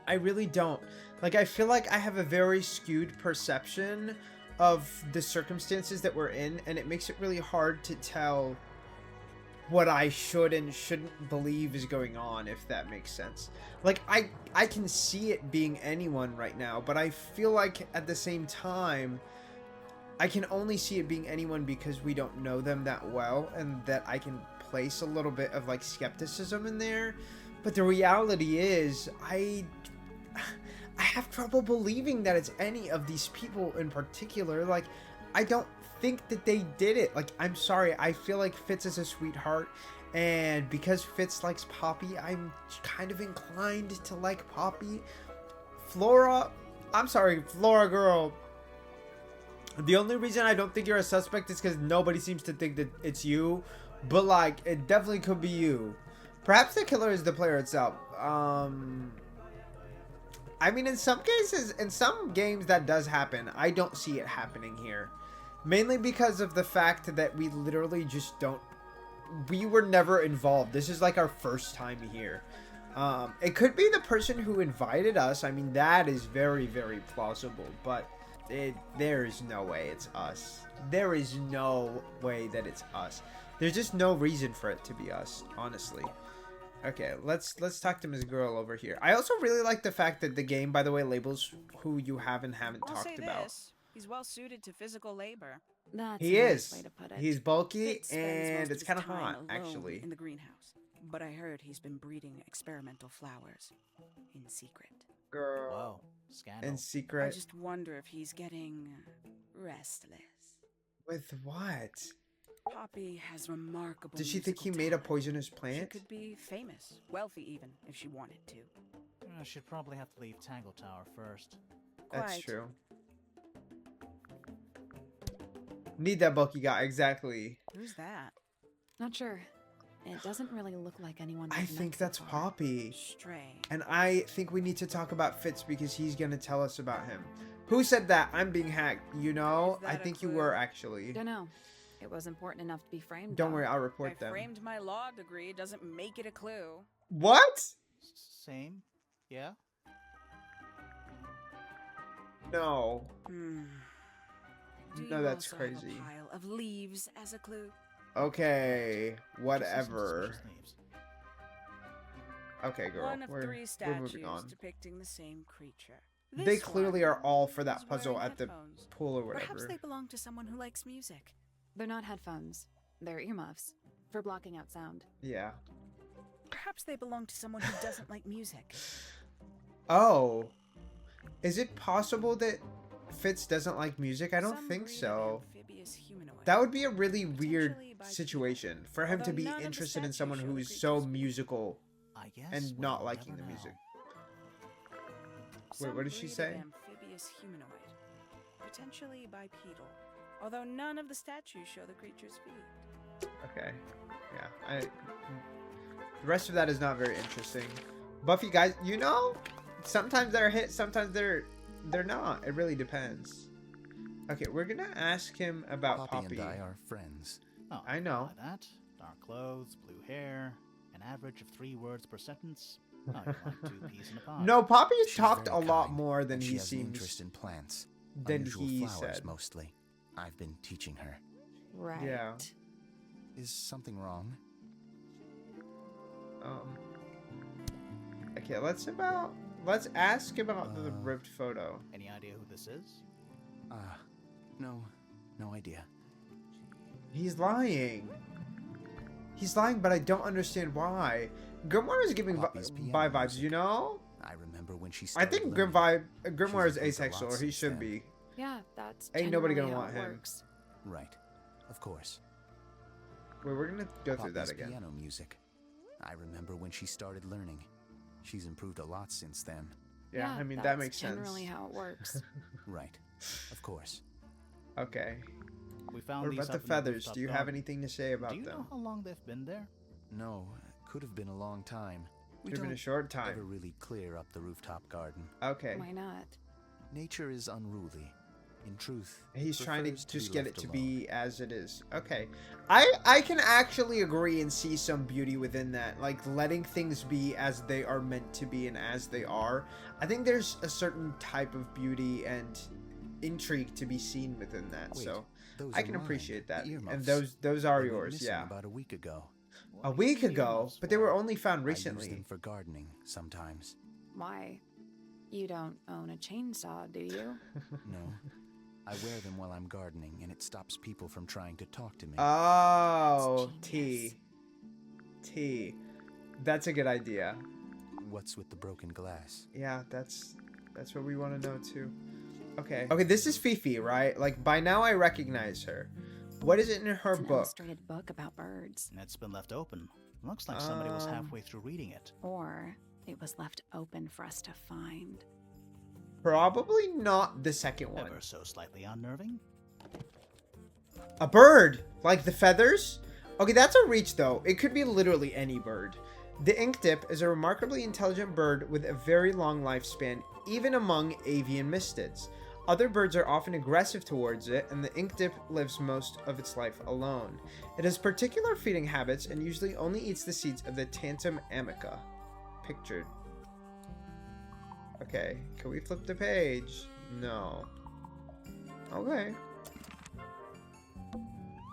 I really don't. Like, I feel like I have a very skewed perception of the circumstances that we're in, and it makes it really hard to tell what I should and shouldn't believe is going on, if that makes sense. Like, I can see it being anyone right now, but I feel like at the same time, I can only see it being anyone because we don't know them that well, and that I can place a little bit of, like, skepticism in there. But the reality is, I have trouble believing that it's any of these people in particular. Like, I don't think that they did it. Like, I'm sorry, I feel like Fitz is a sweetheart, and because Fitz likes Poppy, I'm kind of inclined to like Poppy. Flora, I'm sorry, Flora girl, the only reason I don't think you're a suspect is because nobody seems to think that it's you, but like, it definitely could be you. Perhaps the killer is the player itself. I mean, in some cases, in some games that does happen. I don't see it happening here. Mainly because of the fact that we literally just don't... We were never involved. This is like our first time here. It could be the person who invited us. I mean, that is very, very plausible. But there is no way it's us. There is no way that it's us. There's just no reason for it to be us, honestly. Okay, let's talk to Ms. Girl over here. I also really like the fact that the game, by the way, labels who you have and haven't I'll talked say about. this. He's well suited to physical labor. That's He a nice is. way to put it. He's bulky Fitz spends most and of it's his kind of time hot, alone actually. in the greenhouse. But I heard he's been breeding experimental flowers in secret. Girl. Whoa, scandal. In I secret. just wonder if he's getting restless. With what? Poppy has remarkable. Does she think he musical made a talent. poisonous She plant? could be famous, wealthy even, if she wanted to. She'd probably have to leave Tangle Tower first. That's Quite. true. Need that bulky guy, exactly. Who's that? Not sure. It doesn't really look like anyone. I we've met think so that's far. Poppy. Strange. And I think we need to talk about Fitz because he's gonna tell us about him. Who said that? I'm being hacked. You know? Is I that a think you clue? were, actually. Don't know. It was important enough to be framed. Don't though. worry, I'll I report them. framed my law degree doesn't make it a clue. What? Same? Yeah? No. Hmm. Do No, you that's also have a crazy. pile of leaves as a clue? Okay. Just see some Whatever. suspicious leaves. Okay, girl. One of We're 3 moving statues on. depicting the same creature. They This clearly one are all for is that puzzle wearing at the headphones. pool or Perhaps whatever. they belong to someone who likes music. They're not headphones. They're earmuffs for blocking out sound. Yeah. Perhaps they belong to someone who doesn't like music. Oh. Is it possible that Fitz doesn't like music? I don't Some think breed of so. amphibious humanoid. That would be a really weird Potentially bipedal. situation for him to Although be none of the interested in statues someone show who the is so creature's musical I guess and we'll not never liking the know. music. Some what did she breed of say? Amphibious humanoid. Potentially bipedal. Although none of the statues show the creature's feet. Okay. Yeah. The rest of that is not very interesting. Buffy, guys, you know, sometimes they're hit, sometimes they're not. It really depends. Okay, we're gonna ask him about Poppy. and I are friends. Oh, I know. by that, dark clothes, blue hair, an average of 3 words per sentence. Oh, you're like 2 peas in a pod. No, Poppy She's talked very a lot kind, more than and she he has an interest seems in plants. than Unusual he flowers, said. mostly. I've been teaching her. Right. Yeah. Is something wrong? Okay, let's ask about the ripped photo. Any idea who this is? No idea. He's lying. He's lying, but I don't understand why. Grimoire is giving Poppy's bi piano vibes, music. you know? I remember when she I started think learning. Grimoire is She's improved a asexual, lot or he since should then. be. Yeah, that's Ain't nobody gonna generally how want it him. works. Right. Of course. Wait, we're gonna go through that Poppy's again. piano music. I remember when she started learning. She's improved a lot since then. Yeah, I mean, that that's makes sense. generally how it works. Right. Of course. Okay. We found What these about the up in feathers? rooftop Do you have garden. anything to say about Do you them? know how long they've been there? No, could have been a long time. We It's been a don't short ever time. really clear up the rooftop garden. Okay. Why not? Nature is unruly. In truth, He's trying to prefers just be get left it to alone. be as it is. Okay. I can actually agree and see some beauty within that. Like letting things be as they are meant to be and as they are. I think there's a certain type of beauty and intrigue to be seen within that. Wait, so those I are can mine, appreciate that. the And earmuffs. those are They went yours, missing yeah. About a week ago. A week ago, but they were only found I use recently. them for gardening sometimes. Why? You don't own a chainsaw, do you? No. I wear them while I'm gardening, and it stops people from trying to talk to me. Oh, That's T. genius. T. That's a good idea. What's with the broken glass? Yeah, that's what we want to know too. Okay. Okay, this is Fifi, right? Like by now I recognize her. What is it in her It's an book? illustrated book about birds. It's been left open. Looks like somebody was halfway through reading it. Or it was left open for us to find. Probably not the second one. Ever so slightly unnerving. A bird! Like the feathers? Okay, that's a reach though. It could be literally any bird. The inkdip is a remarkably intelligent bird with a very long lifespan, even among avian mystids. Other birds are often aggressive towards it, and the inkdip lives most of its life alone. It has particular feeding habits and usually only eats the seeds of the Tantum amica. Pictured. Okay, can we flip the page? No. Okay.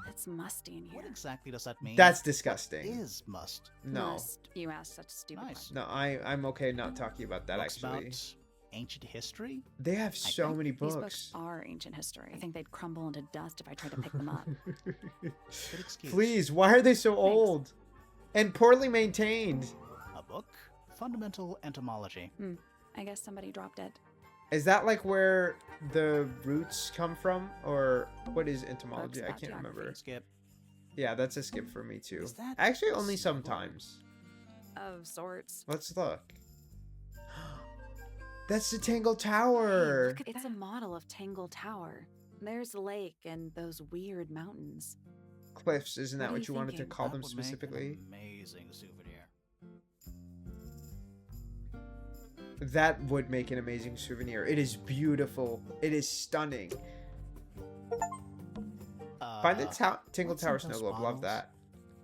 It's musty in here. What exactly does that mean? That's What disgusting. is must? No. Must. You asked such a stupid Nice. question. No, I'm okay not talking about that Books actually. about ancient history? They have so think many These books. books are ancient history. I think they'd crumble into dust if I tried to pick them up. Good excuse. Please, why are they so old? And poorly maintained. A book? Fundamental entomology. I guess somebody dropped it. Is that like where the roots come from? Or what is entomology? Books I about can't geography. remember. Skip. Yeah, that's a skip for me too. Is that Actually, only a sometimes. Of sorts. Let's look. That's the Tangle Tower. Look at it's a model of Tangle Tower. There's the lake and those weird mountains. Cliffs, isn't What that are what you you wanted to thinking? call That them would make an specifically? amazing souvenir. That would make an amazing souvenir. It is beautiful. It is stunning. Find the Tangle what's in Tower snow those globe. Love bottles? that.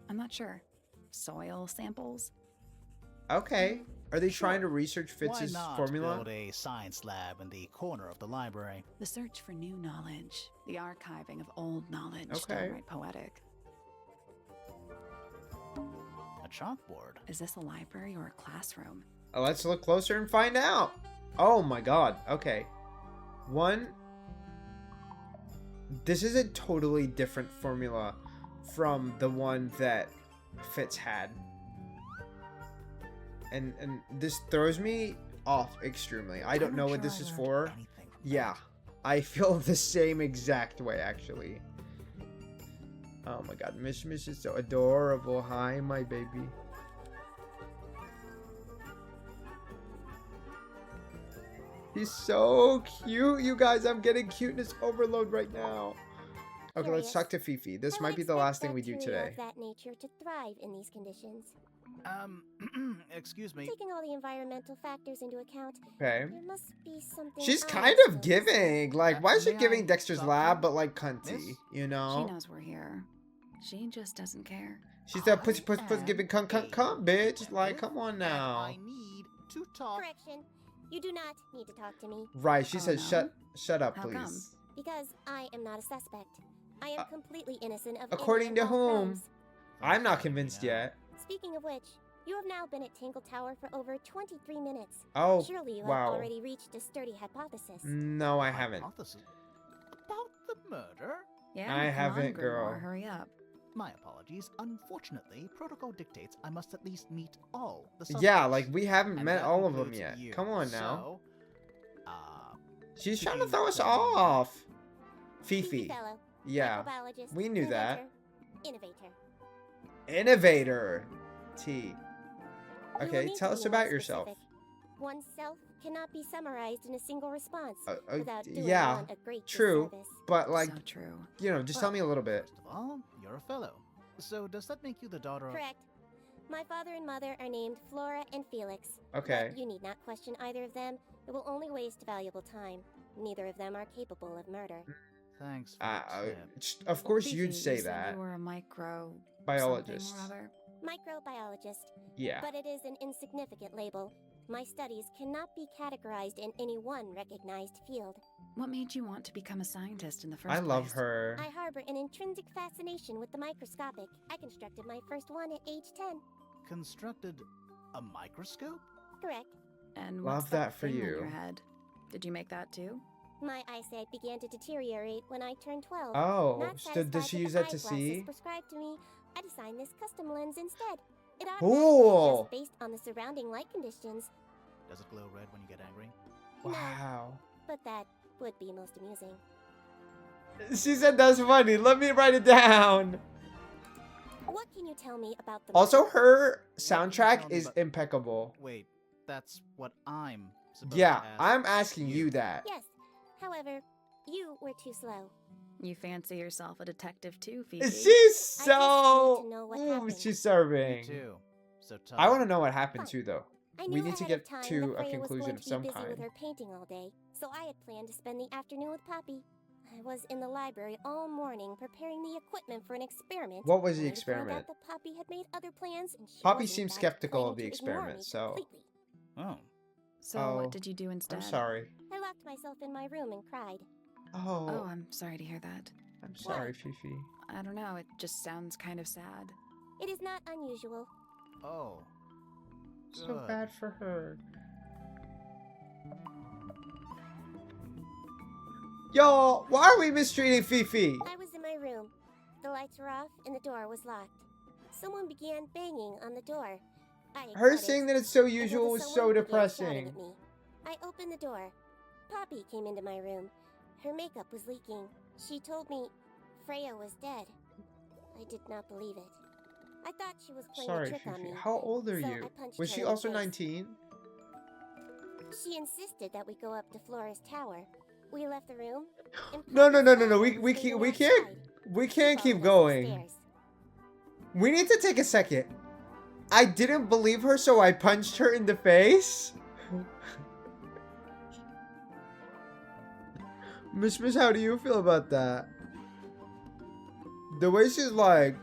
I'm not sure. Soil samples? Okay. Are they trying to Sure. research Why Fitz's not formula? build a science lab in the corner of the library? The search for new knowledge. The archiving of old knowledge. Okay. Downright poetic. A chalkboard. Is this a library or a classroom? Let's look closer and find out. Oh my god. Okay. One. This is a totally different formula from the one that Fitz had. And this throws me off extremely. I don't I'm know not what sure this I is learned for. anything from Yeah. that. I feel the same exact way actually. Oh my god, Mish is so adorable. Hi, my baby. He's so cute, you guys. I'm getting cuteness overload right now. Okay, let's Curious. talk to Fifi. This How might be the expect last thing we do bacteria today. of that nature to thrive in these conditions. Excuse me. Taking all the environmental factors into account, Okay. there must be something. She's I kind of noticed. giving. Like, why is she May giving I Dexter's stop lab, you, but like cunty? miss? You She know? knows we're here. She just doesn't care. She's that I pussy am giving cunt, a bitch. Like, detective, come on and now. I need to talk. Correction. You do not need to talk to me Right, she Oh, says, no? shut up, How please. come? because I am not a suspect. I am completely innocent of according any and to all whom? crimes. I'm not convinced yet. Speaking of which, you have now been at Tangle Tower for over 23 minutes. Oh, Surely you wow. have already reached a sturdy hypothesis. No, I haven't. Hypothesis about the murder? Yeah, I come on, haven't, girl. Grimoire, hurry up. My apologies. Unfortunately, protocol dictates I must at least meet all the suspects. Yeah, like we haven't And met that all of them includes yet. you. Come on now. So, She's could trying to you throw us tell me- off. Fifi Fifi. fellow, Yeah. microbiologist, we knew that. inventor, Innovator. Innovator. T. You will Okay, need tell to us be more about yourself. specific. Oneself cannot be summarized in a single response without doing yeah, one a great true. disservice. But like, So true. you know, just tell me a little bit. First of all, you're a fellow. So does that make you the daughter of... Correct. My father and mother are named Flora and Felix. Okay. But you need not question either of them. It will only waste valuable time. Neither of them are capable of murder. Thanks for the tip. Of course Fifi, you'd say you said that. you were a micro... Biologist. something or other. Microbiologist. Yeah. But it is an insignificant label. My studies cannot be categorized in any one recognized field. What made you want to become a scientist in the first I place? love her. I harbor an intrinsic fascination with the microscopic. I constructed my first one at age 10. Constructed a microscope? Correct. And Love what's that for thing on you. your head? Did you make that too? My eyesight began to deteriorate when I turned 12. Oh, Not so does she satisfied with use the that to eyeglasses see? prescribed to me, I designed this custom lens instead. It Cool. automatically adjusts based on the surrounding light conditions. Does it glow red when you get angry? Wow. But that would be most amusing. She said that's funny. Let me write it down. What can you tell me about the Also, murder? her tell soundtrack me is about- impeccable. Wait, that's what I'm supposed Yeah, to ask. I'm asking you that. Yes. However, you were too slow. You fancy yourself a detective too, Fifi? She's just need so... to know what Ooh, happened. she's Me serving. too. So tell I want to me. know what happened Fine. too, though. I We knew need to ahead of get time to that a Freya was conclusion going of to some be busy kind. with her painting all day, so I had planned to spend the afternoon with Poppy. I was in the library all morning preparing the equipment for an experiment. What was the only to find out experiment? that Poppy had made other plans, and she Poppy was, in seems fact, skeptical planning of the to ignore experiment, me so... completely. Oh. So Oh, what did you do instead? I'm sorry. I locked myself in my room and cried. Oh, Oh, I'm sorry to hear that. I'm sorry, Fifi. I don't know, it just sounds kind of sad. It is not unusual. Oh. So Good. bad for her. Yo, why are we mistreating Fifi? I was in my room. The lights were off and the door was locked. Someone began banging on the door. I Her ignored saying it that it's so until usual was someone so began depressing. shouting at me. I opened the door. Poppy came into my room. Her makeup was leaking. She told me Freya was dead. I did not believe it. I thought she was playing Sorry, a trick on Fifi. me. How old are so you? I punched Was her she in the also face. 19? She insisted that we go up to Flora's tower. We left the room. And No, Poppy's no. father We was can't. waiting outside. We He can't keep followed us going. upstairs. We need to take a second. I didn't believe her, so I punched her in the face. Miss, how do you feel about that? The way she's like,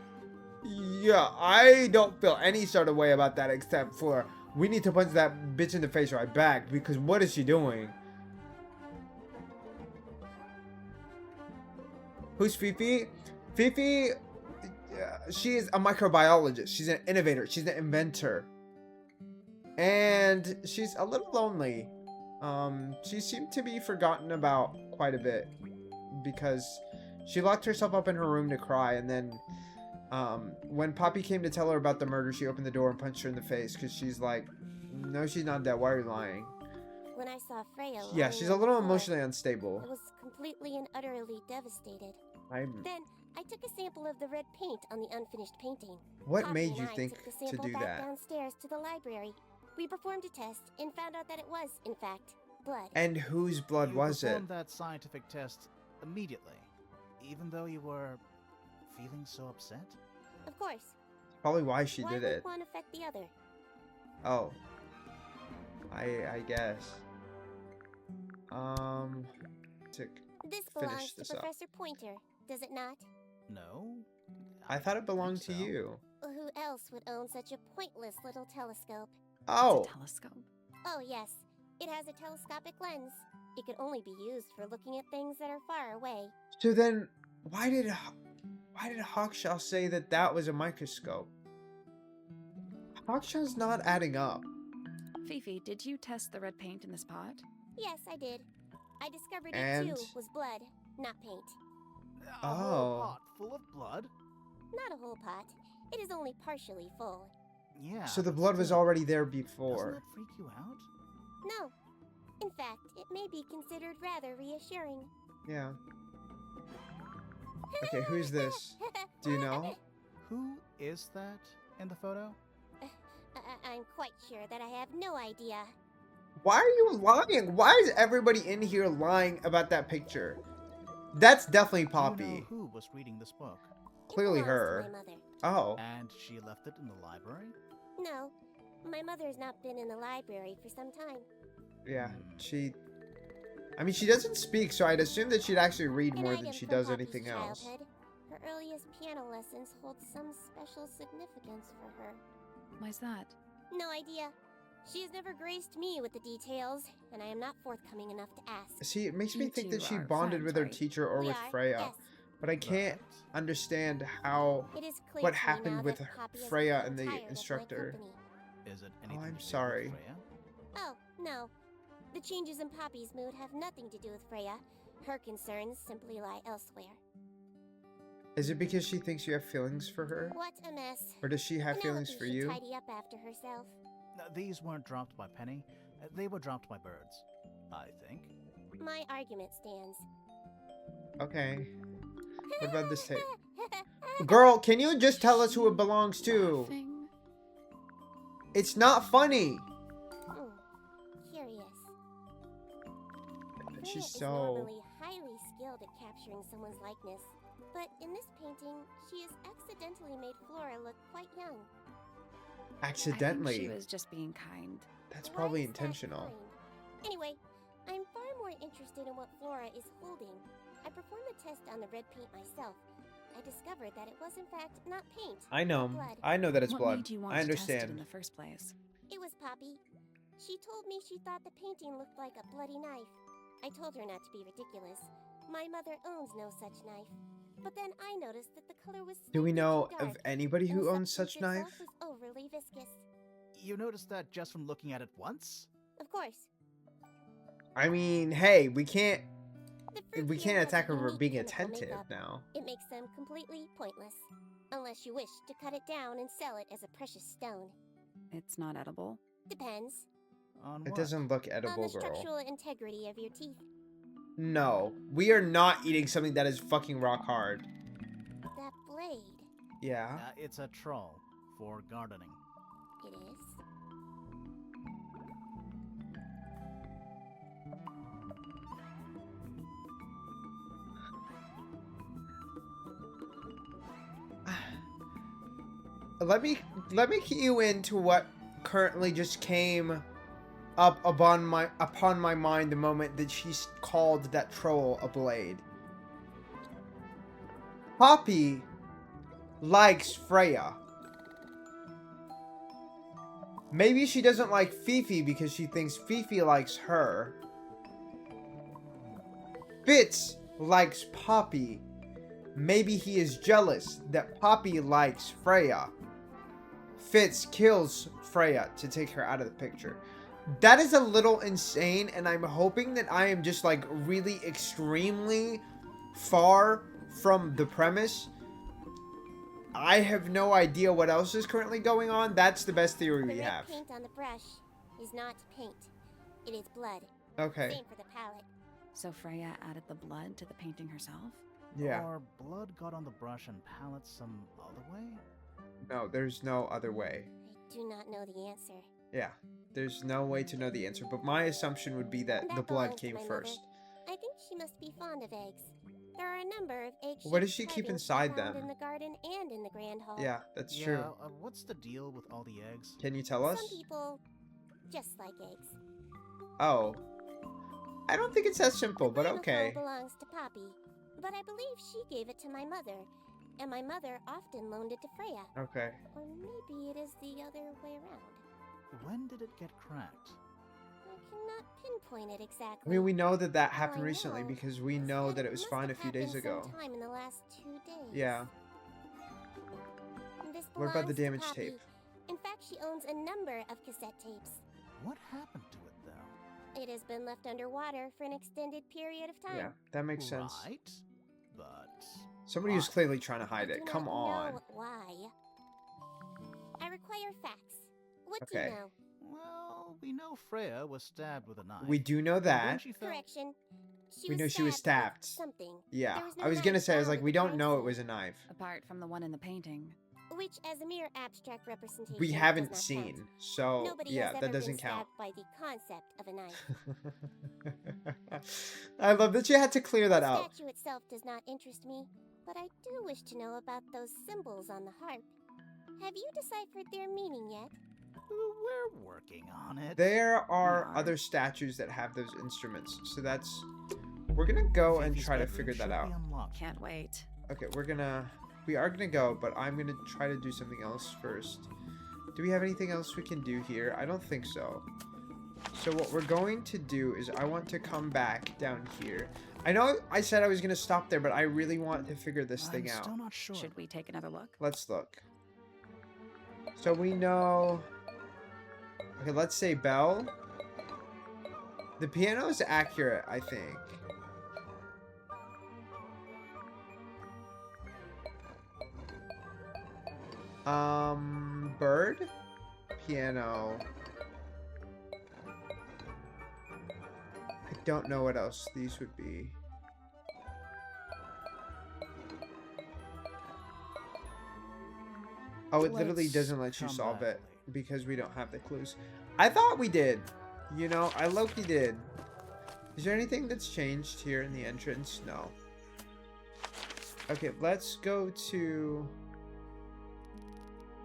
yeah, I don't feel any sort of way about that except for we need to punch that bitch in the face right back because what is she doing? Who's Fifi? Fifi, she is a microbiologist. She's an innovator. She's an inventor. And she's a little lonely. She seemed to be forgotten about quite a bit because she locked herself up in her room to cry, and then when Poppy came to tell her about the murder, she opened the door and punched her in the face because she's like, no, she's not dead. Why are you lying? When I saw Freya, Yeah, lying she's on a the little floor, emotionally unstable. I was completely and utterly devastated. Then I took a sample of the red paint on the unfinished painting. What Poppy made and you I think took the to sample do back that? downstairs to the library. We performed a test and found out that it was, in fact, blood. And whose blood You was it? performed that scientific test immediately, even though you were feeling so upset? Of course. Probably why she Why did would it. one affect the other? Oh. I guess. To This finish belongs to this up. Professor Pointer, does it not? No. I thought it don't think belonged to so. you. Who else would own such a pointless little telescope? Oh. It's a telescope. Oh, yes. It has a telescopic lens. It could only be used for looking at things that are far away. So then, why did Hawkshaw say that that was a microscope? Hawkshaw's not adding up. Fifi, did you test the red paint in this pot? Yes, I did. I discovered And? it too was blood, not paint. A Oh. whole pot full of blood? Not a whole pot. It is only partially full. Yeah. So the but blood was still, already there Doesn't before. that freak you out? No. In fact, it may be considered rather reassuring. Yeah. Okay, who's this? Do you know? Who is that in the photo? I'm quite sure that I have no idea. Why are you lying? Why is everybody in here lying about that picture? That's definitely Do you Poppy. know who was reading this book? Clearly It belongs to her. my mother. Oh. And she left it in the library? No, my mother's not been in the library for some time. Yeah, I mean, she doesn't speak, so I'd assume that she'd actually read An more item than she from does Poppy's anything else. childhood. Her earliest piano lessons hold some special significance for her. Why's that? No idea. She has never graced me with the details, and I am not forthcoming enough to ask. See, it makes me You think that two she are bonded with friends, her right? teacher or We with are, Freya, yes. but I can't Right. understand how It is clear what to me happened now with that Poppy has Freya become and the tired of my instructor. company. Is it anything I'm to do sorry. with Freya? Oh, no. The changes in Poppy's mood have nothing to do with Freya. Her concerns simply lie elsewhere. Is it because she thinks you have feelings for her? What a mess. Or does she have feelings Penelope for should you? tidy up after herself. These weren't dropped by Penny. They were dropped by birds, I think. My argument stands. Okay. What about this tape? Girl, can you just tell us who it belongs to? Laughing? It's not funny. Curious. Freya She's is so... normally highly skilled at capturing someone's likeness, but in this painting, she has accidentally made Flora look quite young. I Accidentally. think she was just being kind. That's Why probably is that intentional. kind? Anyway, I'm far more interested in what Flora is holding. I performed the test on the red paint myself. I discovered that it was in fact not paint. I know. but blood. I know that it's What blood. made you want I to test it understand. in the first place? It was Poppy. She told me she thought the painting looked like a bloody knife. I told her not to be ridiculous. My mother owns no such knife. But then I noticed that the color was Do we slightly know too of dark, anybody and who the owns substance such knife? itself was overly viscous. You noticed that just from looking at it once? Of course. I mean, hey, we can't The fruit we here can't has attack her for unique being chemical attentive makeup. now. It makes them completely pointless. Unless you wish to cut it down and sell it as a precious stone. It's not edible. Depends. On It what? doesn't look On edible, the girl. structural integrity of your teeth. No, we are not eating something that is fucking rock hard. That blade. Yeah. It's a troll for gardening. It is. Let me key you into what currently just came up upon my mind the moment that she called that troll a blade. Poppy likes Freya. Maybe she doesn't like Fifi because she thinks Fifi likes her. Fitz likes Poppy. Maybe he is jealous that Poppy likes Freya. Fitz kills Freya to take her out of the picture. That is a little insane, and I'm hoping that I am just like really extremely far from the premise. I have no idea what else is currently going on. That's the best theory The we red have. paint on the brush is not paint. It is blood. Okay. Same for the palette. So Freya added the blood to the painting herself? Yeah. Or blood got on the brush and palette some other way? No, there's no other way. I do not know the answer. Yeah. There's no way to know the answer, but my assumption would be that the blood belongs to came my first. mother. I think she must be fond of eggs. There are a number of egg What does she keep inside them? In the garden and in the grand hall. Yeah, that's Yeah, true. what's the deal with all the eggs? Can you tell us? Some people just like eggs. Oh. I don't think it's that simple, but Grandma okay. belongs to Poppy, but I believe she gave it to my mother, and my mother often loaned it to Freya. Okay. Or maybe it is the other way around. When did it get cracked? I cannot pinpoint it exactly. I mean, we know that that All happened I recently know because we is know that it it was must fine a have few days happened ago. sometime in the last 2 days. Yeah. This What about the belongs to damaged Poppy. tape? In fact, she owns a number of cassette tapes. What happened to it, though? It has been left underwater for an extended period of time. Yeah, that makes sense. Right, but... Somebody was clearly trying to hide I it. do Come not on. know why. I require facts. What do Okay. you know? Well, we know Freya was stabbed with a knife. We do know And then that. she fell- Correction. We know she was stabbed. with something. Yeah. There was no I was gonna knife say, I was found like, at we the don't crime know it scene, was a knife. Apart from the one in the painting. Which, as a mere abstract representation, We does haven't not seen. count. So, Nobody yeah, has that ever doesn't been count. stabbed by the concept of a knife. I love that you had to clear that The out. statue itself does not interest me, but I do wish to know about those symbols on the harp. Have you deciphered their meaning yet? We're working on it. There are We are. other statues that have those instruments. So that's... We're gonna go and Fifi's try to bedroom figure that should out. be unlocked. Can't wait. Okay, we are gonna go, but I'm gonna try to do something else first. Do we have anything else we can do here? I don't think so. So what we're going to do is I want to come back down here. I know I said I was gonna stop there, but I really want to figure this thing I'm out. still not sure. Should we take another look? Let's look. So we know... Okay, let's say bell. The piano is accurate, I think. Bird? Piano. I don't know what else these would be. Oh, it literally Let's doesn't let you come solve back it because we don't have the clues. I thought we did. You know, I low-key did. Is there anything that's changed here in the entrance? No. Okay, let's go to...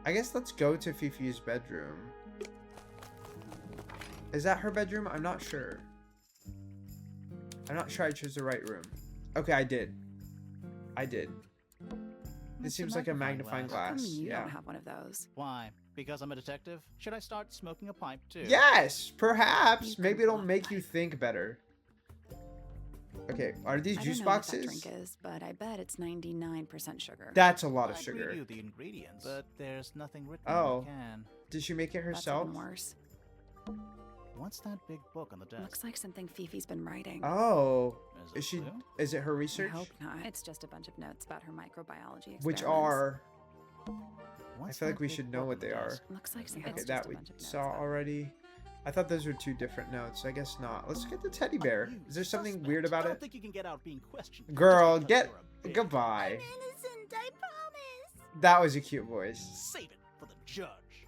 I guess let's go to Fifi's bedroom. Is that her bedroom? I'm not sure. I'm not sure I chose the right room. Okay, I did. I did. This It's a seems like a magnifying magnifying How glass. come you Yeah. don't have one of those? Why? Because I'm a detective? Should I start smoking a pipe too? Yes, perhaps. You Maybe can it'll block make you light. think better. Okay, are these I juice don't know what that boxes? drink is, but I bet it's 99% sugar. That's a lot of I'd sugar. read you the ingredients, but there's nothing written Oh. on the can. Did she make it That's herself? even worse. What's that big book on the desk? Looks like something Fifi's been writing. Oh, Is it is she? blue? Is it her I research? hope not. It's just a bunch of notes about her microbiology experiments. Which are? What's feel like that we big should know book what on the they are. desk? Looks like Okay, it's that just a we bunch of notes saw about- already. I thought those were two different notes. I guess not. Let's get the teddy bear. You Is there something suspect. weird about I don't it? think you can get out being questioned. just Girl, because get you're a bitch. goodbye. innocent, I promise. That was a cute voice. Save it for the judge.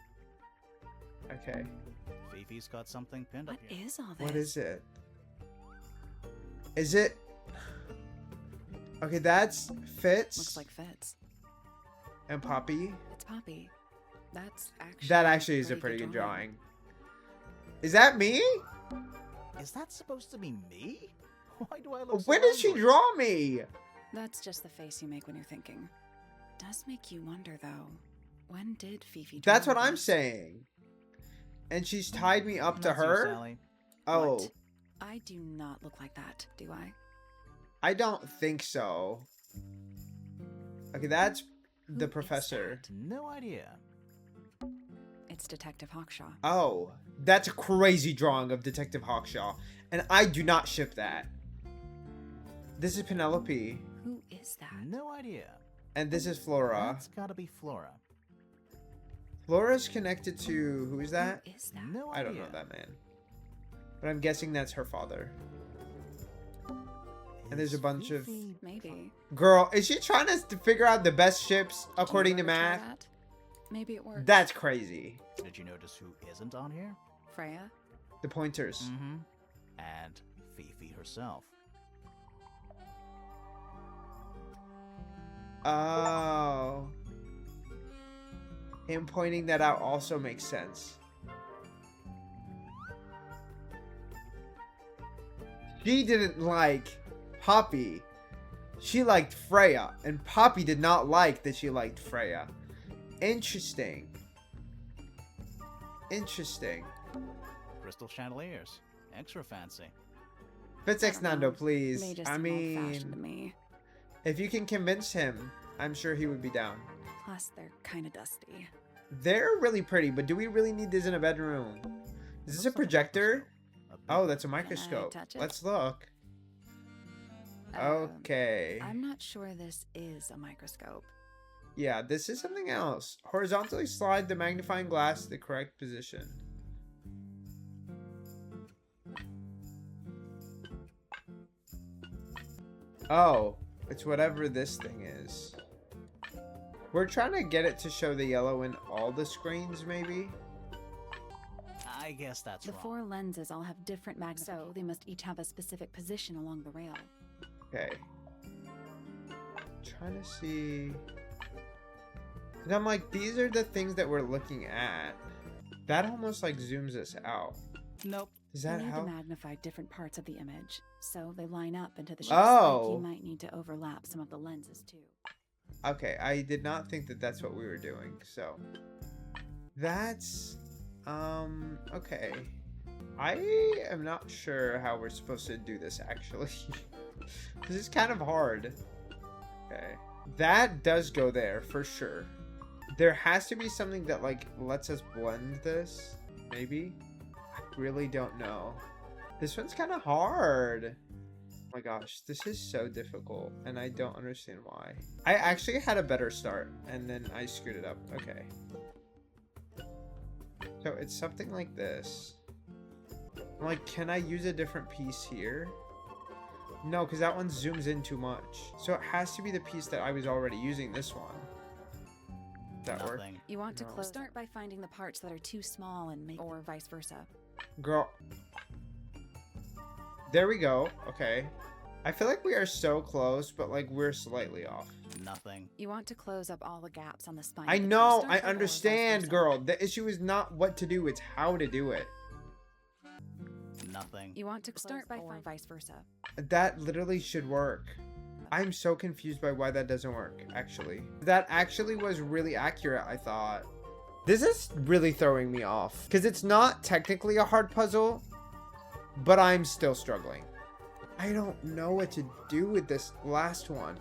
Okay. Fifi's got something pinned What up here. is all this? What is it? Is it? Okay, that's Fitz Looks like Fitz. and Poppy. It's Poppy. That's actually That actually is a pretty good drawing. Is that me? Is that supposed to be me? Why do I look so When did she angry? draw me? That's just the face you make when you're thinking. Does make you wonder though. When did Fifi draw That's what I'm this? saying. And she's tied me up to That's you, her? Sally. Oh, What? I do not look like that, do I? I don't think so. Okay, that's the Who is professor. that? No idea. It's Detective Hawkshaw. Oh, that's a crazy drawing of Detective Hawkshaw. And I do not ship that. This is Penelope. Who is that? No idea. And this is Flora. That's gotta be Flora. Flora's connected to... Who is that? Who is that? No idea. I don't know that man. But I'm guessing that's her father. And there's a Is bunch of... Fifi- Maybe. Girl, is she trying to figure out the best ships Did you according to ever try math? that? Maybe it works. That's crazy. Did you notice who isn't on here? Freya? The pointers. Mm-hmm. And Fifi herself. Oh. Him pointing that out also makes sense. She didn't like Poppy. She liked Freya. And Poppy did not like that she liked Freya. Interesting. Interesting. Crystal chandeliers. Extra fancy. Fitz I X don't Nando, know. please. They just I seem old-fashioned to mean, me. if you can convince him, I'm sure he would be down. Plus, they're kind of dusty. They're really pretty, but do we really need this in a bedroom? Is this a Looks like projector? A big Oh, that's a Can I microscope. touch it? Let's look. Um, Okay. I'm not sure this is a microscope. Yeah, this is something else. Horizontally slide the magnifying glass to the correct position. Oh, it's whatever this thing is. We're trying to get it to show the yellow in all the screens, maybe? I guess that's The wrong. 4 lenses all have different so they must each have a specific position along the rail. Okay. Trying to see. And I'm like, these are the things that we're looking at. That almost like zooms us out. Nope. Does You that need help? to magnify different parts of the image, so they line up into the shape. Oh. Like you might need to overlap some of the lenses too. Okay, I did not think that that's what we were doing. So that's okay. I am not sure how we're supposed to do this actually. This is kind of hard. Okay. That does go there for sure. There has to be something that like lets us blend this. Maybe? I really don't know. This one's kind of hard. Oh my gosh, this is so difficult and I don't understand why. I actually had a better start and then I screwed it up. Okay. So it's something like this. I'm like, can I use a different piece here? No, because that one zooms in too much. So it has to be the piece that I was already using, this one. Does that work? Nothing. You want to No. start by finding the parts that are too small and make, or vice versa. Girl. There we go. Okay. I feel like we are so close, but like we're slightly off. Nothing. You want to close up all the gaps on the spine. I of the know, tree I stump, or understand, vice versa. girl. The issue is not what to do, it's how to do it. Nothing. You want to start by or vice versa. That literally should work. I'm so confused by why that doesn't work, actually. That actually was really accurate, I thought. This is really throwing me off. Because it's not technically a hard puzzle, but I'm still struggling. I don't know what to do with this last one.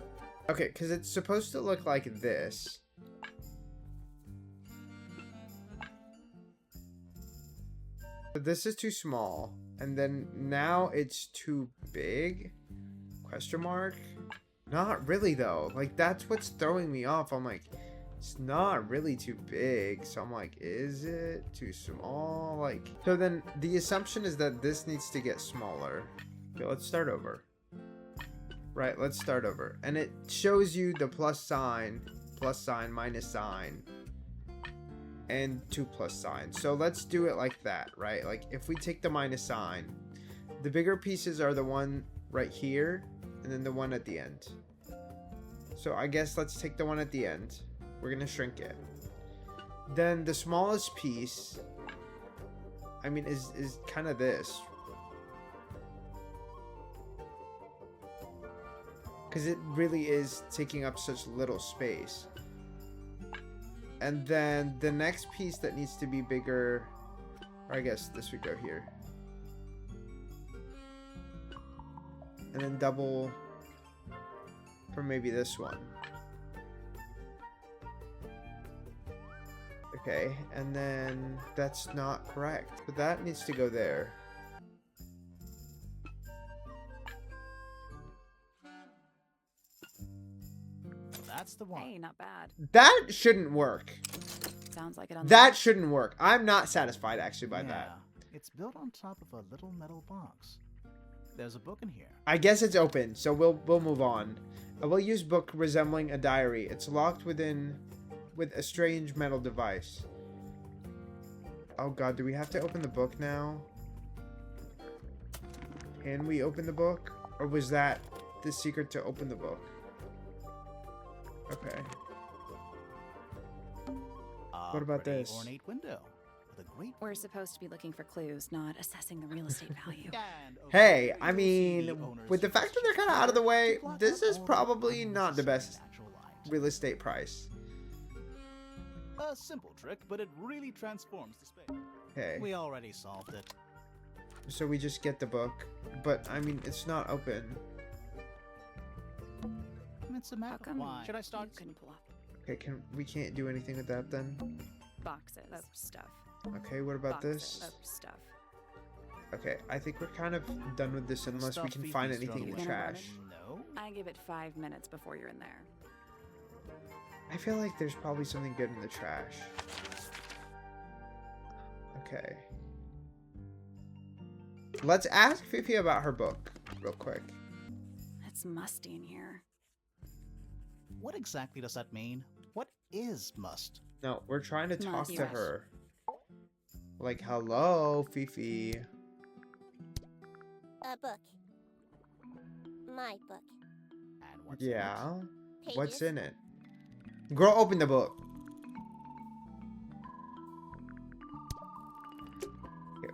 Okay, because it's supposed to look like this. But this is too small. And then now it's too big? Question mark? Not really though. Like that's what's throwing me off. I'm like, it's not really too big. So I'm like, is it too small? Like, so then the assumption is that this needs to get smaller. Okay, let's start over. Right, let's start over. And it shows you the plus sign, minus sign, and 2 plus signs. So let's do it like that, right? Like if we take the minus sign, the bigger pieces are the one right here and then the one at the end. So I guess let's take the one at the end. We're gonna shrink it. Then the smallest piece, I mean, is kind of this. Because it really is taking up such little space. And then the next piece that needs to be bigger, or I guess this would go here. And then double for maybe this one. Okay, and then that's not correct. But that needs to go there. That's the one. Hey, not bad. That shouldn't work. Sounds like it on the That list. shouldn't work. I'm not satisfied actually by Yeah, that. it's built on top of a little metal box. There's a book in here. I guess it's open, so we'll move on. I will use book resembling a diary. It's locked with a strange metal device. Oh god, do we have to open the book now? Can we open the book? Or was that the secret to open the book? Okay. What about Pretty this? ornate window with a great. We're supposed to be looking for clues, not assessing the real estate value. And over Hey, there I you'll see the mean, owner's with the fact that they're kind of out of the way, to block this out is all the probably not the unnecessary best natural light. real estate price. A simple trick, but it really transforms the space. Okay. We already solved it. So we just get the book, but I mean, it's not open. It's a How map. come Why? Should I start? you couldn't pull off Okay, we can't do anything with that then? boxes of stuff? Okay, what about Boxes this? of stuff. Okay, I think we're kind of done with this unless we Stuff can find Fifi's anything in thrown the away. trash. No. I give it 5 minutes before you're in there. I feel like there's probably something good in the trash. Okay. Let's ask Fifi about her book real quick. It's musty in here. What exactly does that mean? What is must? No, we're trying to talk Must. to her. Like, hello, Fifi. A book. My book. And what's in it? Yeah? Pages. What's in it? Girl, open the book.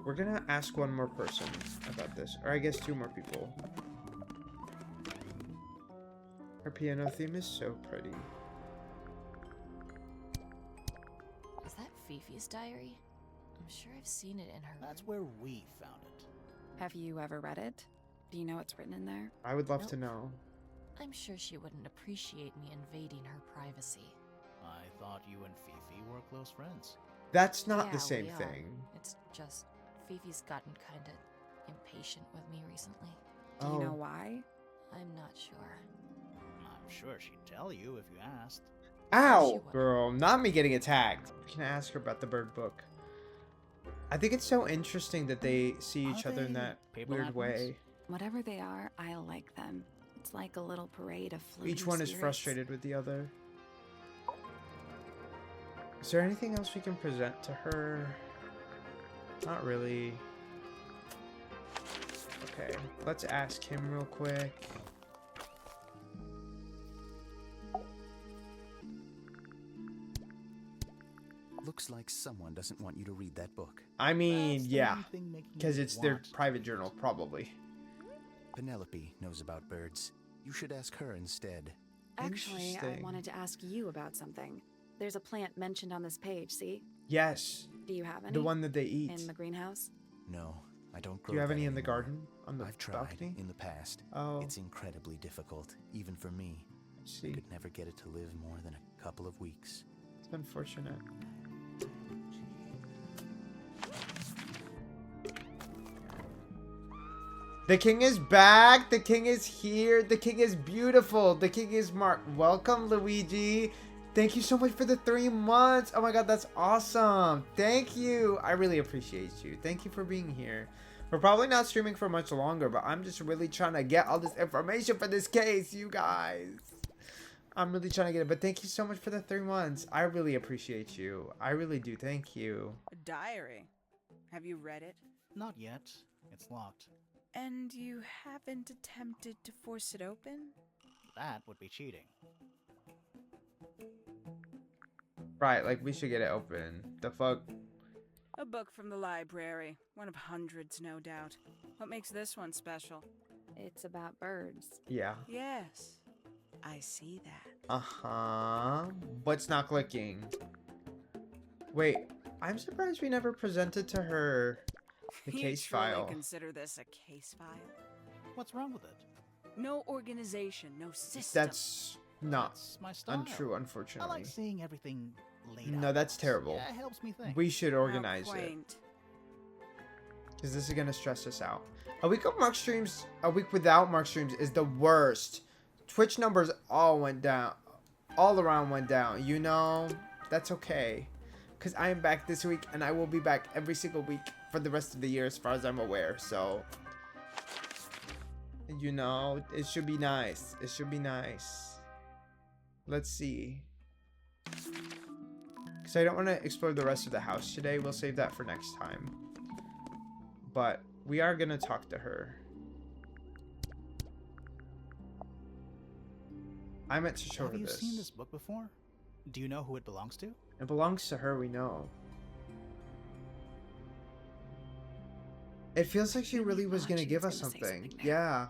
We're gonna ask one more person about this. Or I guess two more people. Her piano theme is so pretty. Is that Fifi's diary? I'm sure I've seen it in her That's room. where we found it. Have you ever read it? Do you know what's written in there? I would love Nope. to know. I'm sure she wouldn't appreciate me invading her privacy. I thought you and Fifi were close friends. That's not Yeah, the same we are. thing. It's just Fifi's gotten kinda impatient with me recently. Do you know Oh. why? I'm not sure. I'm sure she'd tell you if you asked. She Ow! wouldn't. Girl, not me getting attacked. We can ask her about the bird book. I think it's so interesting that they see each Are other in they that paper weird lanterns? way. Whatever they are, I like them. It's like a little parade of floating Each one is spirits. frustrated with the other. Is there anything else we can present to her? Not really. Okay, let's ask him real quick. Looks like someone doesn't want you to read that book. I mean, That's the yeah, main thing making because me it's their want private to journal, read it. probably. Penelope knows about birds. You should ask her instead. Actually, I Interesting. wanted to ask you about something. There's a plant mentioned on this page, see? Yes, Do you have any? the one that they eat. in the greenhouse? No, I don't grow Do you have that any in the anymore. garden? On the I've tried balcony? in the past. Oh, It's incredibly difficult, even for me. I I see. could never get it to live more than a couple of weeks. It's unfortunate. The king is back. The king is here. The king is beautiful. The king is Mark. Welcome, Luigi. Thank you so much for the 3 months. Oh my god, that's awesome. Thank you. I really appreciate you. Thank you for being here. We're probably not streaming for much longer, but I'm just really trying to get all this information for this case, you guys. I'm really trying to get it, but thank you so much for the 3 months. I really appreciate you. I really do. Thank you. A diary. Have you read it? Not yet. It's locked. And you haven't attempted to force it open? That would be cheating. Right, like we should get it open. The fuck? A book from the library. One of hundreds, no doubt. What makes this one special? It's about birds. Yeah. Yes, I see that. Uh-huh. What's not clicking? Wait, I'm surprised we never presented to her the You case truly file. consider this a case file? What's wrong with it? No organization, no system. That's not That's my style. untrue, I unfortunately. like seeing everything laid No, out. that's terrible. Yeah, it helps me think. We should How organize it. quaint. Because this is going to stress us out. A week of Mark streams, a week without Mark streams is the worst. Twitch numbers all went down. All around went down. You know, that's okay. Because I am back this week and I will be back every single week for the rest of the year as far as I'm aware. So, you know, it should be nice. It should be nice. Let's see. Because I don't want to explore the rest of the house today. We'll save that for next time. But we are going to talk to her. I meant to show Have her you this. seen this book before? Do you know who it belongs to? It belongs to her, we know. It feels like she really was thought going to she give was us gonna say something. something there. Yeah.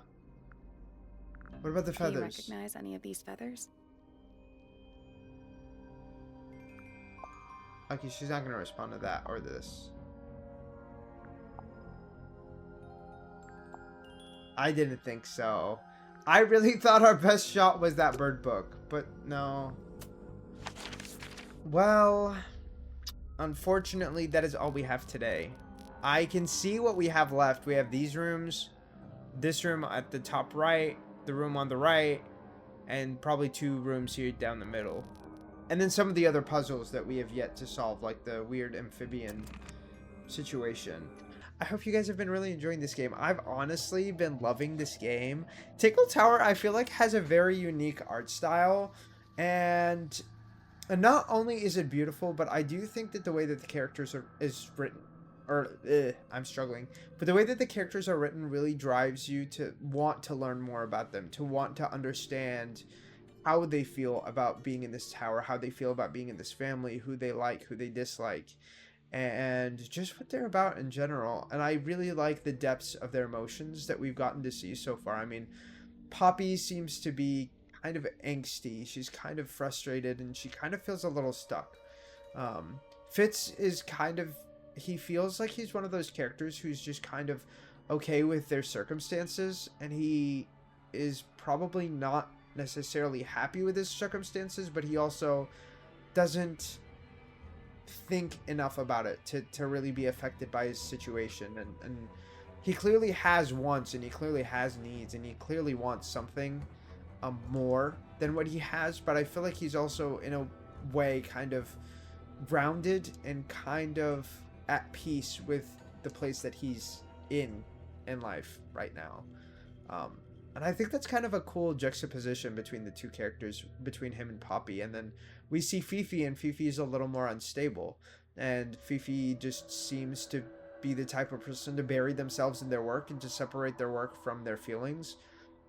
What about the Do you feathers? recognize any of these feathers? Okay, she's not going to respond to that or this. I didn't think so. I really thought our best shot was that bird book, but no. Well, unfortunately, that is all we have today. I can see what we have left. We have these rooms, this room at the top right, the room on the right, and probably 2 rooms here down the middle. And then some of the other puzzles that we have yet to solve, like the weird amphibian situation. I hope you guys have been really enjoying this game. I've honestly been loving this game. Tangle Tower, I feel like, has a very unique art style. And not only is it beautiful, but I do think that the way that the characters is written, I'm struggling. But the way that the characters are written really drives you to want to learn more about them, to want to understand how they feel about being in this tower, how they feel about being in this family, who they like, who they dislike. and just what they're about in general. And I really like the depths of their emotions that we've gotten to see so far. I mean, Poppy seems to be kind of angsty. She's kind of frustrated, and she kind of feels a little stuck. Fitz is kind of, he feels like he's one of those characters who's just kind of okay with their circumstances, and he is probably not necessarily happy with his circumstances, but he also doesn't think enough about it to really be affected by his situation. And he clearly has wants, and he clearly has needs, and he clearly wants something more than what he has, but I feel like he's also in a way kind of grounded and kind of at peace with the place that he's in life right now. And I think that's kind of a cool juxtaposition between the two characters, between him and Poppy. And then we see Fifi, and Fifi is a little more unstable, and Fifi just seems to be the type of person to bury themselves in their work and to separate their work from their feelings.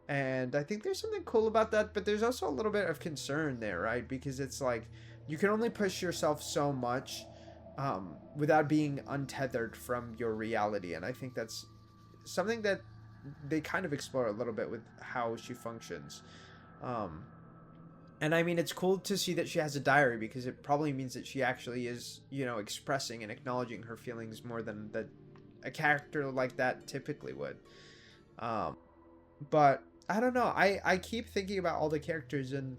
And I think there's something cool about that, but there's also a little bit of concern there, right? Because it's like, you can only push yourself so much without being untethered from your reality. And I think that's something that they kind of explore a little bit with how she functions. And I mean, it's cool to see that she has a diary, because it probably means that she actually is, you know, expressing and acknowledging her feelings more than a character like that typically would. But I don't know. I keep thinking about all the characters, and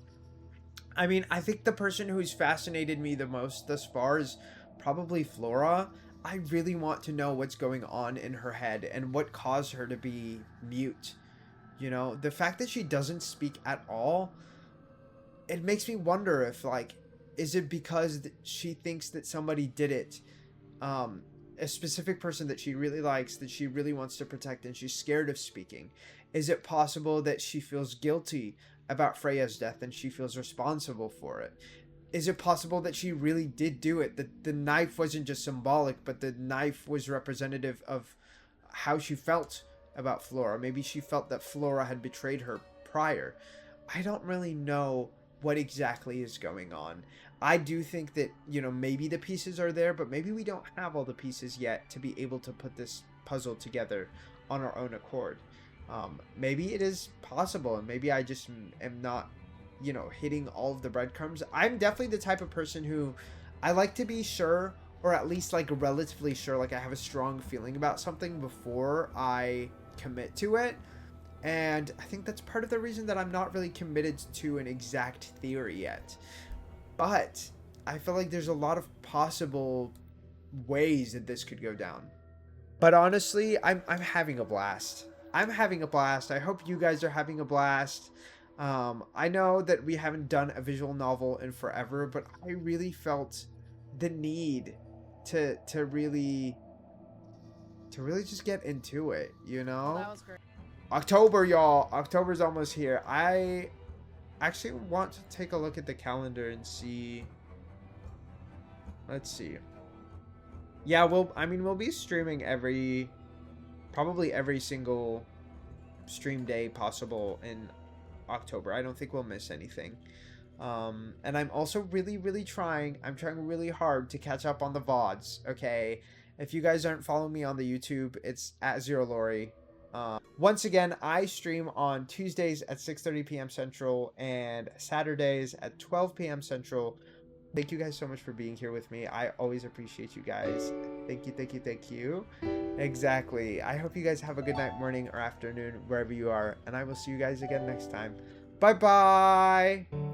I mean, I think the person who's fascinated me the most thus far is probably Flora. I really want to know what's going on in her head and what caused her to be mute. You know, the fact that she doesn't speak at all, it makes me wonder if, like, is it because she thinks that somebody did it? A specific person that she really likes, that she really wants to protect, and she's scared of speaking. Is it possible that she feels guilty about Freya's death and she feels responsible for it? Is it possible that she really did do it? That the knife wasn't just symbolic, but the knife was representative of how she felt about Flora? Maybe she felt that Flora had betrayed her prior. I don't really know what exactly is going on. I do think that, you know, maybe the pieces are there, but maybe we don't have all the pieces yet to be able to put this puzzle together on our own accord. Maybe it is possible, and maybe I just am not, you know, hitting all of the breadcrumbs. I'm definitely the type of person who I like to be sure, or at least like relatively sure, like I have a strong feeling about something before I commit to it. And I think that's part of the reason that I'm not really committed to an exact theory yet. But I feel like there's a lot of possible ways that this could go down. But honestly, I'm having a blast. I'm having a blast. I hope you guys are having a blast. I know that we haven't done a visual novel in forever, but I really felt the need to really just get into it, you know? That was great. October, y'all. October's almost here. I actually want to take a look at the calendar and see. Let's see. Yeah, we'll be streaming probably every single stream day possible in October. I don't think we'll miss anything. And I'm also really trying really hard to catch up on the VODs, okay? If you guys aren't following me on the YouTube, it's at Zero Lori. Once again, I stream on Tuesdays at 6:30 p.m. Central and Saturdays at 12 p.m. Central. Thank you guys so much for being here with me. I always appreciate you guys. Thank you. Exactly. I hope you guys have a good night, morning, or afternoon, wherever you are. And I will see you guys again next time. Bye-bye.